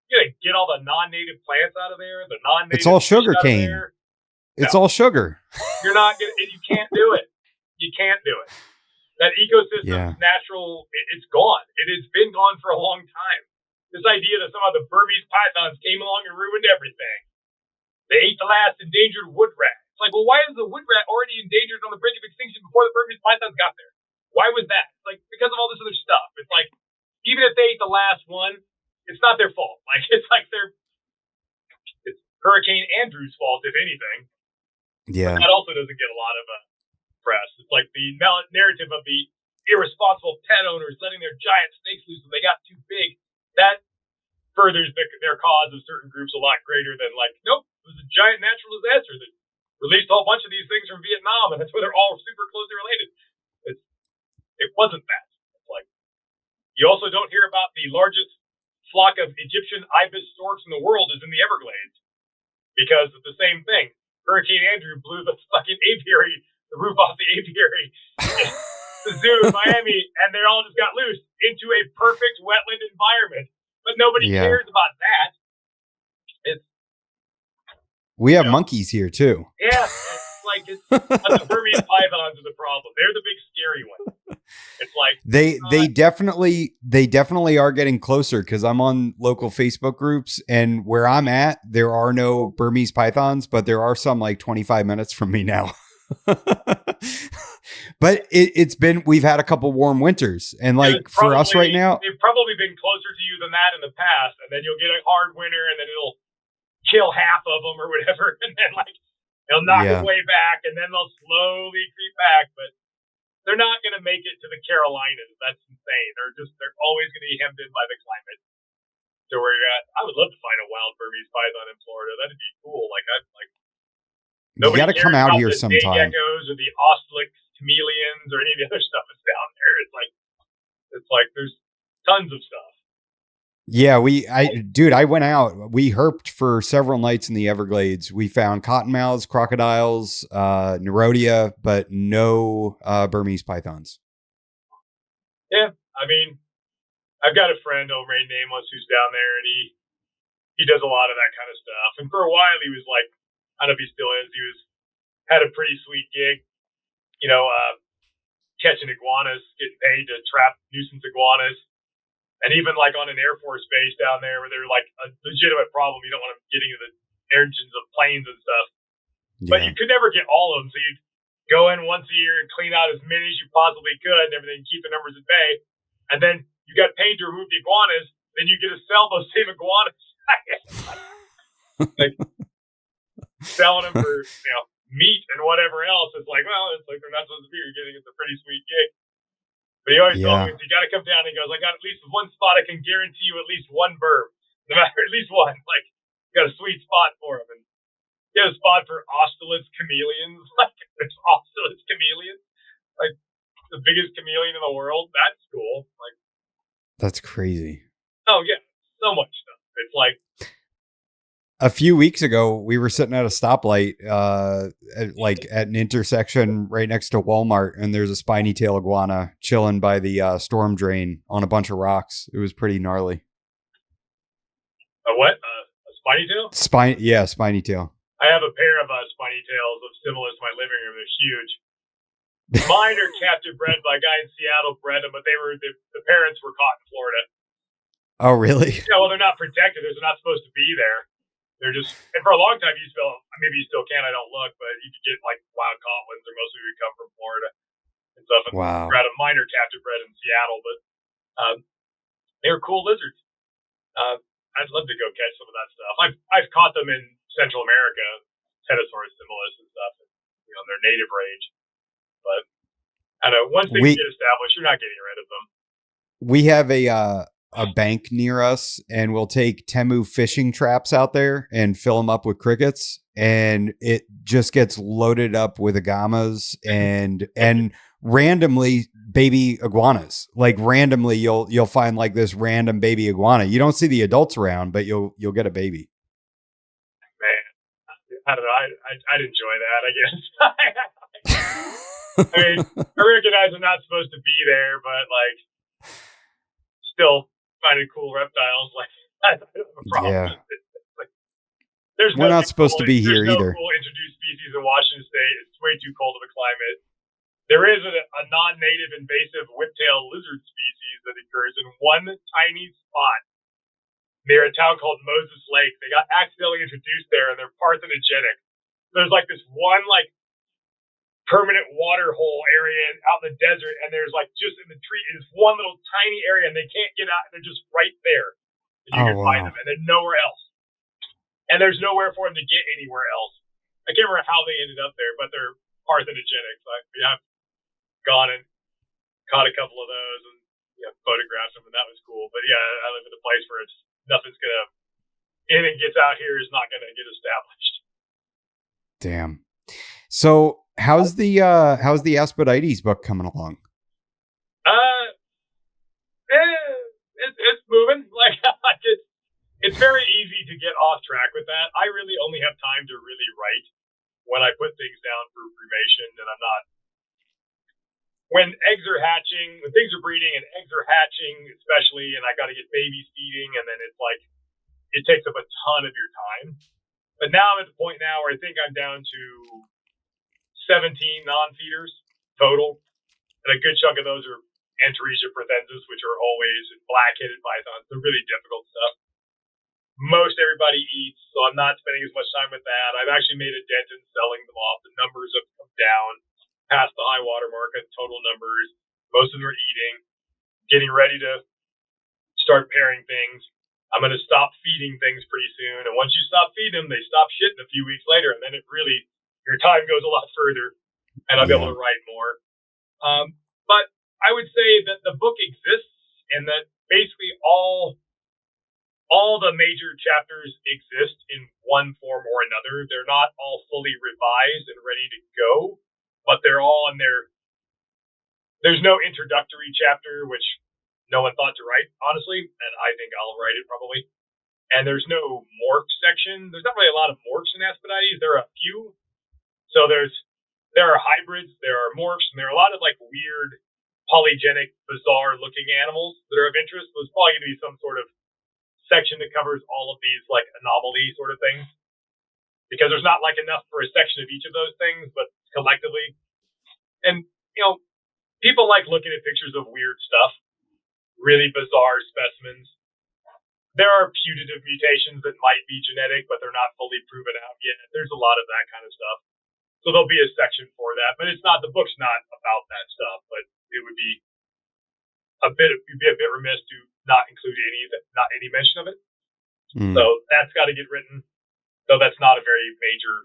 You're going to get all the non-native plants out of there, it's all sugar cane. It's all sugar. You're not going to, you can't do it. You can't do it. That ecosystem's natural, it's gone. It has been gone for a long time. This idea that some of the Burmese pythons came along and ruined everything. They ate the last endangered wood rat. It's like, well, why is the wood rat already endangered on the brink of extinction before the Burmese pythons got there? Why was that? It's like, because of all this other stuff. It's like, even if they ate the last one, it's not their fault. Like, it's Hurricane Andrew's fault, if anything. Yeah. But that also doesn't get a lot of press. It's like the narrative of the irresponsible pet owners letting their giant snakes loose when they got too big. That furthers their cause of certain groups a lot greater than, like, nope, it was a giant natural disaster that released a whole bunch of these things from Vietnam, and that's why they're all super closely related. It wasn't that. It's like, you also don't hear about the largest flock of Egyptian ibis storks in the world is in the Everglades, because of the same thing. Hurricane Andrew blew the fucking apiary, the roof off the apiary, the zoo in Miami, and they all just got loose into a perfect wetland environment. But nobody cares about that. We have monkeys here too. Yeah, the Burmese pythons are the problem. They're the big scary one. It's like they definitely are getting closer, because I'm on local Facebook groups, and where I'm at, there are no Burmese pythons, but there are some like 25 minutes from me now. But we've had a couple warm winters, and like for us right now, they've probably been closer to you than that in the past, and then you'll get a hard winter, and then it'll kill half of them or whatever, and then like they'll knock them way back, and then they'll slowly creep back, but they're not going to make it to the Carolinas. That's insane. They're always going to be hemmed in by the climate. So where you're at, I would love to find a wild Burmese python in Florida. That'd be cool. You got to come out here sometime. Geckos or the Authorial chameleons or any of the other stuff that's down there. It's like there's tons of stuff. Yeah, I went out. We herped for several nights in the Everglades. We found cottonmouths, crocodiles, Nerodia, but no Burmese pythons. Yeah, I mean, I've got a friend, I'll remain nameless, who's down there, and he does a lot of that kind of stuff. And for a while, he was like, I don't know if he still is. He had a pretty sweet gig, catching iguanas, getting paid to trap nuisance iguanas. And even like on an Air Force base down there where they're like a legitimate problem, you don't want them getting into the engines of planes and stuff. Yeah. But you could never get all of them. So you'd go in once a year and clean out as many as you possibly could and everything, keep the numbers at bay. And then you got paid to remove the iguanas. Then you get to sell those same iguanas. Like selling them for, meat and whatever else. It's like, well, it's like they're not supposed to be. You're getting it's a pretty sweet gig. But he always told me, you got to come down. He goes, I got at least one spot. I can guarantee you at least one burb. No matter, at least one. Like, you got a sweet spot for him. And he had a spot for Austerlitz chameleons. Like, there's Austerlitz chameleons. Like, the biggest chameleon in the world. That's cool. Like, that's crazy. Oh, yeah. So much stuff. It's like, a few weeks ago, we were sitting at a stoplight, at an intersection right next to Walmart, and there's a spiny tail iguana chilling by the storm drain on a bunch of rocks. It was pretty gnarly. A what? A spiny tail? Spiny tail. I have a pair of spiny tails of Similis in my living room. They're huge. Mine are captive bred by a guy in Seattle, bred them, but the parents were caught in Florida. Oh, really? Yeah, well, they're not protected. They're not supposed to be there. They're just, and for a long time, maybe you still can, I don't look, but you could get like wild caught ones, or mostly would come from Florida and stuff. And wow. Bred a minor captive bred in Seattle, but they were cool lizards. I'd love to go catch some of that stuff. I've caught them in Central America, Pterosaurus similis and stuff, their native range. But I don't know, once they get established, you're not getting rid of them. We have a bank near us, and we'll take Temu fishing traps out there and fill them up with crickets, and it just gets loaded up with agamas and randomly baby iguanas. Like randomly you'll find like this random baby iguana. You don't see the adults around, but you'll get a baby. Man, I don't know. I'd enjoy that, I guess. I mean, I recognize I'm not supposed to be there, but like still finding cool reptiles, like I don't have a problem. Yeah. We're not supposed to be here either. There's no cool introduced species in Washington State. It's way too cold of a climate. There is a non-native invasive whiptail lizard species that occurs in one tiny spot near a town called Moses Lake. They got accidentally introduced there, and they're parthenogenic. There's like this one like permanent water hole area out in the desert, and there's like just in the tree, it's one little tiny area, and they can't get out. They're just right there. And you can find them, and they're nowhere else. And there's nowhere for them to get anywhere else. I can't remember how they ended up there, but they're parthenogenic. So I've gone and caught a couple of those and photographed them, and that was cool. But yeah, I live in a place where anything gets out here is not gonna get established. Damn. So how's the Aspodites book coming along? It's moving. It's very easy to get off track with that. I really only have time to really write when I put things down for cremation, and I'm not. When things are breeding and eggs are hatching, especially, and I got to get babies feeding, and then it's like it takes up a ton of your time. But now I'm at the point now where I think I'm down to 17 non-feeders total, and a good chunk of those are Antaresia prothensis, which are always black-headed pythons. They're really difficult stuff. Most everybody eats, so I'm not spending as much time with that. I've actually made a dent in selling them off. The numbers have come down. past the high water mark at total numbers. Most of them are eating, getting ready to start pairing things. I'm going to stop feeding things pretty soon. And once you stop feeding them, they stop shitting a few weeks later. And then it really, your time goes a lot further and I'll be able to write more. But I would say that the book exists and that basically all the major chapters exist in one form or another. They're not all fully revised and ready to go, but they're all in there. There's no introductory chapter, which no one thought to write, honestly, and I think I'll write it probably. And there's no morph section. There's not really a lot of morphs in Asperities. There are a few. So there are hybrids, there are morphs, and there are a lot of like weird, polygenic, bizarre-looking animals that are of interest. There's probably going to be some sort of section that covers all of these like anomaly sort of things, because there's not like enough for a section of each of those things, but collectively. And people like looking at pictures of weird stuff. Really bizarre specimens. There are putative mutations that might be genetic, but they're not fully proven out yet. There's a lot of that kind of stuff. So there'll be a section for that, but the book's not about that stuff, but it would be a bit remiss to not include any mention of it. So that's got to get written. So that's not a very major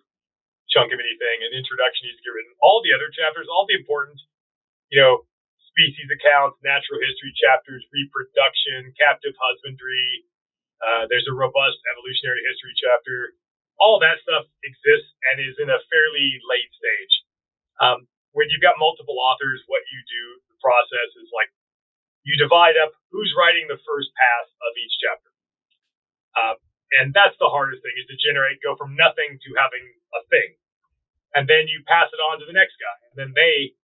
chunk of anything. An introduction needs to get written. All the other chapters, all the important, species accounts, natural history chapters, reproduction, captive husbandry. There's a robust evolutionary history chapter. All that stuff exists and is in a fairly late stage. When you've got multiple authors, what you do, the process is like you divide up who's writing the first pass of each chapter. And that's the hardest thing, is to go from nothing to having a thing. And then you pass it on to the next guy. And then they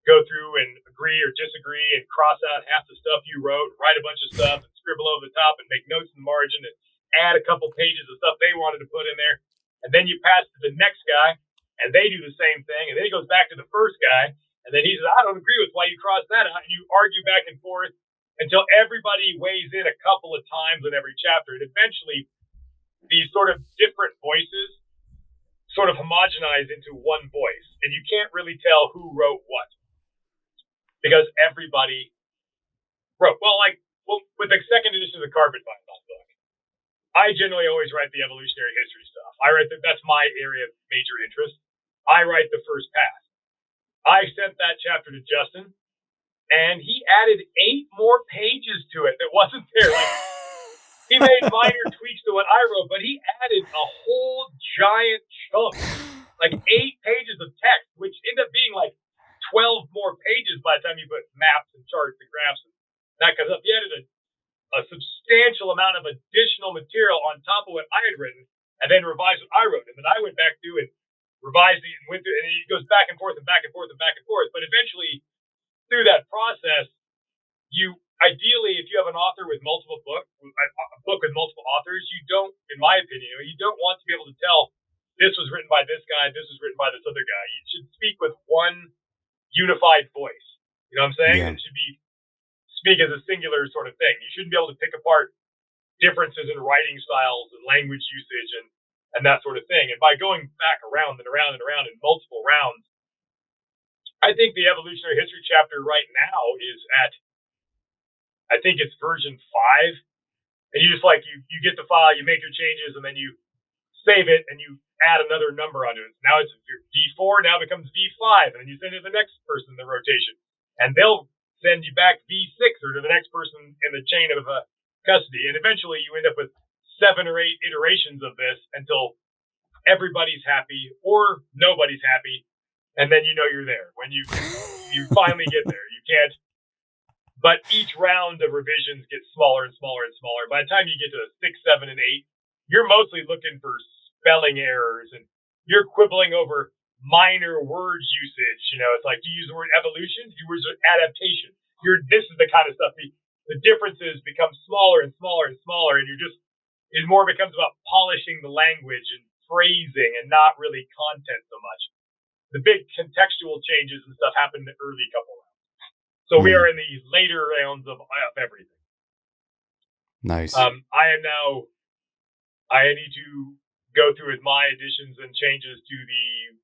go through and agree or disagree and cross out half the stuff you wrote, write a bunch of stuff and scribble over the top and make notes in the margin and add a couple pages of stuff they wanted to put in there. And then you pass to the next guy and they do the same thing. And then he goes back to the first guy and then he says, I don't agree with why you crossed that out. And you argue back and forth until everybody weighs in a couple of times in every chapter. And eventually these sort of different voices sort of homogenize into one voice. And you can't really tell who wrote what, because everybody wrote. Well, with the second edition of the Carpet Python book, I generally always write the evolutionary history stuff. That's my area of major interest. I write the first pass. I sent that chapter to Justin, and he added 8 more pages to it that wasn't there. Like, he made minor tweaks to what I wrote, but he added a whole giant chunk, like 8 pages of text, which ended up being like 12 more pages by the time you put maps and charts and graphs and that kind of stuff. He added a substantial amount of additional material on top of what I had written, and then revised what I wrote. And then I went back through and revised it and went through, and it goes back and forth and back and forth and back and forth. But eventually, through that process, ideally, if you have an author with a book with multiple authors, you don't, in my opinion, you don't want to be able to tell this was written by this guy, this was written by this other guy. You should speak with one unified voice. You know what I'm saying? Yeah. It should speak as a singular sort of thing. You shouldn't be able to pick apart differences in writing styles and language usage and that sort of thing. And by going back around and around and around in multiple rounds, I think the evolutionary history chapter right now is at, I think it's version 5. And you just you get the file, you make your changes, and then you save it and you add another number onto it. Now it's V4, now it becomes V5, and then you send it to the next person in the rotation. And they'll send you back V6 or to the next person in the chain of custody. And eventually you end up with 7 or 8 iterations of this until everybody's happy or nobody's happy. And then you're there. When you finally get there, you can't. But each round of revisions gets smaller and smaller and smaller. By the time you get to 6, 7, and 8, you're mostly looking for spelling errors and you're quibbling over minor word usage. It's like, do you use the word evolution? Do you use the word adaptation? This is the kind of stuff. The differences become smaller and smaller and smaller, and it more becomes about polishing the language and phrasing and not really content so much. The big contextual changes and stuff happen in the early couple rounds. So we are in the later rounds of everything. Nice. I need to go through with my additions and changes to the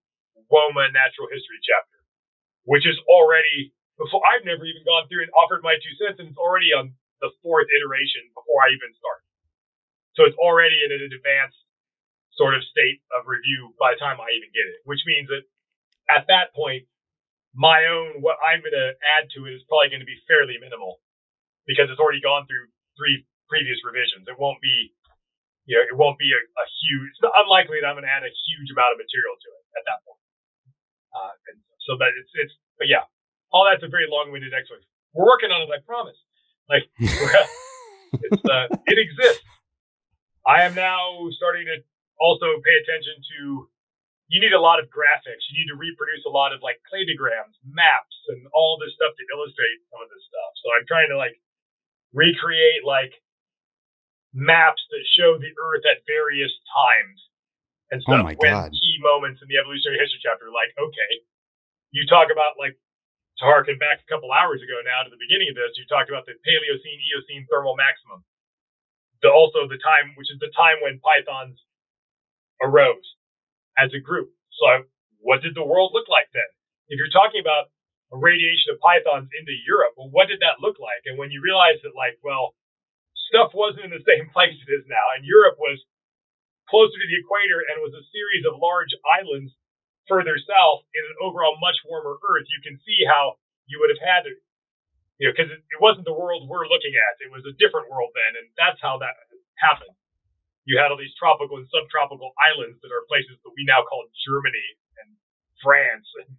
WOMA natural history chapter. which is already before I've never even gone through and offered my 2 cents, and it's already on the 4th iteration before I even start. So it's already in an advanced sort of state of review by the time I even get it, which means that at that point, my own, what I'm going to add to it is probably going to be fairly minimal because it's already gone through 3 previous revisions. It won't be, it won't be a huge, it's unlikely that I'm going to add a huge amount of material to it at that point. And so that but yeah, all that's a very long-winded explanation. We're working on it, I promise. Like, it exists. I am now starting to also pay attention to, you need a lot of graphics. You need to reproduce a lot of like cladograms, maps, and all this stuff to illustrate some of this stuff. So I'm trying to like recreate like maps that show the Earth at various times and stuff. Oh my God. Key moments in the evolutionary history chapter, like, okay, you talk about like, to harken back a couple hours ago now to the beginning of this, you talked about the Paleocene, Eocene thermal maximum. Also the time, which is the time when pythons arose as a group. So what did the world look like then? If you're talking about a radiation of pythons into Europe, well, what did that look like? And when you realize that, like, well, stuff wasn't in the same place it is now, and Europe was closer to the equator and was a series of large islands further south in an overall much warmer Earth, you can see how you would have had to, because it wasn't the world we're looking at. It was a different world then, and that's how that happened. You had all these tropical and subtropical islands that are places that we now call Germany and France, and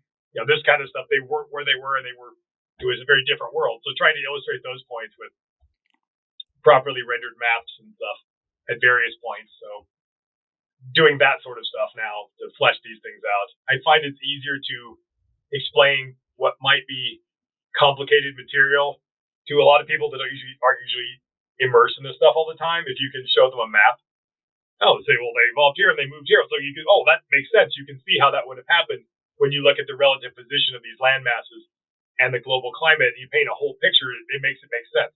this kind of stuff. They weren't where they were, and it was a very different world. So trying to illustrate those points with properly rendered maps and stuff at various points. So doing that sort of stuff now to flesh these things out. I find it's easier to explain what might be complicated material to a lot of people that aren't usually immersed in this stuff all the time. If you can show them a map, say, well, they evolved here and they moved here, so you can, that makes sense. You can see how that would have happened when you look at the relative position of these land masses and the global climate. And you paint a whole picture, it makes it make sense.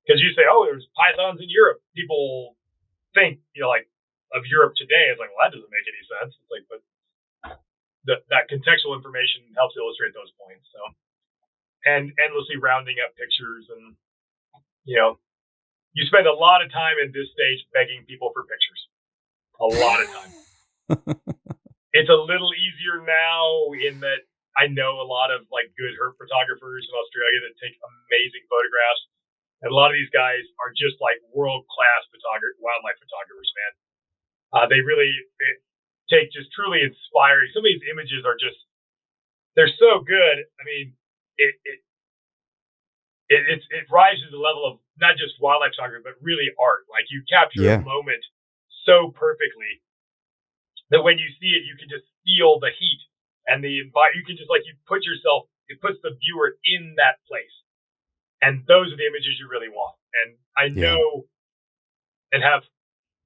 Because you say, there's pythons in Europe. People think, like of Europe today, it's like, well, that doesn't make any sense. It's like, but that contextual information helps illustrate those points. So. And endlessly rounding up pictures, and you spend a lot of time in this stage begging people for pictures. A lot of time. It's a little easier now in that I know a lot of like good herp photographers in Australia that take amazing photographs, and a lot of these guys are just like world-class wildlife photographers, man. They really take just truly inspiring. Some of these images are just, they're so good. I mean, it rises to the level of not just wildlife photography, but really art. Like you capture a moment so perfectly that when you see it, you can just feel the heat and you can just it puts the viewer in that place. And those are the images you really want. And I know and have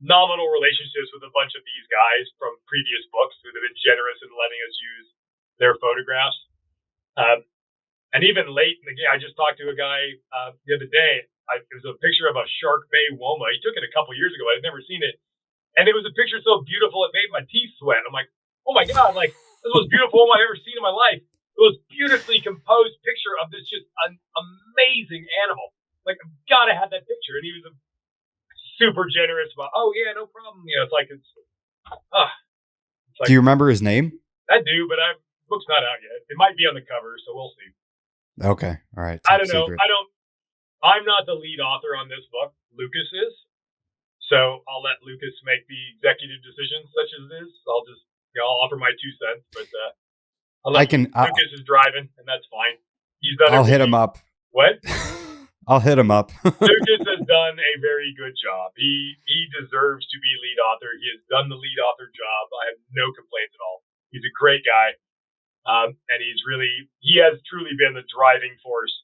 nominal relationships with a bunch of these guys from previous books who have been generous in letting us use their photographs. And even late in the game, I just talked to a guy the other day. It was a picture of a Shark Bay Woma. He took it a couple years ago. I'd never seen it. And it was a picture so beautiful, it made my teeth sweat. I'm like, oh my God, like, this was the most beautiful Woma I've ever seen in my life. It was beautifully composed picture of this just an amazing animal. Like, I've got to have that picture. And he was super generous about, no problem. It's like, do you remember his name? I do, but book's not out yet. It might be on the cover, so we'll see. Okay. All right. I don't know. I'm not the lead author on this book. Lucas is. So I'll let Lucas make the executive decisions such as it is. I'll just, I'll offer my 2 cents, but Lucas is driving, and that's fine. He's done. I'll hit him up. What? I'll hit him up. Lucas has done a very good job. He deserves to be lead author. He has done the lead author job. I have no complaints at all. He's a great guy. And he has truly been the driving force,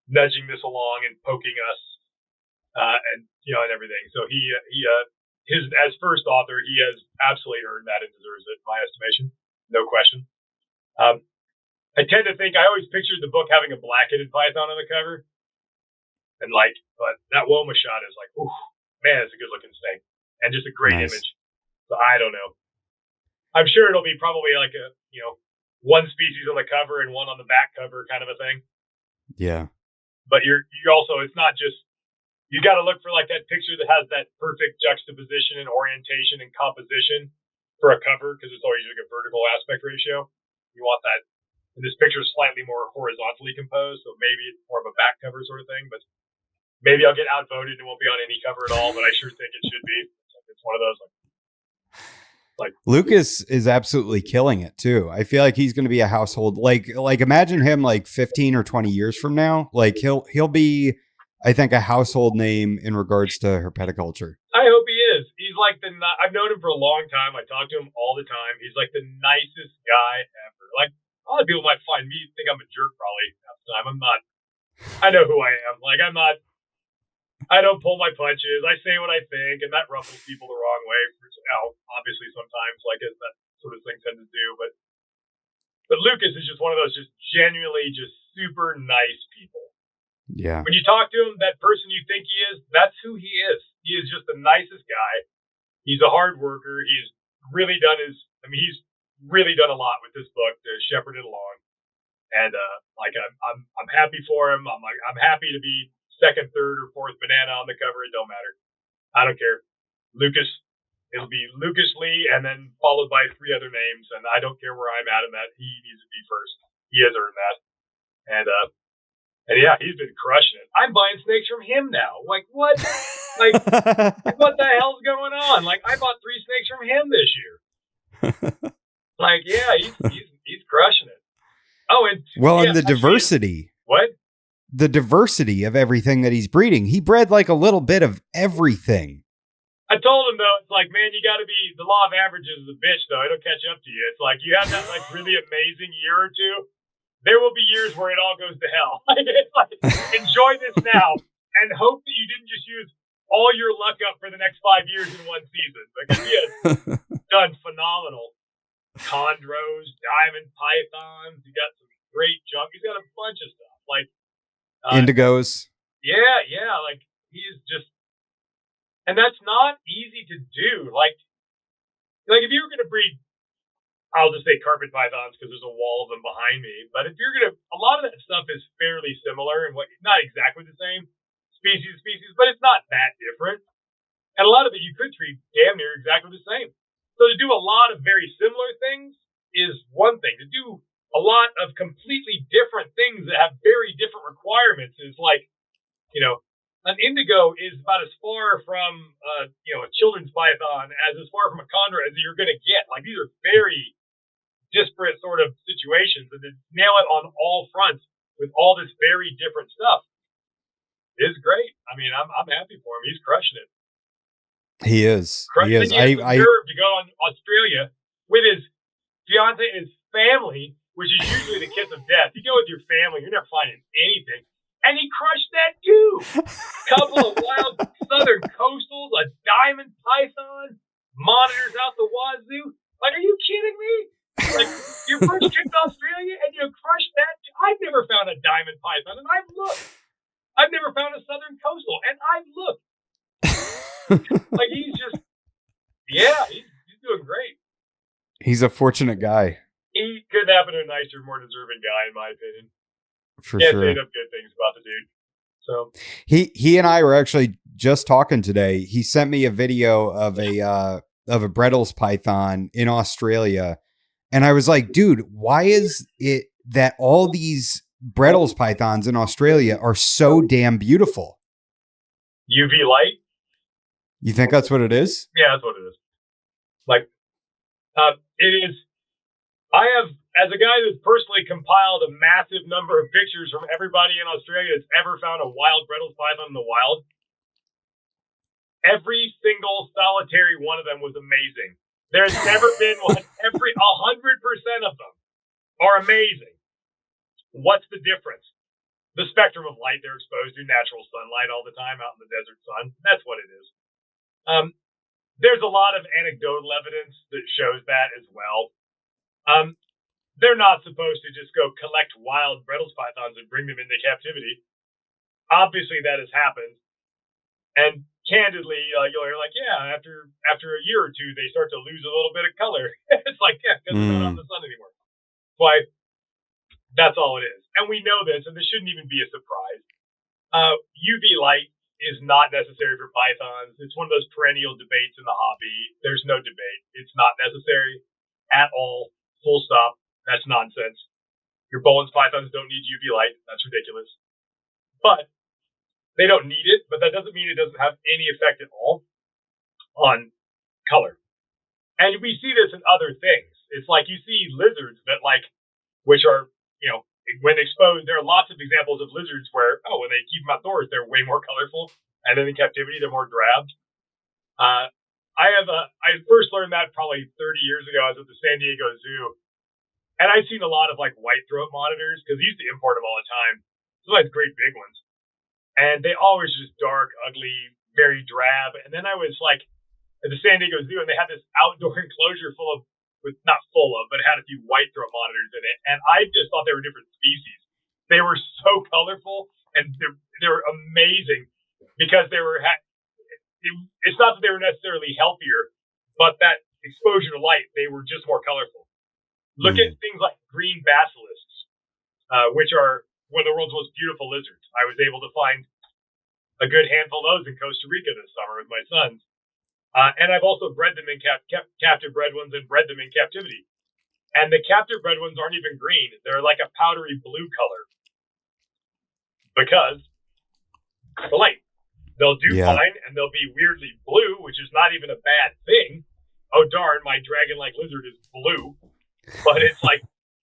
nudging this along and poking us, and everything. So as first author, he has absolutely earned that and deserves it, in my estimation. No question. I tend to think, I always pictured the book having a black-headed python on the cover. And but that Woma shot is like, ooh, man, it's a good looking snake. And just a great image. So I don't know. I'm sure it'll be probably like a, one species on the cover and one on the back cover kind of a thing. Yeah. But you also, it's not just, you got to look for like that picture that has that perfect juxtaposition and orientation and composition for a cover, because it's always like a vertical aspect ratio. You want that. And this picture is slightly more horizontally composed, so maybe it's more of a back cover sort of thing. But maybe I'll get outvoted and won't be on any cover at all. But I sure think it should be. It's one of those like Lucas is absolutely killing it too. I feel like he's going to be a household, like imagine him like 15 or 20 years from now. Like he'll be, I think, a household name in regards to herpeticulture. I hope he is. He's like I've known him for a long time. I talk to him all the time. He's like the nicest guy ever. Like, a lot of people might think I'm a jerk probably half the time. I'm not. I know who I am. Like, I'm not. I don't pull my punches. I say what I think, and that ruffles people the wrong way. Obviously, sometimes, like, as that sort of thing tends to do. But Lucas is just one of those just genuinely just super nice people. Yeah. When you talk to him, that person you think he is, that's who he is. He is just the nicest guy. He's a hard worker. He's really done he's really done a lot with this book to shepherd it along. And I'm happy for him. I'm happy to be second, third, or fourth banana on the cover. It don't matter. I don't care. Lucas, it'll be Lucas Lee, and then followed by 3 other names. And I don't care where I'm at in that. He needs to be first. He has earned that. And yeah, he's been crushing it. I'm buying snakes from him now. Like, what? Like, what the hell's going on? Like, I bought 3 snakes from him this year. Like, yeah, he's crushing it. Oh, and and the diversity. What? The diversity of everything that he's breeding. He bred like a little bit of everything. I told him, though, it's like, man, you got to be, the law of averages is a bitch, though. It'll catch up to you. It's like, you have that, like, really amazing year or two. There will be years where it all goes to hell. It's like, enjoy this now and hope that you didn't just use all your luck up for the next 5 years in one season. Because he has done phenomenal chondros, diamond pythons. He got some great junk. He's got a bunch of stuff. Like, indigos. Yeah. Like, he is just, and that's not easy to do. Like if you were going to breed, I'll just say carpet pythons because there's a wall of them behind me. But if you're going to, a lot of that stuff is fairly similar and not exactly the same species, but it's not that different. And a lot of it you could treat damn near exactly the same. So to do a lot of very similar things is one thing. To do a lot of completely different things that have very different requirements is like, an indigo is about as far from, a children's python as far from a chondro as you're going to get. Like, these are very disparate sort of situations, and to nail it on all fronts with all this very different stuff is great. I mean, I'm happy for him. He's crushing it. He is. He is. I deserve to go on Australia with his fiance and his family, which is usually the kiss of death. You go with your family, you're never finding anything. And he crushed that too. Couple of wild southern coastals, a diamond python, monitors out the wazoo. Like, are you kidding me? Like, your first trip to Australia and you crushed that? I've never found a diamond python, and I've looked. I've never found a southern coastal, and I've looked. Like, he's just, he's doing great. He's a fortunate guy. He couldn't happen to a nicer, more deserving guy, in my opinion. For Can't sure. say enough good things about the dude. So he and I were actually just talking today. He sent me a video of a Brettles python in Australia, and I was like, dude, why is it that all these Brettles pythons in Australia are so damn beautiful? UV light? You think that's what it is? Yeah, that's what it is. Like, it is. I have, as a guy who's personally compiled a massive number of pictures from everybody in Australia that's ever found a wild Brettles python in the wild, every single solitary one of them was amazing. There's never been one. 100% of them are amazing. What's the difference? The spectrum of light they're exposed to, natural sunlight all the time out in the desert sun. That's what it is. There's a lot of anecdotal evidence that shows that as well. They're not supposed to just go collect wild Brettles pythons and bring them into captivity. Obviously, that has happened. And candidly, you're like, yeah, after a year or two, they start to lose a little bit of color. It's like, yeah, because they're not on the sun anymore. why that's all it is. And we know this, and this shouldn't even be a surprise. UV light is not necessary for pythons. It's one of those perennial debates in the hobby. There's no debate. It's not necessary at all. Full stop. That's nonsense. Your Bowen's pythons don't need UV light. That's ridiculous. But they don't need it, but that doesn't mean it doesn't have any effect at all on color. And we see this in other things. It's like you see lizards that which are, when exposed, there are lots of examples of lizards where, when they keep them outdoors, they're way more colorful. And then in captivity, they're more drab. I first learned that probably 30 years ago. I was at the San Diego Zoo. And I've seen a lot of white throat monitors because they used to import them all the time. Sometimes great big ones. And they always just dark, ugly, very drab. And then I was at the San Diego Zoo, and they had this outdoor enclosure but it had a few white throat monitors in it. And I just thought they were different species. They were so colorful, and they were amazing because they were. It's not that they were necessarily healthier, but that exposure to light, they were just more colorful. Look at things like green basilisks, which are one of the world's most beautiful lizards. I was able to find a good handful of those in Costa Rica this summer with my sons. And I've also bred them in captive bred ones and bred them in captivity. And the captive bred ones aren't even green. They're like a powdery blue color because the light. They'll do fine, and they'll be weirdly blue, which is not even a bad thing. Oh, darn, my dragon-like lizard is blue. But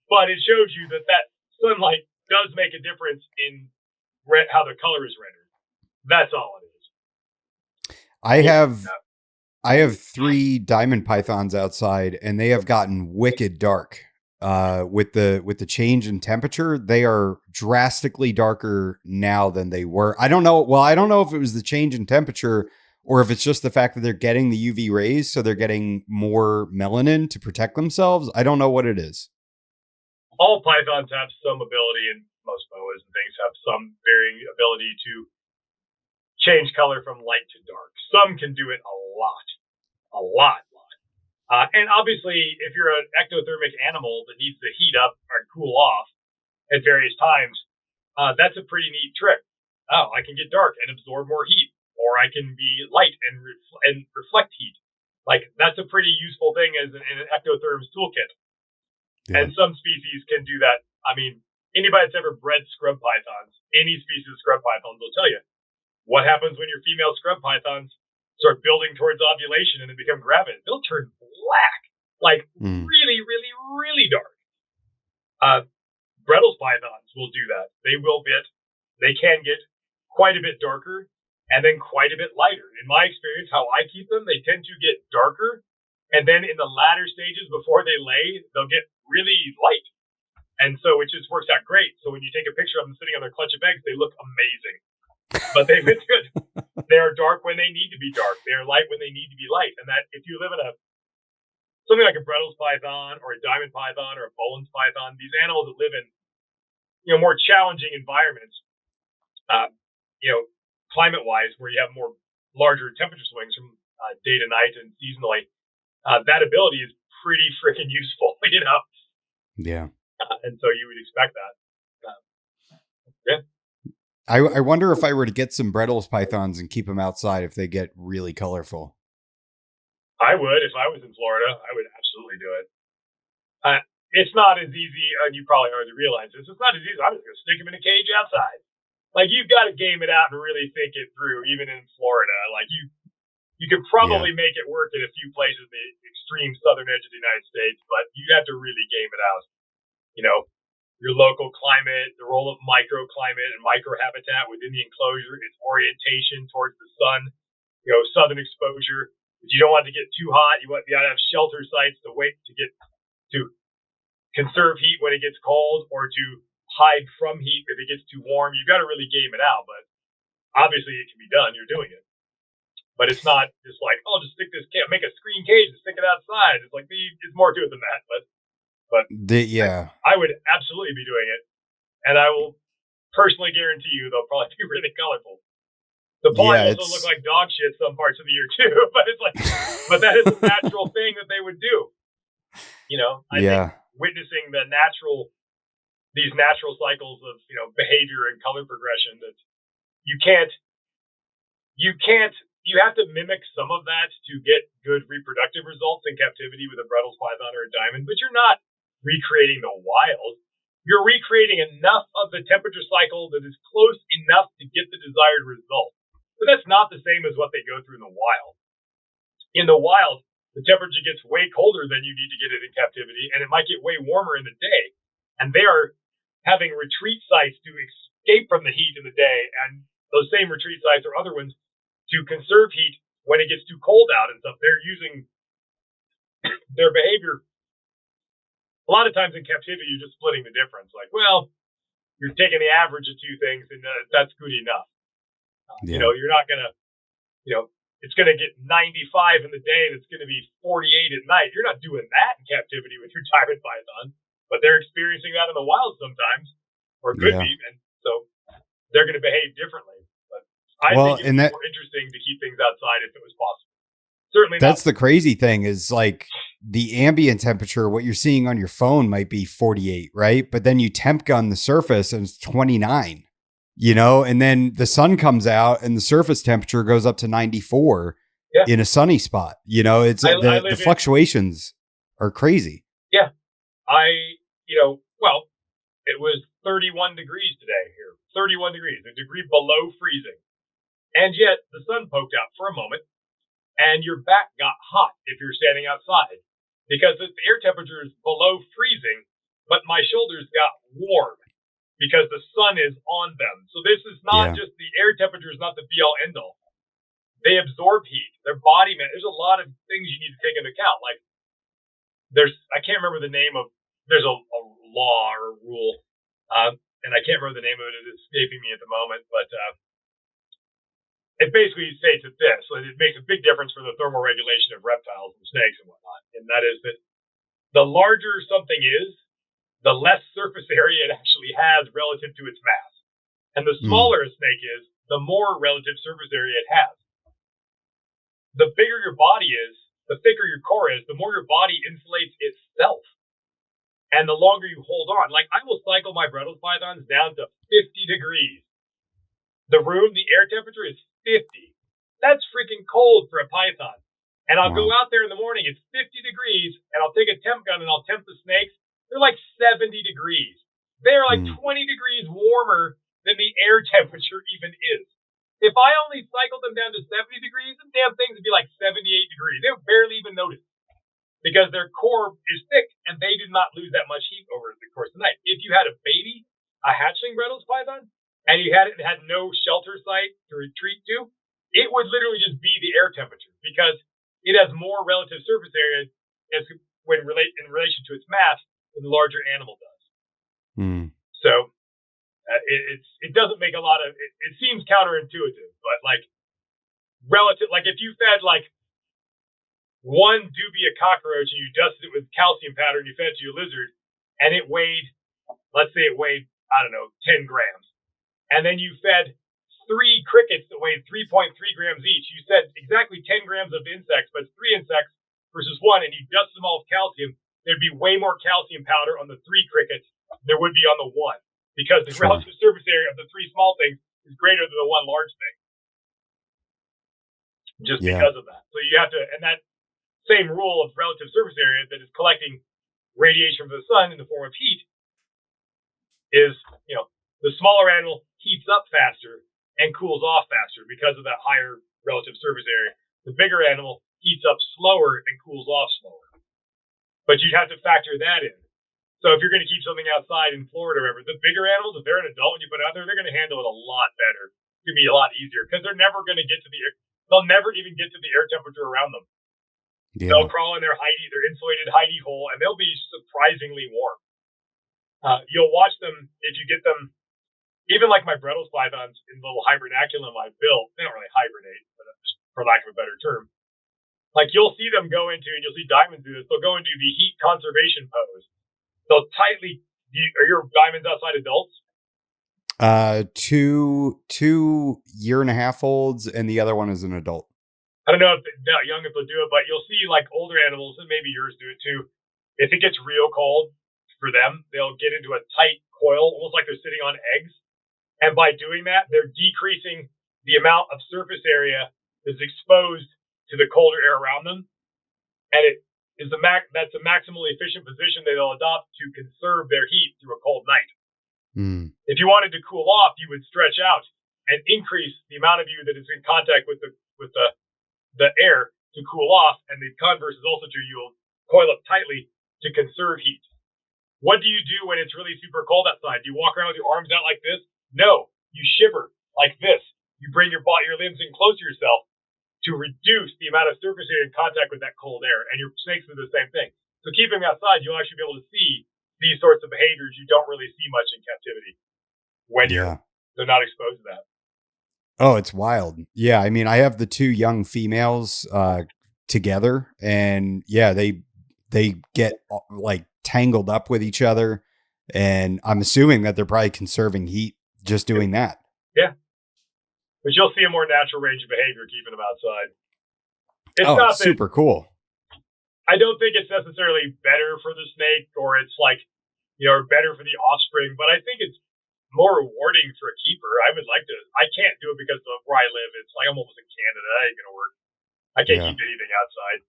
but it shows you that sunlight does make a difference in how the color is rendered. That's all it is. I have 3 diamond pythons outside, and they have gotten wicked dark. With the change in temperature, they are drastically darker now than they were. I don't know. Well, I don't know if it was the change in temperature or if it's just the fact that they're getting the UV rays, so they're getting more melanin to protect themselves. I don't know what it is. All pythons have some ability, and most boas and things have some varying ability to change color from light to dark. Some can do it a lot. And obviously, if you're an ectothermic animal that needs to heat up or cool off at various times, that's a pretty neat trick. Oh, I can get dark and absorb more heat, or I can be light and reflect heat. That's a pretty useful thing in an ectotherm's toolkit. Yeah. And some species can do that. I mean, anybody that's ever bred scrub pythons, any species of scrub pythons will tell you what happens when your female scrub pythons start building towards ovulation and they become gravid. They'll turn black, really, really, really dark. Brettles pythons will do that. They can get quite a bit darker and then quite a bit lighter. In my experience, how I keep them, they tend to get darker. And then in the latter stages before they lay, they'll get really light. And so it just works out great. So when you take a picture of them sitting on their clutch of eggs, they look amazing. But they've been good. They are dark when they need to be dark. They are light when they need to be light. And that if you live in something like a Brettles python or a diamond python or a Bowen's python, these animals that live in more challenging environments, climate-wise, where you have more larger temperature swings from day to night and seasonally, that ability is pretty freaking useful. Yeah. And so you would expect that. Yeah. I wonder if I were to get some Brettles pythons and keep them outside if they get really colorful. I would. If I was in Florida, I would absolutely do it. It's not as easy, and you probably already realize this, it's not as easy. I'm just going to stick them in a cage outside. You've got to game it out and really think it through, even in Florida. You could probably make it work in a few places, the extreme southern edge of the United States, but you'd have to really game it out. Your local climate, the role of microclimate and microhabitat within the enclosure, its orientation towards the sun, southern exposure. If you don't want it to get too hot, you got to have shelter sites to conserve heat when it gets cold, or to hide from heat if it gets too warm. You've got to really game it out, but obviously it can be done. You're doing it. But it's not just just make a screen cage and stick it outside. It's it's more to it than that, but I would absolutely be doing it, and I will personally guarantee you they'll probably be really colorful. The pond also look like dog shit some parts of the year too, but but that is a natural thing that they would do. I think witnessing these natural cycles of behavior and color progression that you have to mimic some of that to get good reproductive results in captivity with a Bredl's python or a diamond, but you're not recreating the wild. You're recreating enough of the temperature cycle that is close enough to get the desired result. But that's not the same as what they go through in the wild. In the wild, the temperature gets way colder than you need to get it in captivity, and it might get way warmer in the day. And they are having retreat sites to escape from the heat in the day, and those same retreat sites or other ones to conserve heat when it gets too cold out and stuff. They're using their behavior. A lot of times in captivity, you're just splitting the difference. Like, well, you're taking the average of two things, and that's good enough. You're not going to, it's going to get 95 in the day, and it's going to be 48 at night. You're not doing that in captivity with your diamond python, but they're experiencing that in the wild sometimes, or could be, and so they're going to behave differently. But I think it's more interesting to keep things outside if it was possible. Certainly that's the crazy thing is like the ambient temperature, what you're seeing on your phone might be 48, right? But then you temp gun the surface and it's 29, and then the sun comes out and the surface temperature goes up to 94 in a sunny spot. It's the fluctuations are crazy. Yeah. It was 31 degrees today here, 31 degrees, a degree below freezing. And yet the sun poked out for a moment. And your back got hot if you're standing outside because the air temperature is below freezing, but my shoulders got warm because the sun is on them. So this is not just the air temperature is not the be all end all. They absorb heat. Their body, there's a lot of things you need to take into account. Like I can't remember the name of, there's a law or a rule, and I can't remember the name of it. It's escaping me at the moment, but it basically states that it makes a big difference for the thermoregulation of reptiles and snakes and whatnot. And that is that the larger something is, the less surface area it actually has relative to its mass. And the smaller a snake is, the more relative surface area it has. The bigger your body is, the thicker your core is, the more your body insulates itself. And the longer you hold on. Like I will cycle my Bredl's pythons down to 50 degrees. The air temperature is 50. That's freaking cold for a python. And I'll go out there in the morning, it's 50 degrees, and I'll take a temp gun and I'll temp the snakes. They're like 70 degrees. They're like 20 degrees warmer than the air temperature even is. If I only cycled them down to 70 degrees, the damn things would be like 78 degrees. They would barely even notice because their core is thick and they did not lose that much heat over the course of the night. If you had a baby, a hatchling Bredl's python, and you had no shelter site to retreat to, it would literally just be the air temperature because it has more relative surface area in relation to its mass than the larger animal does. So it doesn't make a lot of it seems counterintuitive, but like relative, like if you fed like one dubia cockroach and you dusted it with calcium powder and you fed it to your lizard and let's say it weighed, I don't know, 10 grams. And then you fed 3 crickets that weighed 3.3 grams each. You said exactly 10 grams of insects, but it's 3 insects versus 1, and you dust them all with calcium. There'd be way more calcium powder on the 3 crickets than there would be on the 1 because the relative surface area of the 3 small things is greater than the 1 large thing. Just because of that. So you have to, and that same rule of relative surface area that is collecting radiation from the sun in the form of heat is, the smaller animal heats up faster and cools off faster because of that higher relative surface area. The bigger animal heats up slower and cools off slower. But you'd have to factor that in. So if you're going to keep something outside in Florida or whatever, the bigger animals, if they're an adult and you put it out there, they're going to handle it a lot better. It's going to be a lot easier because they're never going to get to they'll never even get to the air temperature around them. Yeah. They'll crawl in their insulated hidey hole, and they'll be surprisingly warm. You'll watch them if you get them. Even like my Bredl's pythons in the little hibernaculum I built, they don't really hibernate, but just for lack of a better term. Like you'll see them go into, and you'll see diamonds do this, they'll go into the heat conservation pose. They'll are your diamonds outside adults? 2 1.5-year-olds, and the other one is an adult. I don't know if they're young if they'll do it, but you'll see like older animals, and maybe yours do it too. If it gets real cold, for them. They'll get into a tight coil, almost like they're sitting on eggs. And by doing that, they're decreasing the amount of surface area that's exposed to the colder air around them. And it is that's a maximally efficient position that they'll adopt to conserve their heat through a cold night. If you wanted to cool off, you would stretch out and increase the amount of you that is in contact with the air to cool off. And the converse is also true. You'll coil up tightly to conserve heat. What do you do when it's really super cold outside? Do you walk around with your arms out like this? No, you shiver like this. You bring your limbs in close to yourself to reduce the amount of surface area in contact with that cold air. And your snakes do the same thing. So keeping them outside, you'll actually be able to see these sorts of behaviors you don't really see much in captivity when they're not exposed to that. Oh, it's wild. Yeah, I mean, I have the two young females together, and they get like tangled up with each other, and I'm assuming that they're probably conserving heat just doing that. Yeah. But you'll see a more natural range of behavior keeping them outside. It's super cool. I don't think it's necessarily better for the snake, or it's like, or better for the offspring, but I think it's more rewarding for a keeper. I can't do it because of where I live. It's like I'm almost in Canada. That ain't going to work. I can't keep anything outside.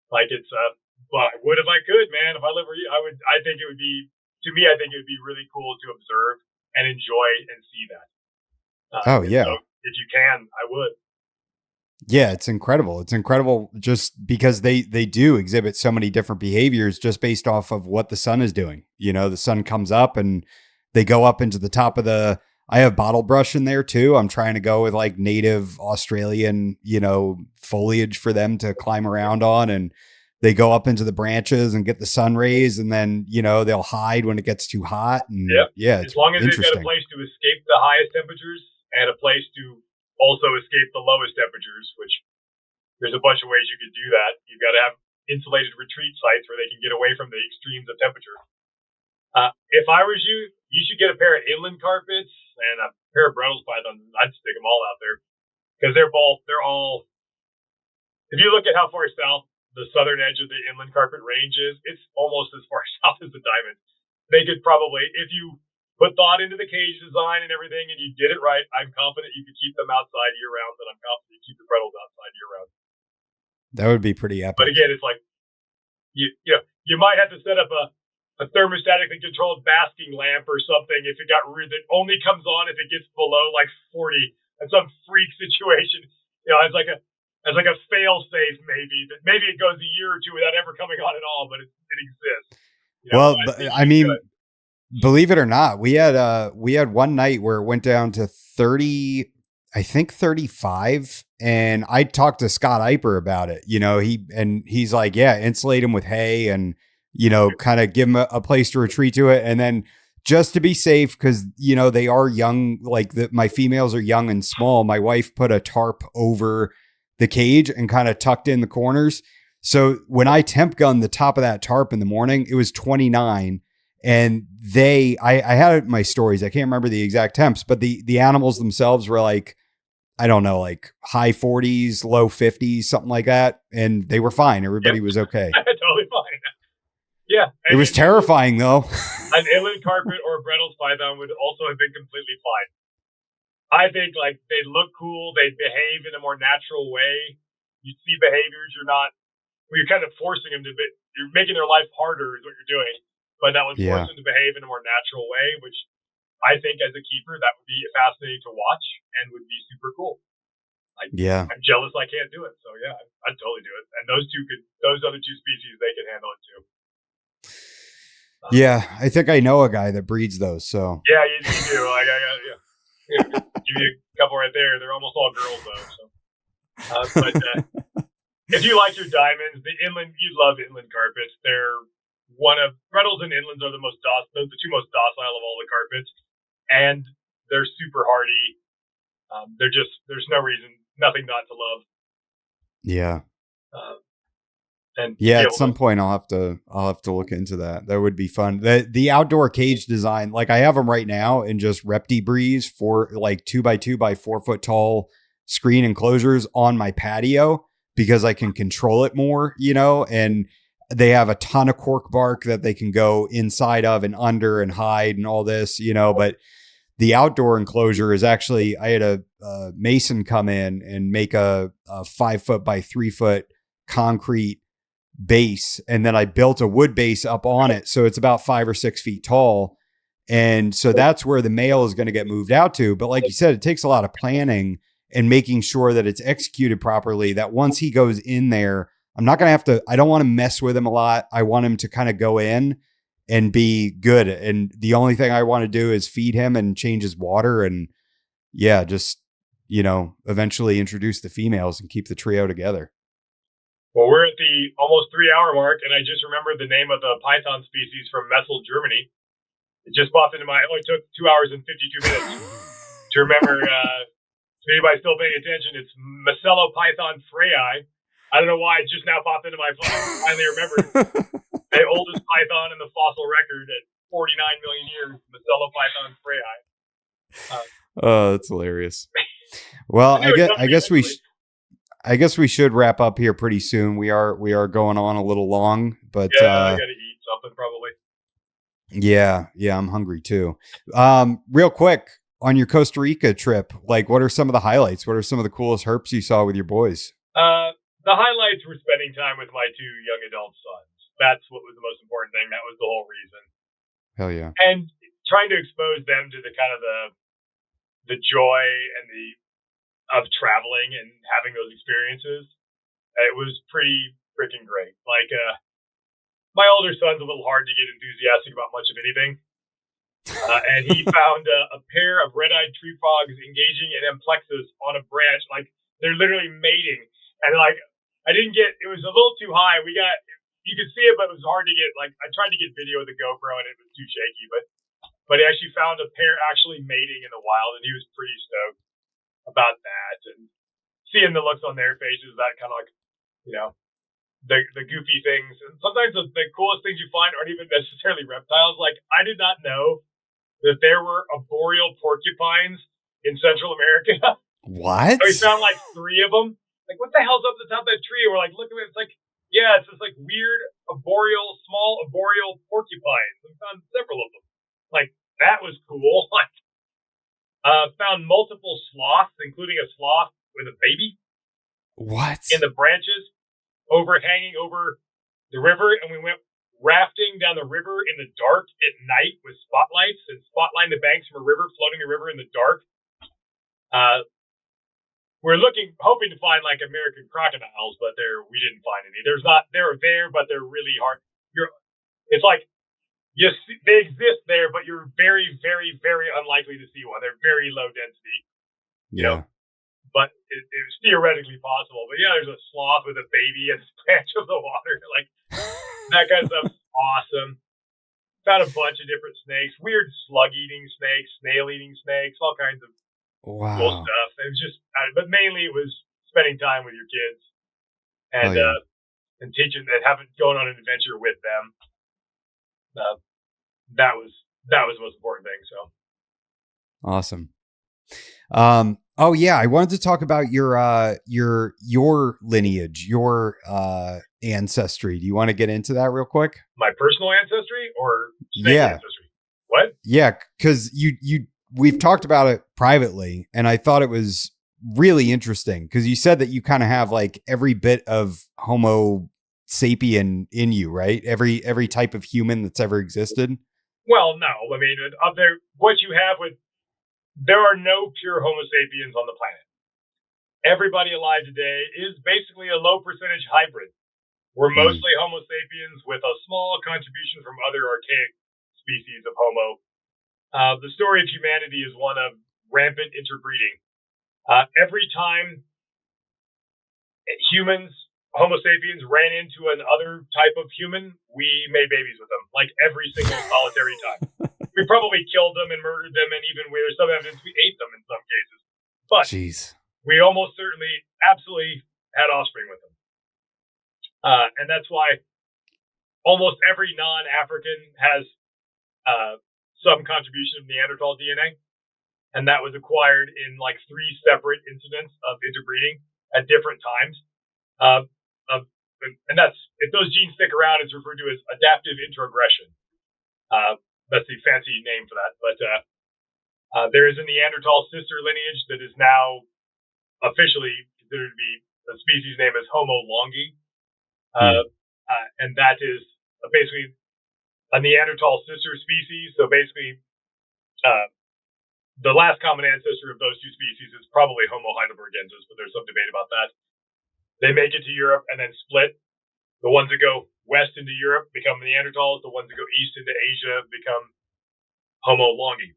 Like but I would if I could, man. If I live where I think it would be really cool to observe and enjoy and see that. So if you can, I would. Yeah, it's incredible. It's incredible just because they do exhibit so many different behaviors just based off of what the sun is doing. The sun comes up and they go up into the top of I have bottle brush in there too. I'm trying to go with like native Australian, foliage for them to climb around on, and they go up into the branches and get the sun rays, and then, they'll hide when it gets too hot. And as long as they've got a place to escape the highest temperatures and a place to also escape the lowest temperatures, which there's a bunch of ways you could do that. You've got to have insulated retreat sites where they can get away from the extremes of temperature. If I was you, you should get a pair of inland carpets and a pair of Bredl's pythons. I'd stick them all out there because they're all, if you look at how far south the southern edge of the inland carpet range is, it's almost as far south as the diamond. They could probably, if you put thought into the cage design and everything and you did it right, I'm confident you could keep them outside year round, and I'm confident you keep the Bredl's outside year round. That would be pretty epic. But again, it's like, you might have to set up a thermostatically controlled basking lamp or something if it got rude, that only comes on if it gets below like 40 in some freak situation. It's like a fail safe, maybe it goes a year or two without ever coming on at all, but it exists. I mean, believe it or not, we had one night where it went down to 30, I think 35. And I talked to Scott Eiper about it, he's like, insulate him with hay and, kind of give them a place to retreat to it. And then just to be safe, because, they are young, like my females are young and small. My wife put a tarp over the cage and kind of tucked in the corners. So when I temp gunned the top of that tarp in the morning, it was 29. And I had my stories. I can't remember the exact temps, but the animals themselves were like, I don't know, like high 40s, low 50s, something like that. And they were fine. Everybody was okay. Totally fine. Yeah. It was terrifying though. An inland carpet or a Bredl's python would also have been completely fine. I think like they look cool. They behave in a more natural way. You see behaviors you're kind of forcing them you're making their life harder is what you're doing. But that would force them to behave in a more natural way, which I think as a keeper, that would be fascinating to watch and would be super cool. I'm jealous I can't do it. So yeah, I'd totally do it. And those other two species, they can handle it too. I think I know a guy that breeds those. So yeah, you do. Like give you a couple right there. They're almost all girls though. So, but if you like your diamonds, you love inland carpets. They're Bredl's and inlands are the two most docile of all the carpets, and they're super hardy. There's no reason, nothing not to love. Yeah. And at some point I'll have to look into that. That would be fun. The outdoor cage design, like I have them right now in just Reptibreeze for like 2x2 by 4 foot tall screen enclosures on my patio because I can control it more, and They have a ton of cork bark that they can go inside of and under and hide and all this, but the outdoor enclosure is actually, I had a mason come in and make a 5 foot by 3 foot concrete base. And then I built a wood base up on it. So it's about 5 or 6 feet tall. And so that's where the male is going to get moved out to. But like you said, it takes a lot of planning and making sure that it's executed properly, that once he goes in there, I'm not going to have to, I don't want to mess with him a lot. I want him to kind of go in and be good. And the only thing I want to do is feed him and change his water. And just, eventually introduce the females and keep the trio together. Well, we're at the almost 3 hour mark, and I just remembered the name of the python species from Messel, Germany. It just popped into it only took 2 hours and 52 minutes to remember. If anybody's still paying attention, it's Macellopython freyi. I don't know why it just now popped into my phone. I finally remembered. The oldest python in the fossil record at 49 million years, Macellopython freyi. Oh, that's hilarious. Well, I guess we should wrap up here pretty soon. We are going on a little long, but I got to eat something probably. Yeah, I'm hungry too. Real quick, on your Costa Rica trip, what are some of the highlights? What are some of the coolest herps you saw with your boys? The highlights were spending time with my 2 young adult sons. That's what was the most important thing. That was the whole reason. Hell yeah. And trying to expose them to the kind of the joy and of traveling and having those experiences. It was pretty freaking great. My older son's a little hard to get enthusiastic about much of anything. And he found a pair of red-eyed tree frogs engaging in amplexus on a branch. They're literally mating. And it was a little too high. You could see it, but it was hard to get, I tried to get video with the GoPro and it was too shaky, but he actually found a pair actually mating in the wild, and he was pretty stoked about that. And seeing the looks on their faces, that kind of the goofy things. And sometimes the coolest things you find aren't even necessarily reptiles. I did not know that there were arboreal porcupines in Central America. What? We found 3 of them. What the hell's up the top of that tree? And we're looking at it. It's it's this weird small arboreal porcupines. We found several of them. That was cool. Found multiple sloths, including a sloth with a baby. What? In the branches overhanging over the river. And we went rafting down the river in the dark at night with spotlights and spotlighting the banks from a river, floating the river in the dark. We're hoping to find American crocodiles, but we didn't find any. They're there, but they're really hard. They exist there, but you're very, very, very unlikely to see one. They're very low density. Yeah. But it was theoretically possible. But there's a sloth with a baby at the edge of the water. That kind of stuff's awesome. Found a bunch of different snakes, weird slug-eating snakes, snail-eating snakes, all kinds of cool stuff. It was just, but mainly it was spending time with your kids and and teaching and going on an adventure with them. That was the most important thing. So awesome. Oh yeah, I wanted to talk about your lineage, your ancestry. Do you want to get into that real quick? My personal ancestry or ancestry? What? Yeah, because we've talked about it privately, and I thought it was really interesting because you said that you kind of have every bit of Homo sapien in you, right? Every type of human that's ever existed. Well, no. I mean, what you have there are no pure Homo sapiens on the planet. Everybody alive today is basically a low percentage hybrid. We're mostly Homo sapiens with a small contribution from other archaic species of Homo. The story of humanity is one of rampant interbreeding. Every time Homo sapiens ran into another type of human, we made babies with them, every single solitary time. We probably killed them and murdered them, and even there's some evidence we ate them in some cases. But we almost certainly, absolutely had offspring with them. And that's why almost every non-African has some contribution of Neanderthal DNA. And that was acquired in 3 separate incidents of interbreeding at different times. And that's if those genes stick around, it's referred to as adaptive introgression. That's the fancy name for that. But there is a Neanderthal sister lineage that is now officially considered to be the species name is Homo longi. And that is basically a Neanderthal sister species. So basically, the last common ancestor of those two species is probably Homo heidelbergensis, but there's some debate about that. They make it to Europe and then split. The ones that go west into Europe become Neanderthals. The ones that go east into Asia become Homo longi.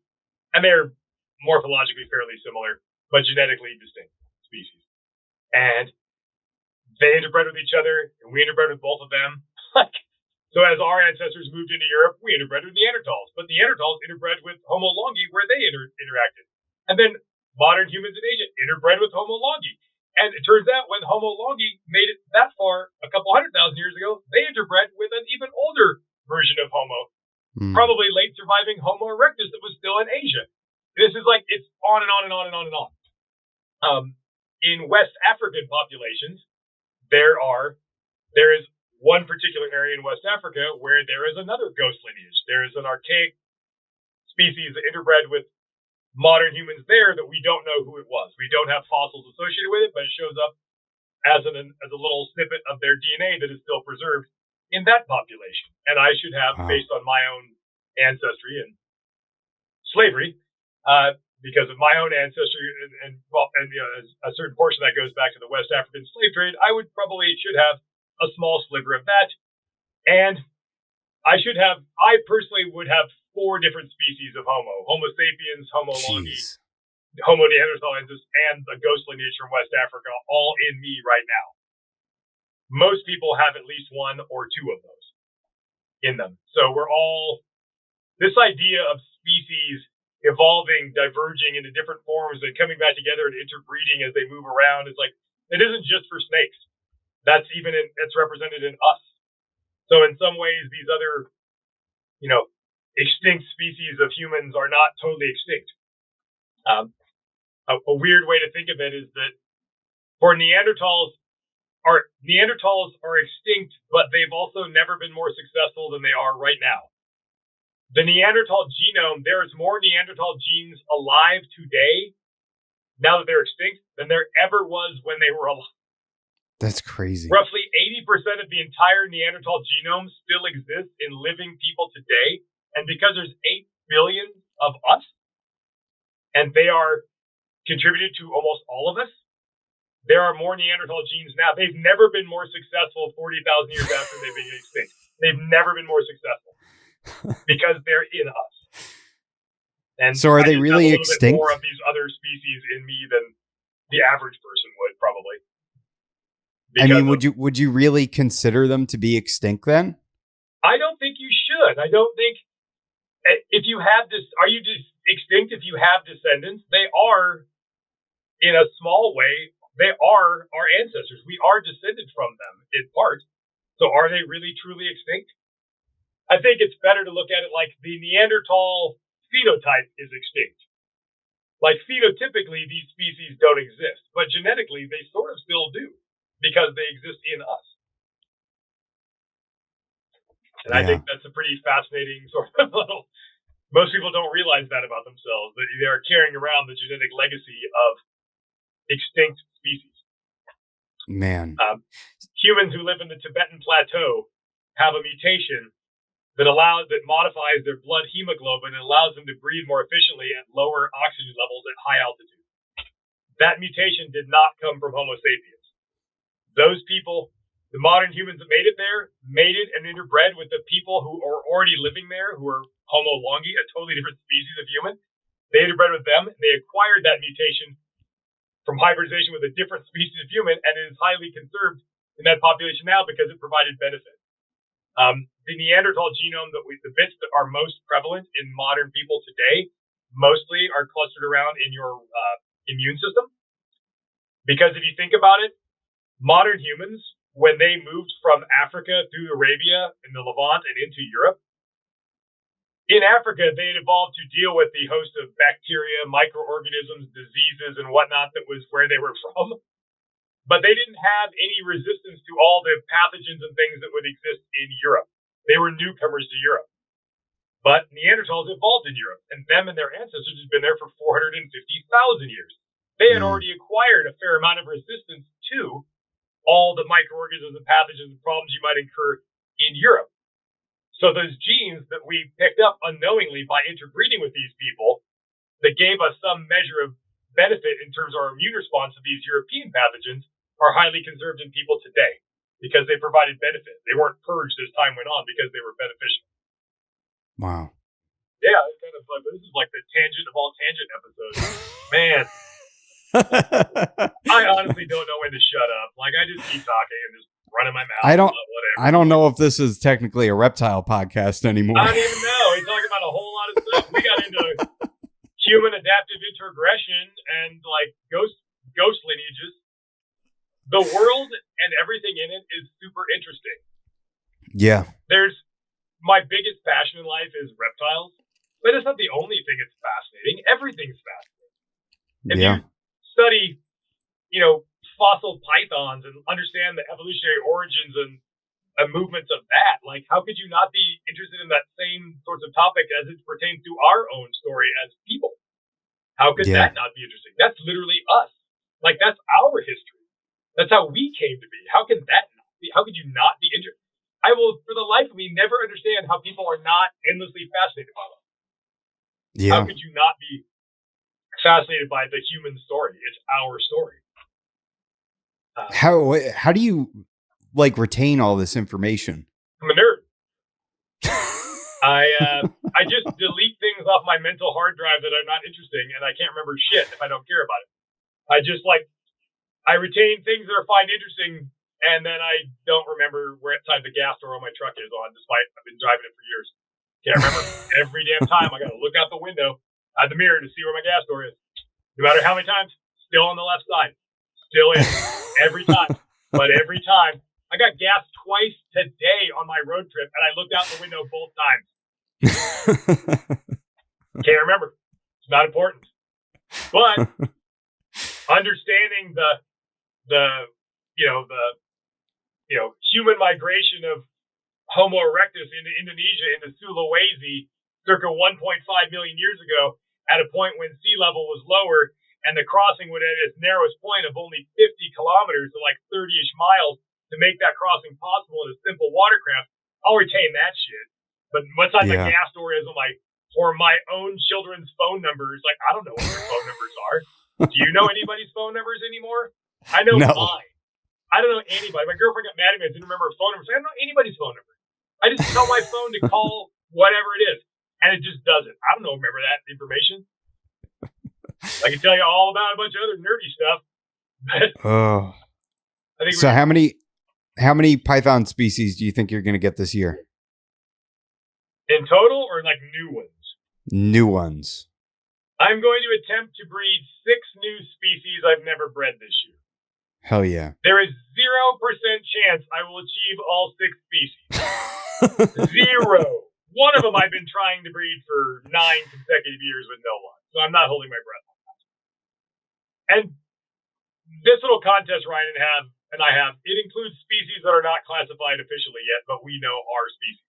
And they're morphologically fairly similar, but genetically distinct species. And they interbred with each other, and we interbred with both of them. So as our ancestors moved into Europe, we interbred with Neanderthals. But Neanderthals interbred with Homo longi where they interacted. And then modern humans in Asia interbred with Homo longi. And it turns out when Homo longi made it that far a couple 100,000 years ago, they interbred with an even older version of Homo, probably late surviving Homo erectus that was still in Asia. This is like, it's on and on and on and on and on. In West African populations, there is one particular area in West Africa where there is another ghost lineage. There is an archaic species that interbred with modern humans there that we don't know who it was. We don't have fossils associated with it, but it shows up as a little snippet of their DNA that is still preserved in that population. And I should have, based on my own ancestry and slavery, because of my own ancestry and a certain portion that goes back to the West African slave trade, I should have a small sliver of that. And I personally would have 4 different species of Homo sapiens, Homo longi, Homo neanderthalensis, and the ghost lineage from West Africa all in me right now. Most people have at least 1 or 2 of those in them. So this idea of species evolving, diverging into different forms and coming back together and interbreeding as they move around is like, it isn't just for snakes. It's represented in us. So in some ways, these other, extinct species of humans are not totally extinct. A weird way to think of it is that for Neanderthals are extinct, but they've also never been more successful than they are right now. The Neanderthal genome, there's more Neanderthal genes alive today, now that they're extinct, than there ever was when they were alive. That's crazy. Roughly 80% of the entire Neanderthal genome still exists in living people today. And because there's 8 billion of us, and they are contributed to almost all of us, there are more Neanderthal genes now. They've never been more successful 40,000 years after they've been extinct. They've never been more successful because they're in us. And so are they really extinct? More of these other species in me than the average person would probably. Would you really consider them to be extinct then? I don't think you should. I don't think if you have this, are you just extinct if you have descendants? They are, in a small way, they are our ancestors. We are descended from them in part. So are they really truly extinct? I think it's better to look at it like the Neanderthal phenotype is extinct. Like phenotypically, these species don't exist, but genetically they sort of still do because they exist in us. And I think that's a pretty fascinating sort of little. Most people don't realize that about themselves, that they are carrying around the genetic legacy of extinct species. Man. Humans who live in the Tibetan plateau have a mutation that modifies their blood hemoglobin and allows them to breathe more efficiently at lower oxygen levels at high altitude. That mutation did not come from Homo sapiens. Those people, the modern humans that made it there, made it and interbred with the people who are already living there, who are Homo longi, a totally different species of human. They interbred with them. They acquired that mutation from hybridization with a different species of human, and it is highly conserved in that population now because it provided benefit. The Neanderthal genome, the bits that are most prevalent in modern people today, mostly are clustered around in your immune system. Because if you think about it, modern humans, when they moved from Africa through Arabia and the Levant and into Europe, in Africa, they had evolved to deal with the host of bacteria, microorganisms, diseases, and whatnot that was where they were from. but they didn't have any resistance to all the pathogens and things that would exist in Europe. They were newcomers to Europe. But Neanderthals evolved in Europe, and them and their ancestors had been there for 450,000 years. They had already acquired a fair amount of resistance to all the microorganisms and pathogens and problems you might incur in Europe. So those genes that we picked up unknowingly by interbreeding with these people that gave us some measure of benefit in terms of our immune response to these European pathogens are highly conserved in people today because they provided benefit. They weren't purged as time went on because they were beneficial. Wow. Yeah, it's kind of like, this is like the tangent of all tangent episodes. Man, I honestly don't know when to shut up. Like, I just keep talking and just running my mouth. Whatever. I don't know if this is technically a reptile podcast anymore. I don't even know. We talk about a whole lot of stuff. We got into human adaptive introgression and like ghost lineages. The world and everything in it is super interesting. Yeah. My biggest passion in life is reptiles, but it's not the only thing that's fascinating. Everything's fascinating. If you study, fossil pythons and understand the evolutionary origins and movements of that, like how could you not be interested in that same sorts of topic as it pertains to our own story as people? How could that not be interesting? That's literally us. Like that's our history. That's how we came to be. How can that not be? How could you not be interested? I will, for the life of me, never understand how people are not endlessly fascinated by them. Yeah. How could you not be fascinated by the human story? It's our story. How do you retain all this information? I'm a nerd. I just delete things off my mental hard drive that are not interesting, and I can't remember shit if I don't care about it. I retain things that I find interesting. And then I don't remember where inside the gas door on my truck is on, despite I've been driving it for years. Can't remember. Every damn time I got to look out the window at the mirror to see where my gas door is. No matter how many times, still on the left side. Still in. Every time. But every time. I got gas twice today on my road trip, and I looked out the window both times. Can't remember. It's not important. But understanding the human migration of Homo erectus into Indonesia, into Sulawesi, circa 1.5 million years ago, at a point when sea level was lower, and the crossing would at its narrowest point of only 50 kilometers, so like 30-ish miles, to make that crossing possible in a simple watercraft. I'll retain that shit. But what's on the gas door is or my own children's phone numbers. Like, I don't know what their phone numbers are. Do you know anybody's phone numbers anymore? I know mine. I don't know anybody. My girlfriend got mad at me. I didn't remember her phone number. So I don't know anybody's phone number. I just tell my phone to call whatever it is. And it just doesn't. I don't know, remember that information. I can tell you all about a bunch of other nerdy stuff. So how many python species do you think you're going to get this year? In total or like new ones? New ones. I'm going to attempt to breed 6 new species I've never bred this year. Hell yeah. There is 0% chance I will achieve all 6 species. 0. One of them I've been trying to breed for 9 consecutive years with no luck. So I'm not holding my breath on that. And this little contest Ryan and I have, it includes species that are not classified officially yet, but we know are species.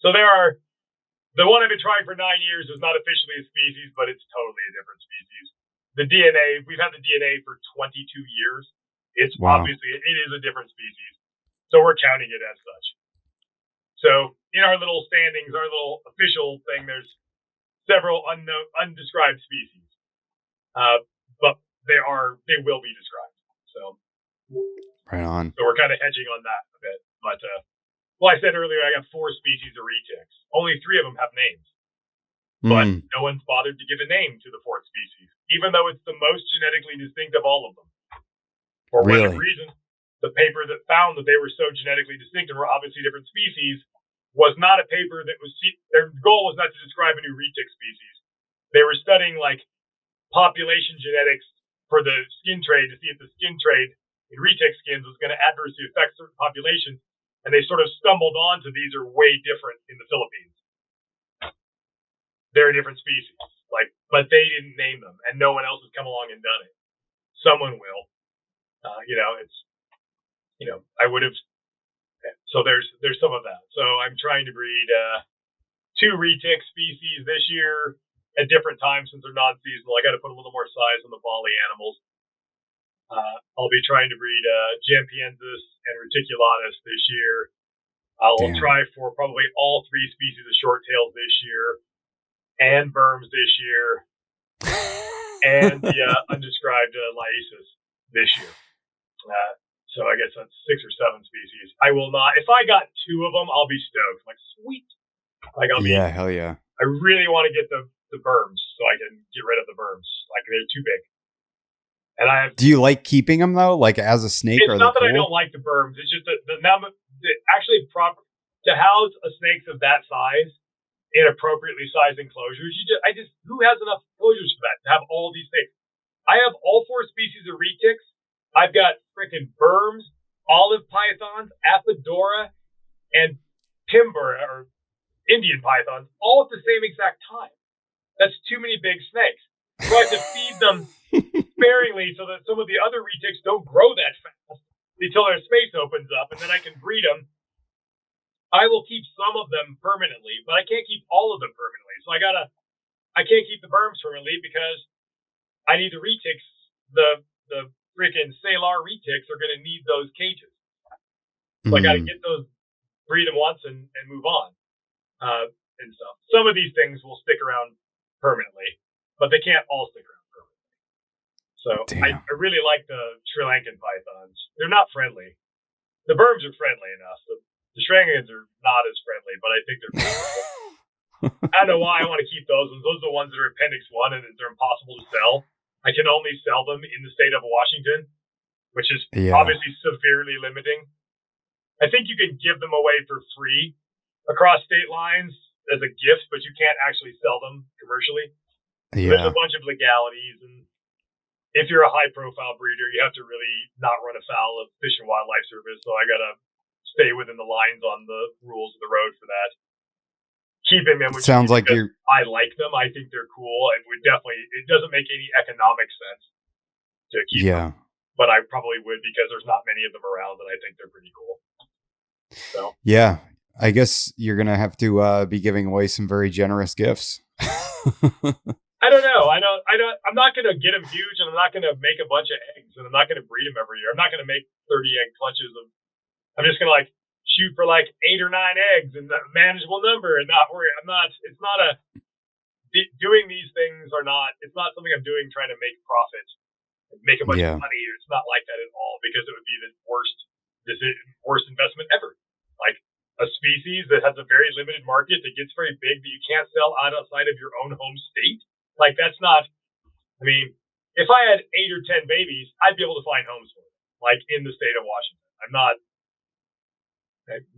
So the one I've been trying for 9 years is not officially a species, but it's totally a different species. The DNA, we've had the DNA for 22 years. It's obviously, it is a different species. So we're counting it as such. So in our little standings, our little official thing, there's several undescribed species. But they will be described. So right on. So we're kind of hedging on that a bit. But I said earlier, I got 4 species of retics. Only 3 of them have names. But no one's bothered to give a name to the 4th species, even though it's the most genetically distinct of all of them. For whatever reason, the paper that found that they were so genetically distinct and were obviously different species was not a paper that was, their goal was not to describe a new retic species. They were studying like population genetics for the skin trade to see if the skin trade in retic skins was going to adversely affect certain populations. And they sort of stumbled onto these are way different in the Philippines. They're a different species, but they didn't name them, and no one else has come along and done it. Someone will. It's, I would have. So there's some of that. So I'm trying to breed 2 retic species this year at different times since they're non-seasonal. I got to put a little more size on the Bali animals. I'll be trying to breed Jampiensis and Reticulatus this year. I'll try for probably all 3 species of short-tails this year, and Burms this year, and the undescribed Lyaeus this year. So I guess that's 6 or 7 species. I will not. If I got 2 of them, I'll be stoked. Like, sweet. Like, hell yeah. I really want to get the Burms so I can get rid of the Burms. Like, they're too big. And Do you like keeping them though? Like as a snake? It's not that I don't like the Burms. It's just the number. Actually, to house a snake of that size in appropriately sized enclosures, who has enough enclosures for that to have all these things? I have all 4 species of retics. I've got freaking Burms, olive pythons, Apodora, and timber or Indian pythons all at the same exact time. That's too many big snakes. So I have to feed them sparingly so that some of the other retics don't grow that fast until their space opens up, and then I can breed them. I will keep some of them permanently, but I can't keep all of them permanently. So I can't keep the Burms permanently because I need the retics. The freaking Salar retics are going to need those cages. So I got to get those, breed them once and move on. And stuff. Some of these things will stick around permanently, but they can't all stick around permanently. So I really like the Sri Lankan pythons. They're not friendly. The Burms are friendly enough. The Sri Lankans are not as friendly, but I think they're pretty cool. I don't know why I want to keep those ones. Those are the ones that are Appendix 1 and they're impossible to sell. I can only sell them in the state of Washington, which is obviously severely limiting. I think you can give them away for free across state lines as a gift, but you can't actually sell them commercially. There's a bunch of legalities, and if you're a high-profile breeder, you have to really not run afoul of Fish and Wildlife Service, so I got to stay within the lines on the rules of the road for that. Keeping them, which sounds like I like them. I think they're cool, and it doesn't make any economic sense to keep them. But I probably would because there's not many of them around, and I think they're pretty cool. So I guess you're gonna have to be giving away some very generous gifts. I don't know. I'm not gonna get them huge, and I'm not gonna make a bunch of eggs, and I'm not gonna breed them every year. I'm not gonna make 30 egg clutches of. I'm just gonna shoot for 8 or 9 eggs and a manageable number and not worry. Doing these things it's not something I'm doing trying to make profit and make a bunch of money. It's not like that at all because it would be the worst investment ever. Like a species that has a very limited market that gets very big that you can't sell outside of your own home state. Like that's not, if I had 8 or 10 babies, I'd be able to find homes for them, in the state of Washington. I'm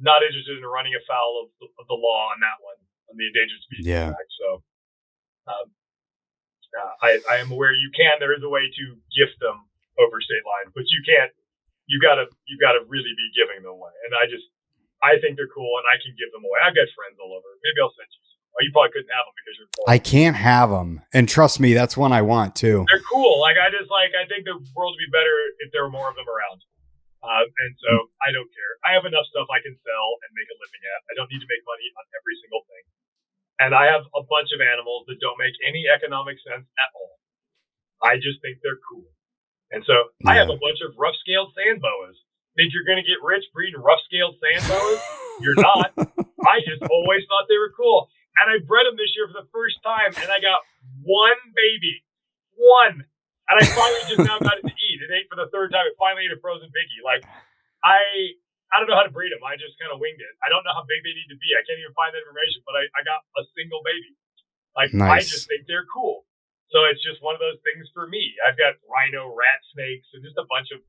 not interested in running afoul of the law on that one, on the Endangered Species Act. So I am aware there is a way to gift them over state lines, but you can't. You gotta really be giving them away. And I think they're cool, and I can give them away. I've got friends all over. Maybe I'll send you some. Oh, you probably couldn't have them because you're poor. I can't have them, and trust me, that's one I want too. They're cool. I think the world would be better if there were more of them around. And so I don't care. I have enough stuff I can sell and make a living at. I don't need to make money on every single thing. And I have a bunch of animals that don't make any economic sense at all. I just think they're cool. And so I have a bunch of rough-scaled sand boas. Think you're going to get rich breeding rough-scaled sand boas? You're not. I just always thought they were cool. And I bred them this year for the first time, and I got 1 baby. 1. And I finally just now got it to eat. It ate for the 3rd time. It finally ate a frozen piggy. I don't know how to breed them. I just kind of winged it. I don't know how big they need to be. I can't even find that information, but I got a single baby. Nice. I just think they're cool. So it's just one of those things for me. I've got rhino rat snakes and just a bunch of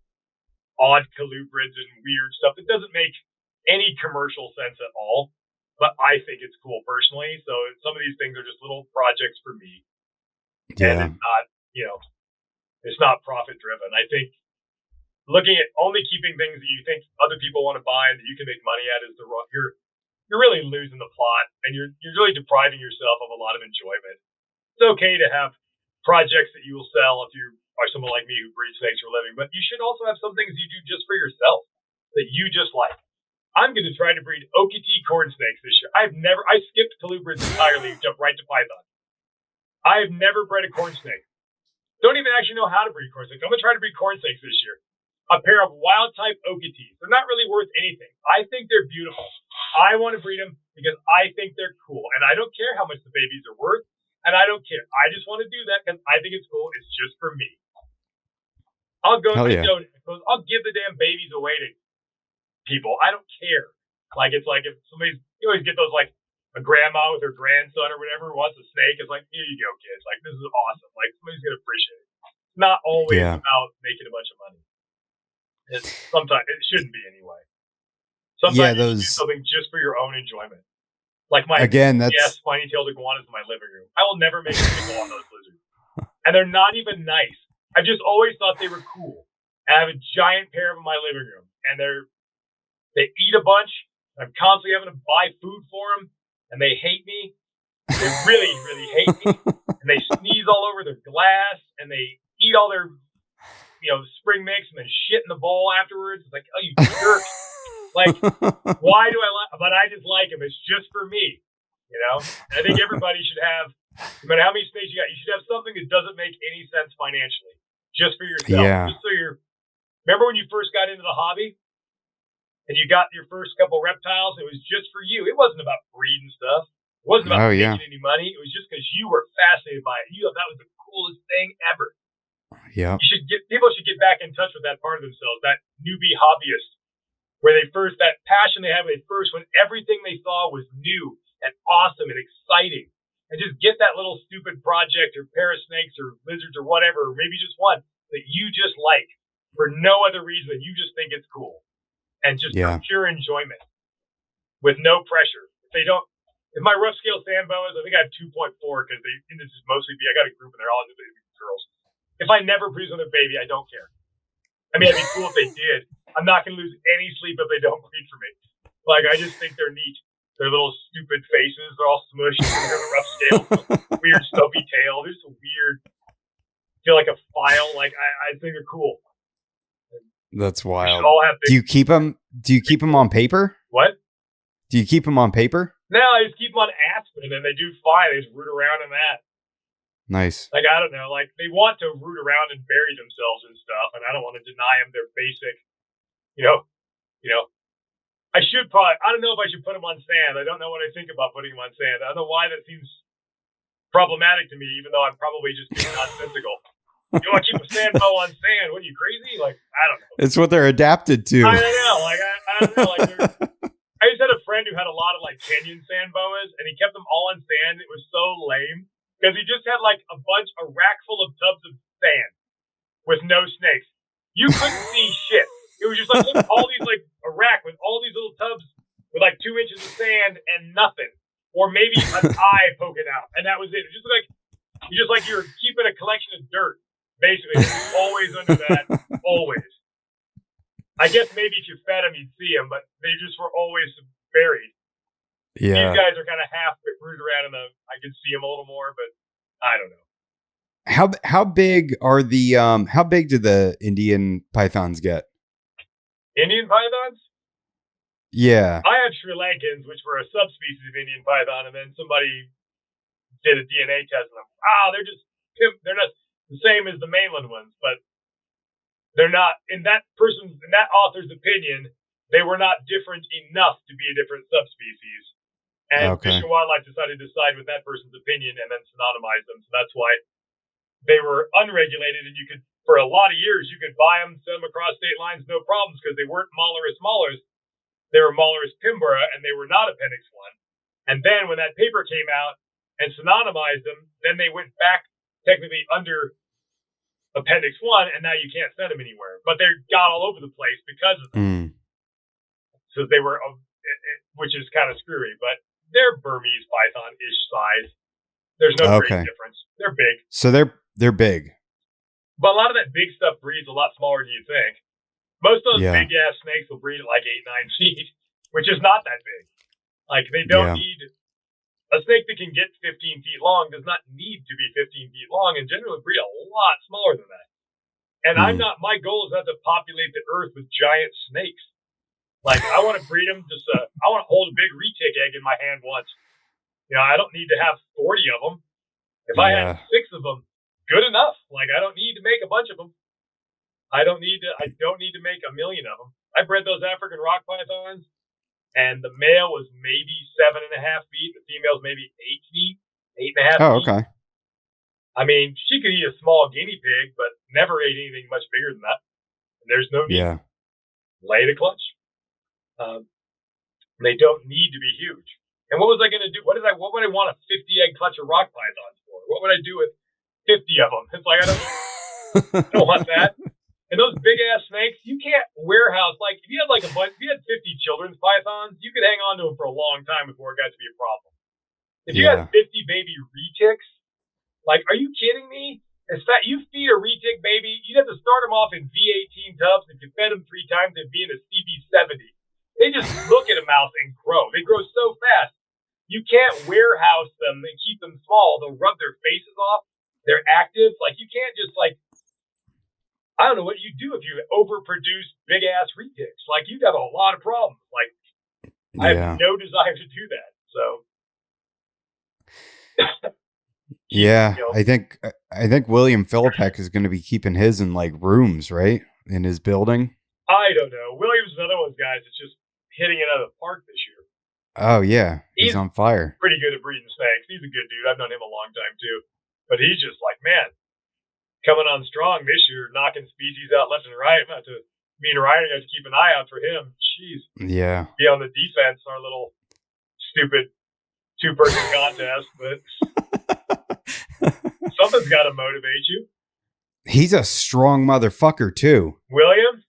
odd colubrids and weird stuff that doesn't make any commercial sense at all. But I think it's cool personally. So some of these things are just little projects for me. And it's not, it's not profit driven. I think looking at only keeping things that you think other people want to buy and that you can make money at is you're really losing the plot, and you're really depriving yourself of a lot of enjoyment. It's okay to have projects that you will sell if you someone like me who breeds snakes for a living, but you should also have some things you do just for yourself that you just like. I'm going to try to breed OKT corn snakes this year. I skipped colubrids entirely, jumped right to python. I have never bred a corn snake. Don't even actually know how to breed corn snakes. I'm going to try to breed corn snakes this year. A pair of wild type OKTs. They're not really worth anything. I think they're beautiful. I want to breed them because I think they're cool. And I don't care how much the babies are worth. And I don't care. I just want to do that because I think it's cool. It's just for me. I'll go and donate. I'll give the damn babies away to people. I don't care. Like, it's like if somebody's, you always get those, like, a grandma with her grandson or whatever wants a snake. It's like, here you go, kids. Like, this is awesome. Like, somebody's going to appreciate it. It's not always about making a bunch of money. Sometimes it shouldn't be anyway. Sometimes you do something just for your own enjoyment. Like spiny-tailed iguanas in my living room. I will never make a single on those lizards. And they're not even nice. I've just always thought they were cool. And I have a giant pair of them in my living room. And they eat a bunch. I'm constantly having to buy food for them. And they hate me. They really, really hate me. And they sneeze all over their glass. And they eat all their, spring mix and then shit in the bowl afterwards. It's like, oh, you jerk. Like, why do I like? But I just like them. It's just for me, And I think everybody should have, no matter how many snakes you got, you should have something that doesn't make any sense financially, just for yourself. Yeah. Just so remember when you first got into the hobby, and you got your first couple reptiles? It was just for you. It wasn't about breeding stuff. It wasn't about making any money. It was just because you were fascinated by it. You thought that was the coolest thing ever. Yeah. People should get back in touch with that part of themselves, that newbie hobbyist. Where that passion they had when everything they saw was new and awesome and exciting. And just get that little stupid project or pair of snakes or lizards or whatever, or maybe just one that you just like for no other reason than you just think it's cool. And just for pure enjoyment with no pressure. If my rough scale sand boas, I think I have 2.4 because this is mostly I got a group and they're all girls. If I never produce another baby, I don't care. I mean, it'd be cool if they did. I'm not going to lose any sleep if they don't breed for me. Like, I just think they're neat. Their little stupid faces, they're all smushed. They're the rough scale, weird stumpy tail. They're just weird. Feel like a file. Like, I think they're cool. That's wild. Do you keep them? Do you keep them on paper? What? Do you keep them on paper? No, I just keep them on Aspen, and they do fine. They just root around in that. Nice. Like, I don't know. Like, they want to root around and bury themselves and stuff, and I don't want to deny them their basic. I should probably, I don't know if I should put them on sand. I don't know what I think about putting them on sand. I don't know why that seems problematic to me, even though I'm probably just being nonsensical. You want to keep a sand bow on sand? What are you, crazy? Like, I don't know. It's what they're adapted to. I don't know. Like, I don't know. Like, I just had a friend who had a lot of, like, Kenyan sand boas, and he kept them all on sand. It was so lame because he just had, like, a rack full of tubs of sand with no snakes. You couldn't see shit. It was just like, look, all these, like, a rack with all these little tubs with, like, 2 inches of sand and nothing. Or maybe an eye poking out. And that was it. It was just like you were keeping a collection of dirt. Basically, always under that. Always. I guess maybe if you fed them, you'd see them, but they just were always buried. Yeah. These guys are kind of half rooted around I could see them a little more, but I don't know. How big are how big do the Indian pythons get? Indian pythons? Yeah. I had Sri Lankans, which were a subspecies of Indian python, and then somebody did a DNA test on them. They're not the same as the mainland ones, but they're not, in that author's opinion, they were not different enough to be a different subspecies. And Fish and Wildlife decided to side with that person's opinion and then synonymize them. So that's why they were unregulated, and you could, for a lot of years, you could buy them, send them across state lines, no problems, because they weren't Mollerus mollers. They were Mollerus pimbra, and they were not Appendix 1. And then when that paper came out and synonymized them, then they went back technically under Appendix 1, and now you can't send them anywhere. But they got all over the place because of them. So they were, which is kind of screwy, but they're Burmese python-ish size. There's no great difference. They're big. So they're big. But a lot of that big stuff breeds a lot smaller than you think. Most of those big-ass snakes will breed at like 8-9 feet, which is not that big. Like, they don't need... A snake that can get 15 feet long does not need to be 15 feet long and generally breed a lot smaller than that. And my goal is not to populate the earth with giant snakes. Like, I want to breed them I want to hold a big retic egg in my hand once. I don't need to have 40 of them. If I had 6 of them, good enough. Like, I don't need to make a bunch of them. I don't need to make a million of them. I bred those African rock pythons, and the male was maybe 7.5 feet. The female's maybe 8 feet, 8.5 feet. Oh, okay. I mean, she could eat a small guinea pig, but never ate anything much bigger than that. And there's no need. Yeah. Lay the clutch. They don't need to be huge. And what was I going to do? What would I want a 50 egg clutch of rock pythons for? What would I do with 50 of them? It's like, I don't want that. And those big ass snakes, you can't warehouse. Like, if you had if you had 50 children's pythons, you could hang on to them for a long time before it got to be a problem. If you had 50 baby retics, like, are you kidding me? You feed a retic baby, you'd have to start them off in V18 tubs. If you fed them 3 times, they'd be in a CB70. They just look at a mouse and grow. They grow so fast. You can't warehouse them and keep them small. They'll rub their faces off. They're active. Like, you can't just, I don't know what you do if you overproduce big ass retics. Like, you'd have a lot of problems. Like, I have no desire to do that. So, yeah, I think William Philippek is going to be keeping his in rooms, right, in his building. I don't know. William's another one of those guys that's just hitting it out of the park this year. Oh yeah, he's on fire. Pretty good at breeding snakes. He's a good dude. I've known him a long time too. But he's just like, man, coming on strong this year, knocking species out left and right. Me and Ryan have to keep an eye out for him. Jeez. Yeah. Be on the defense, our little stupid 2-person contest, but something's got to motivate you. He's a strong motherfucker too. William?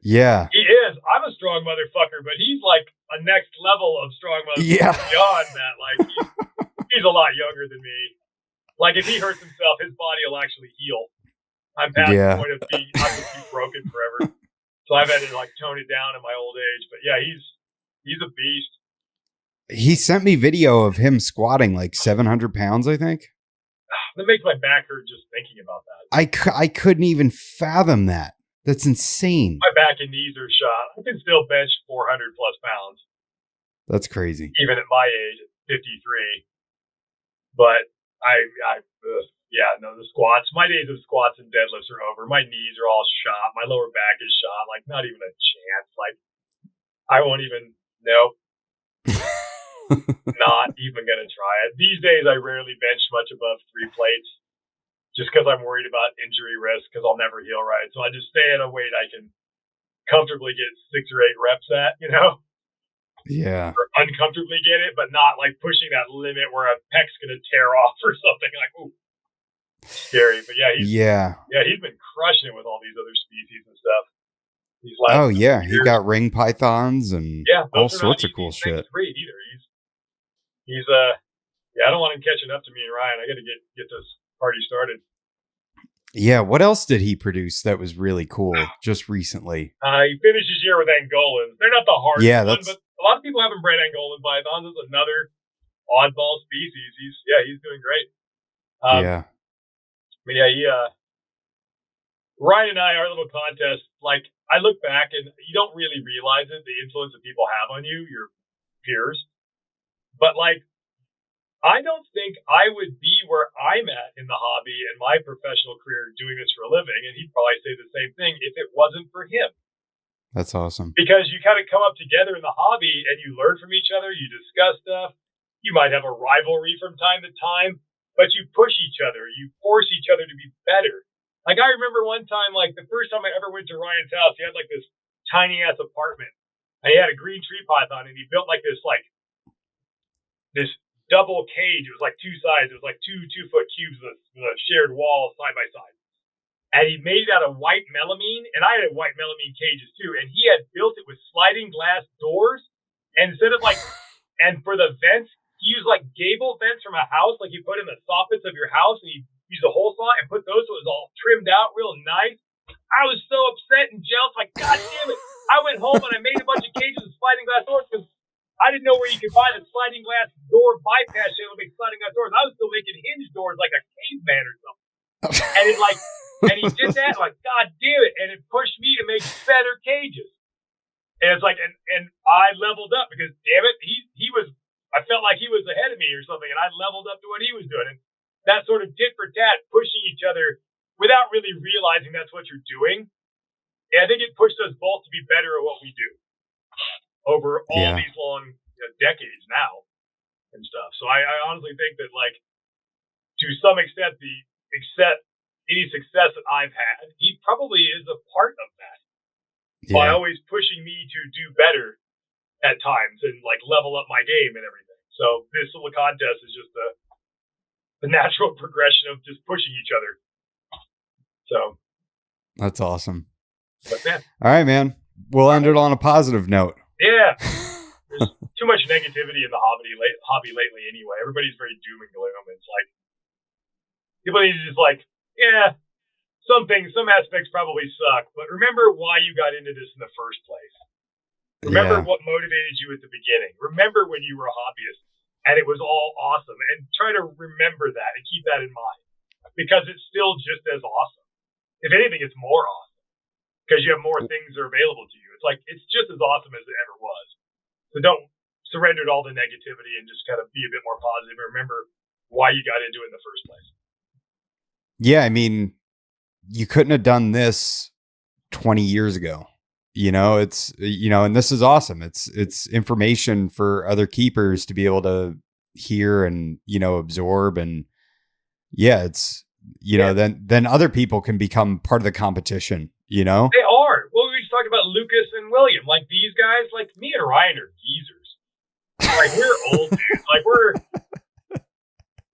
Yeah. He is. I'm a strong motherfucker, but he's like a next level of strong motherfucker beyond that. Like, he's a lot younger than me. Like, if he hurts himself, his body will actually heal. I'm past the point of being broken forever. So I've had to tone it down in my old age. But yeah, he's a beast. He sent me video of him squatting 700 pounds, I think. That makes my back hurt just thinking about that. I couldn't even fathom that. That's insane. My back and knees are shot. I can still bench 400 plus pounds. That's crazy. Even at my age, at 53. But the squats. My days of squats and deadlifts are over. My knees are all shot. My lower back is shot. Not even a chance. I won't even. Nope. Not even gonna try it. These days, I rarely bench much above 3 plates. Just because I'm worried about injury risk, because I'll never heal right. So I just stay at a weight I can comfortably get 6 or 8 reps at, Yeah. Or uncomfortably get it, but not pushing that limit where a pec's going to tear off or something. Ooh, scary. But yeah, he's been crushing it with all these other species and stuff. He got ring pythons and all sorts of cool shit. Breed either. He's I don't want him catching up to me and Ryan. I got to get this party started. Yeah, what else did he produce that was really cool just recently? He finished his year with Angolans. They're not the hardest one, but a lot of people haven't bred Angolan pythons. It's another oddball species. He's doing great. Ryan and I, our little contest, I look back and you don't really realize it, the influence that people have on you, your peers. But I don't think I would be where I'm at in the hobby and my professional career doing this for a living, and he'd probably say the same thing if it wasn't for him. That's awesome. Because you kind of come up together in the hobby and you learn from each other, you discuss stuff. You might have a rivalry from time to time, but you push each other. You force each other to be better. I remember one time, the first time I ever went to Ryan's house, he had this tiny ass apartment. And he had a green tree python, and he built this double cage. It was 2 sides. It was 2 2-foot cubes with a shared wall side by side. And he made it out of white melamine, and I had white melamine cages too. And he had built it with sliding glass doors. And instead of and for the vents, he used gable vents from a house, you put in the soffits of your house, and he used a hole saw and put those so it was all trimmed out real nice. I was so upset and jealous, God damn it. I went home and I made a bunch of cages with sliding glass doors because I didn't know where you could buy the sliding glass door bypass channel to make sliding glass doors. I was still making hinge doors like a caveman or something. And And he did that, like, God damn it. And it pushed me to make better cages. And it's like, and I leveled up because, damn it, he was, I felt like he was ahead of me or something, and I leveled up to what he was doing. And that sort of tit for tat, pushing each other without really realizing that's what you're doing. And I think it pushed us both to be better at what we do over all these long decades now and stuff. So I honestly think that, like, to some extent, any success that I've had, he probably is a part of that. By always pushing me to do better at times and, like, level up my game and everything. So this little contest is just the natural progression of just pushing each other. So that's awesome. But man, all right, man. We'll end it on a positive note. Yeah. There's too much negativity in the hobby lately anyway. Everybody's very doom and gloom. It's like people need to just, like, some aspects probably suck, but remember why you got into this in the first place. Remember what motivated you at the beginning. Remember when you were a hobbyist and it was all awesome, and try to remember that and keep that in mind, because it's still just as awesome. If anything, it's more awesome because you have more things that are available to you. It's like, it's just as awesome as it ever was. So don't surrender to all the negativity and just kind of be a bit more positive and remember why you got into it in the first place. Yeah, I mean, you couldn't have done this 20 years ago. It's, and this is awesome. It's information for other keepers to be able to hear and, absorb. And it's, then other people can become part of the competition, They are. Well, we just talked about Lucas and William. Like, these guys, like me and Ryan are geezers. Like, we're old dudes. Like,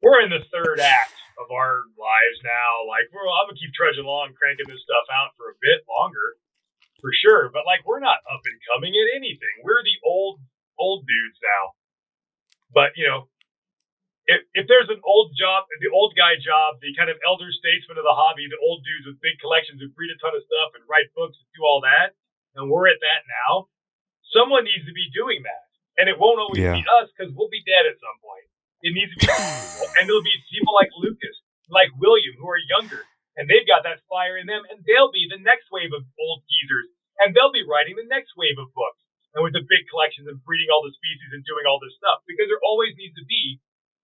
we're in the third act of our lives now. Like, I'm gonna keep trudging along, cranking this stuff out for a bit longer, for sure. But, like, we're not up and coming at anything. We're the old dudes now. But if there's an old job, the old guy job, the kind of elder statesman of the hobby, the old dudes with big collections who breed a ton of stuff and write books and do all that, and we're at that now, someone needs to be doing that. And it won't always be us, because we'll be dead at some point. It needs to be people. And it'll be people like Lucas, like William, who are younger, and they've got that fire in them, and they'll be the next wave of old geezers, and they'll be writing the next wave of books, and with the big collections and breeding all the species and doing all this stuff. Because there always needs to be,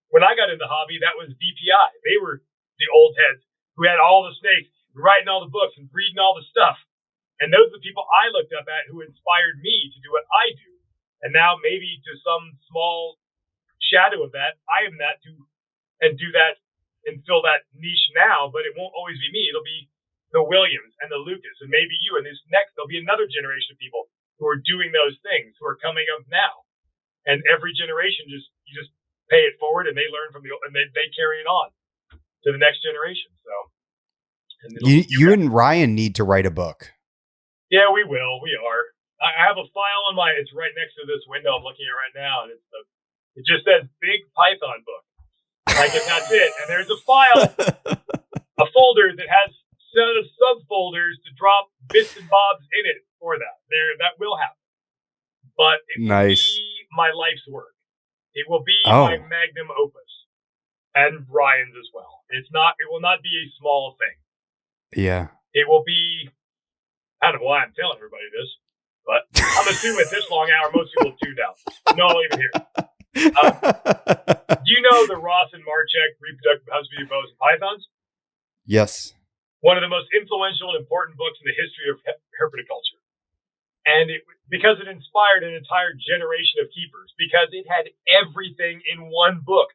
when I got into the hobby, that was DPI. They were the old heads who had all the snakes, writing all the books and breeding all the stuff. And those are the people I looked up at who inspired me to do what I do. And now maybe to some small shadow of that, I am that too, and do that and fill that niche now, but it won't always be me. It'll be the Williams and the Lucas, and maybe you. And this next, there'll be another generation of people who are doing those things, who are coming up now. And every generation, you just pay it forward, and they learn from and they carry it on to the next generation. So, you and Ryan need to write a book. Yeah, we will. We are. I have a file on it's right next to this window I'm looking at right now, and it just says Big Python Book. Like, if that's it. And there's a file, a folder that has set of subfolders to drop bits and bobs in it for that. That will happen. But it will be my life's work. It will be my magnum opus. And Ryan's as well. It will not be a small thing. Yeah. It will be, I don't know why I'm telling everybody this, but I'm assuming at this long hour, most people have tuned out. No one will even hear it. Do you know the Ross and Marchek Reproductive Husbandry of Bows and Pythons? Yes. One of the most influential and important books in the history of herpetoculture. And because it inspired an entire generation of keepers, because it had everything in one book.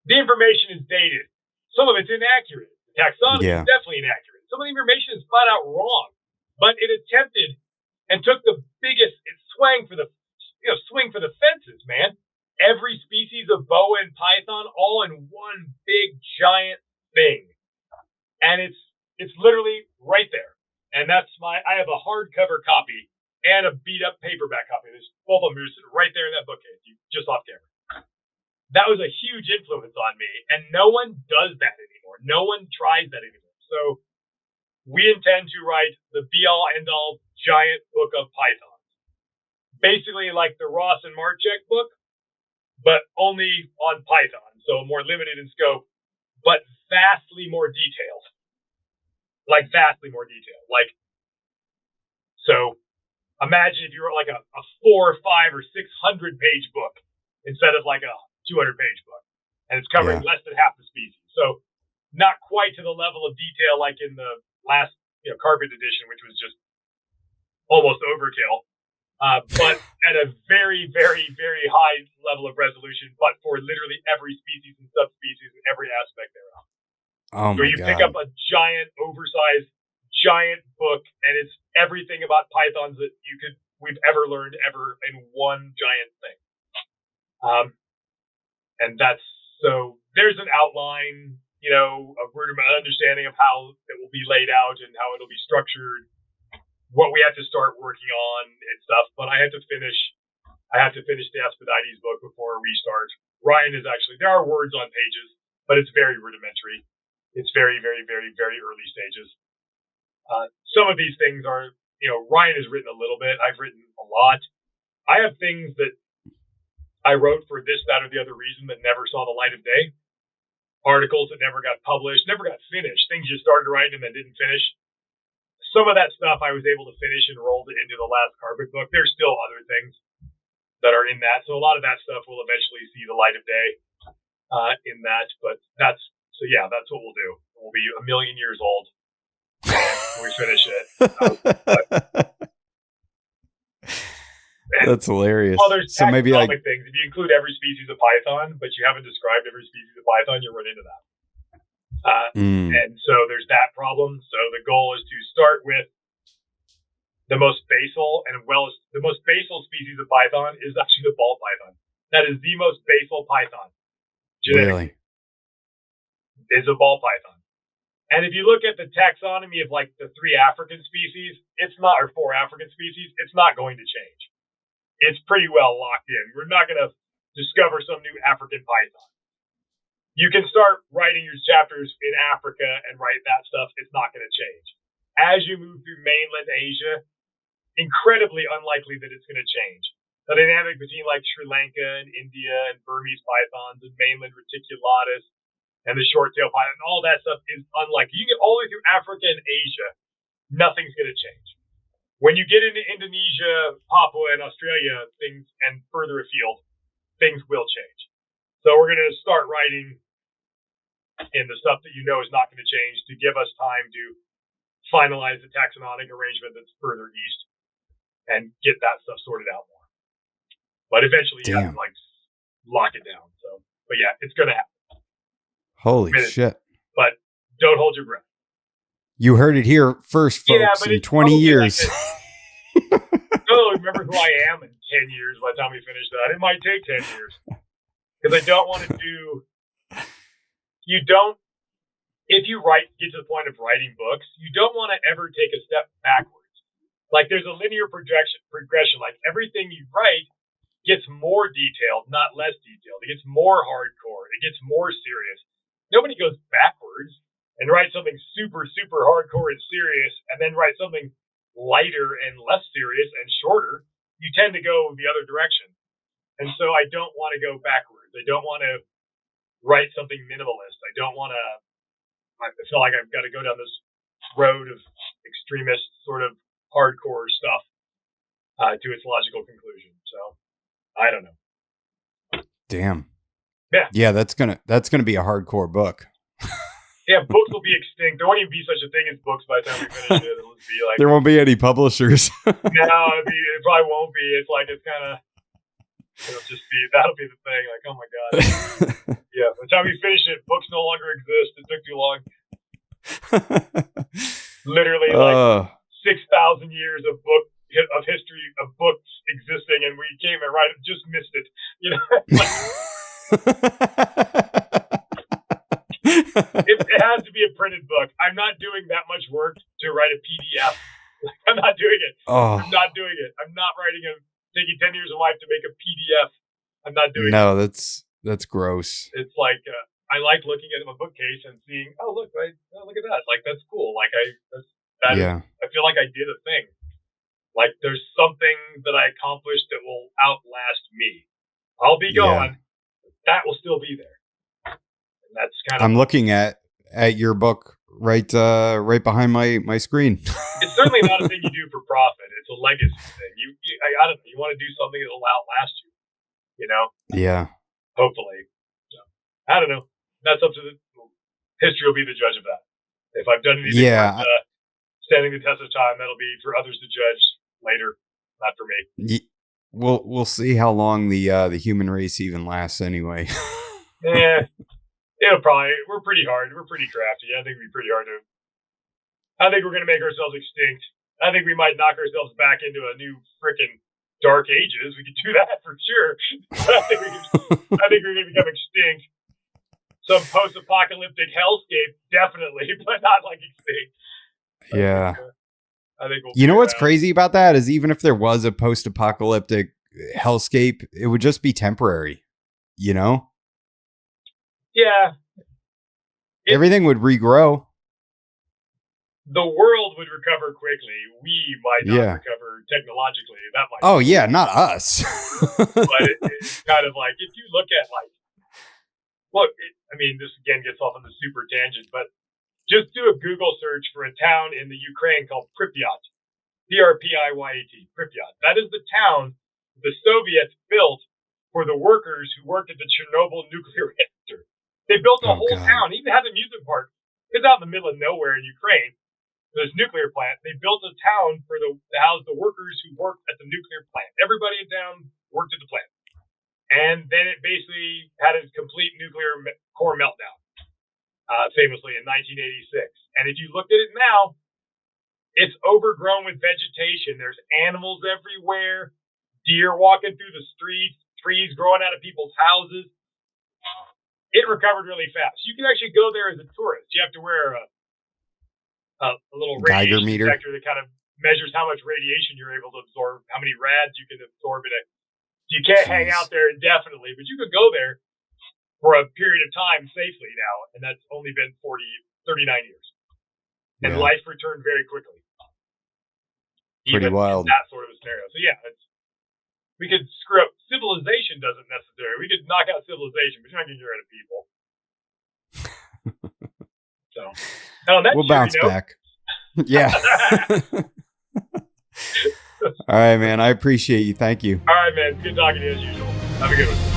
The information is dated. Some of it's inaccurate. The taxonomy is definitely inaccurate. Some of the information is flat out wrong. But it attempted and took the biggest swing for the fences, man. Every species of boa and python all in one big giant thing. And it's literally right there. And I have a hardcover copy and a beat up paperback copy. There's both of them are right there in that bookcase, just off camera. That was a huge influence on me. And no one does that anymore. No one tries that anymore. So we intend to write the be-all, end-all giant book of pythons. Basically like the Ross and Marchek book, but only on python. So more limited in scope, but vastly more detailed. like vastly more detailed. Like, so imagine if you wrote like a 4 or 5 or 600 page book instead of like a 200 page book, and it's covering less than half the species. So not quite to the level of detail like in the last carpet edition, which was just almost overkill. But at a very, very, very high level of resolution, but for literally every species and subspecies and every aspect thereof. Oh my Where you God. pick up a giant, oversized, giant book, and it's everything about pythons that we've ever learned ever in one giant thing. And that's, so there's an outline, a rudimentary understanding of how it will be laid out and how it'll be structured, what we have to start working on and stuff. But I have to finish the Asphodite book before we start. Ryan is actually, there are words on pages, but it's very rudimentary. It's very, very, very, very early stages. Some of these things are, Ryan has written a little bit. I've written a lot. I have things that I wrote for this, that, or the other reason that never saw the light of day. Articles that never got published, never got finished. Things you started writing and then didn't finish. Some of that stuff I was able to finish and rolled it into the last carpet book. There's still other things that are in that. So a lot of that stuff will eventually see the light of day in that. But that's what we'll do. We'll be a million years old when we finish it. That's hilarious. Well, there's so maybe like things. If you include every species of python, but you haven't described every species of python, you run into that. And so there's that problem. So the goal is to start with the most basal the most basal species of python is actually the ball python. That is the most basal python. Really? Is a ball python. And if you look at the taxonomy of like the 3 African species, or 4 African species, it's not going to change. It's pretty well locked in. We're not going to discover some new African python. You can start writing your chapters in Africa and write that stuff. It's not going to change. As you move through mainland Asia, incredibly unlikely that it's going to change. The dynamic between like Sri Lanka and India and Burmese pythons and mainland reticulatus and the short-tailed python, all that stuff is unlikely. You get all the way through Africa and Asia, nothing's going to change. When you get into Indonesia, Papua, and Australia, things, and further afield, things will change. So we're going to start writing in the stuff that is not going to change to give us time to finalize the taxonomic arrangement that's further east and get that stuff sorted out more. But eventually you have to lock it down. So, but yeah, it's going to happen. Holy shit. But don't hold your breath. You heard it here first, folks, in 20 years. Remember who I am in 10 years by the time we finish that. It might take 10 years. Because I don't want to if you get to the point of writing books, you don't want to ever take a step backwards. Like there's a linear progression. Like everything you write gets more detailed, not less detailed. It gets more hardcore. It gets more serious. Nobody goes backwards and write something super, super hardcore and serious, and then write something lighter and less serious and shorter. You tend to go the other direction. And so I don't want to go backwards. I don't want to write something minimalist. I feel like I've got to go down this road of extremist sort of hardcore stuff to its logical conclusion. So I don't know. Damn. Yeah. Yeah, that's gonna be a hardcore book. Yeah, books will be extinct. There won't even be such a thing as books by the time we finish it. It'll be like there won't be any publishers. No, it probably won't be. It's kind of. That'll be the thing. Like, oh my god. Yeah, by the time we finish it, books no longer exist. It took too long. Literally, 6,000 years of history of books existing, and we came and just missed it. It has to be a printed book. I'm not doing that much work to write a PDF. I'm not doing it. I'm not doing it. I'm not taking 10 years of life to make a PDF. I'm not doing it. No, that's gross. It's like I like looking at my bookcase and seeing, look at that. Like that's cool. Like I feel like I did a thing. Like there's something that I accomplished that will outlast me. I'll be gone. That will still be there. And that's kind of. I'm looking at your book right behind my screen. It's certainly not a thing you do for profit. It's a legacy thing. I don't know. You want to do something that'll outlast you. You know? Yeah. Hopefully. So, I don't know. That's up to history will be the judge of that. If I've done anything worth standing the test of time, that'll be for others to judge later, not for me. We'll see how long the human race even lasts anyway. Yeah, we're pretty hard. We're pretty crafty. I think it'd be pretty hard to. I think we're gonna make ourselves extinct. I think we might knock ourselves back into a new freaking dark ages. We could do that for sure. I think we're gonna become extinct. Some post-apocalyptic hellscape, definitely, but not like extinct. Yeah. I think we'll. You know what's crazy about that is even if there was a post-apocalyptic hellscape, it would just be temporary. You know? Yeah. Everything would regrow. The world would recover quickly. We might not recover technologically. That might. Oh yeah, not us. But it's kind of like if you look at this again gets off on the super tangent, but just do a Google search for a town in the Ukraine called Pripyat, Prpiyat, Pripyat. That is the town the Soviets built for the workers who worked at the Chernobyl nuclear reactor. They built a whole town, even had a music park. It's out in the middle of nowhere in Ukraine. This nuclear plant. They built a town to house the workers who worked at the nuclear plant. Everybody in town worked at the plant. And then it basically had a complete nuclear core meltdown, famously in 1986. And if you looked at it now, it's overgrown with vegetation. There's animals everywhere, deer walking through the streets, trees growing out of people's houses. It recovered really fast. You can actually go there as a tourist. You have to wear a little radiation detector that kind of measures how much radiation you're able to absorb, how many rads you can absorb in it. You can't hang out there indefinitely, but you could go there for a period of time safely now, and that's only been 39 years. And life returned very quickly. Pretty wild. In that sort of a scenario. So yeah, we could screw up. Civilization doesn't necessarily. We could knock out civilization, but you're not going to get rid of people. So, we'll bounce back. Yeah. All right, man. I appreciate you. Thank you. All right, man. Good talking to you as usual. Have a good one.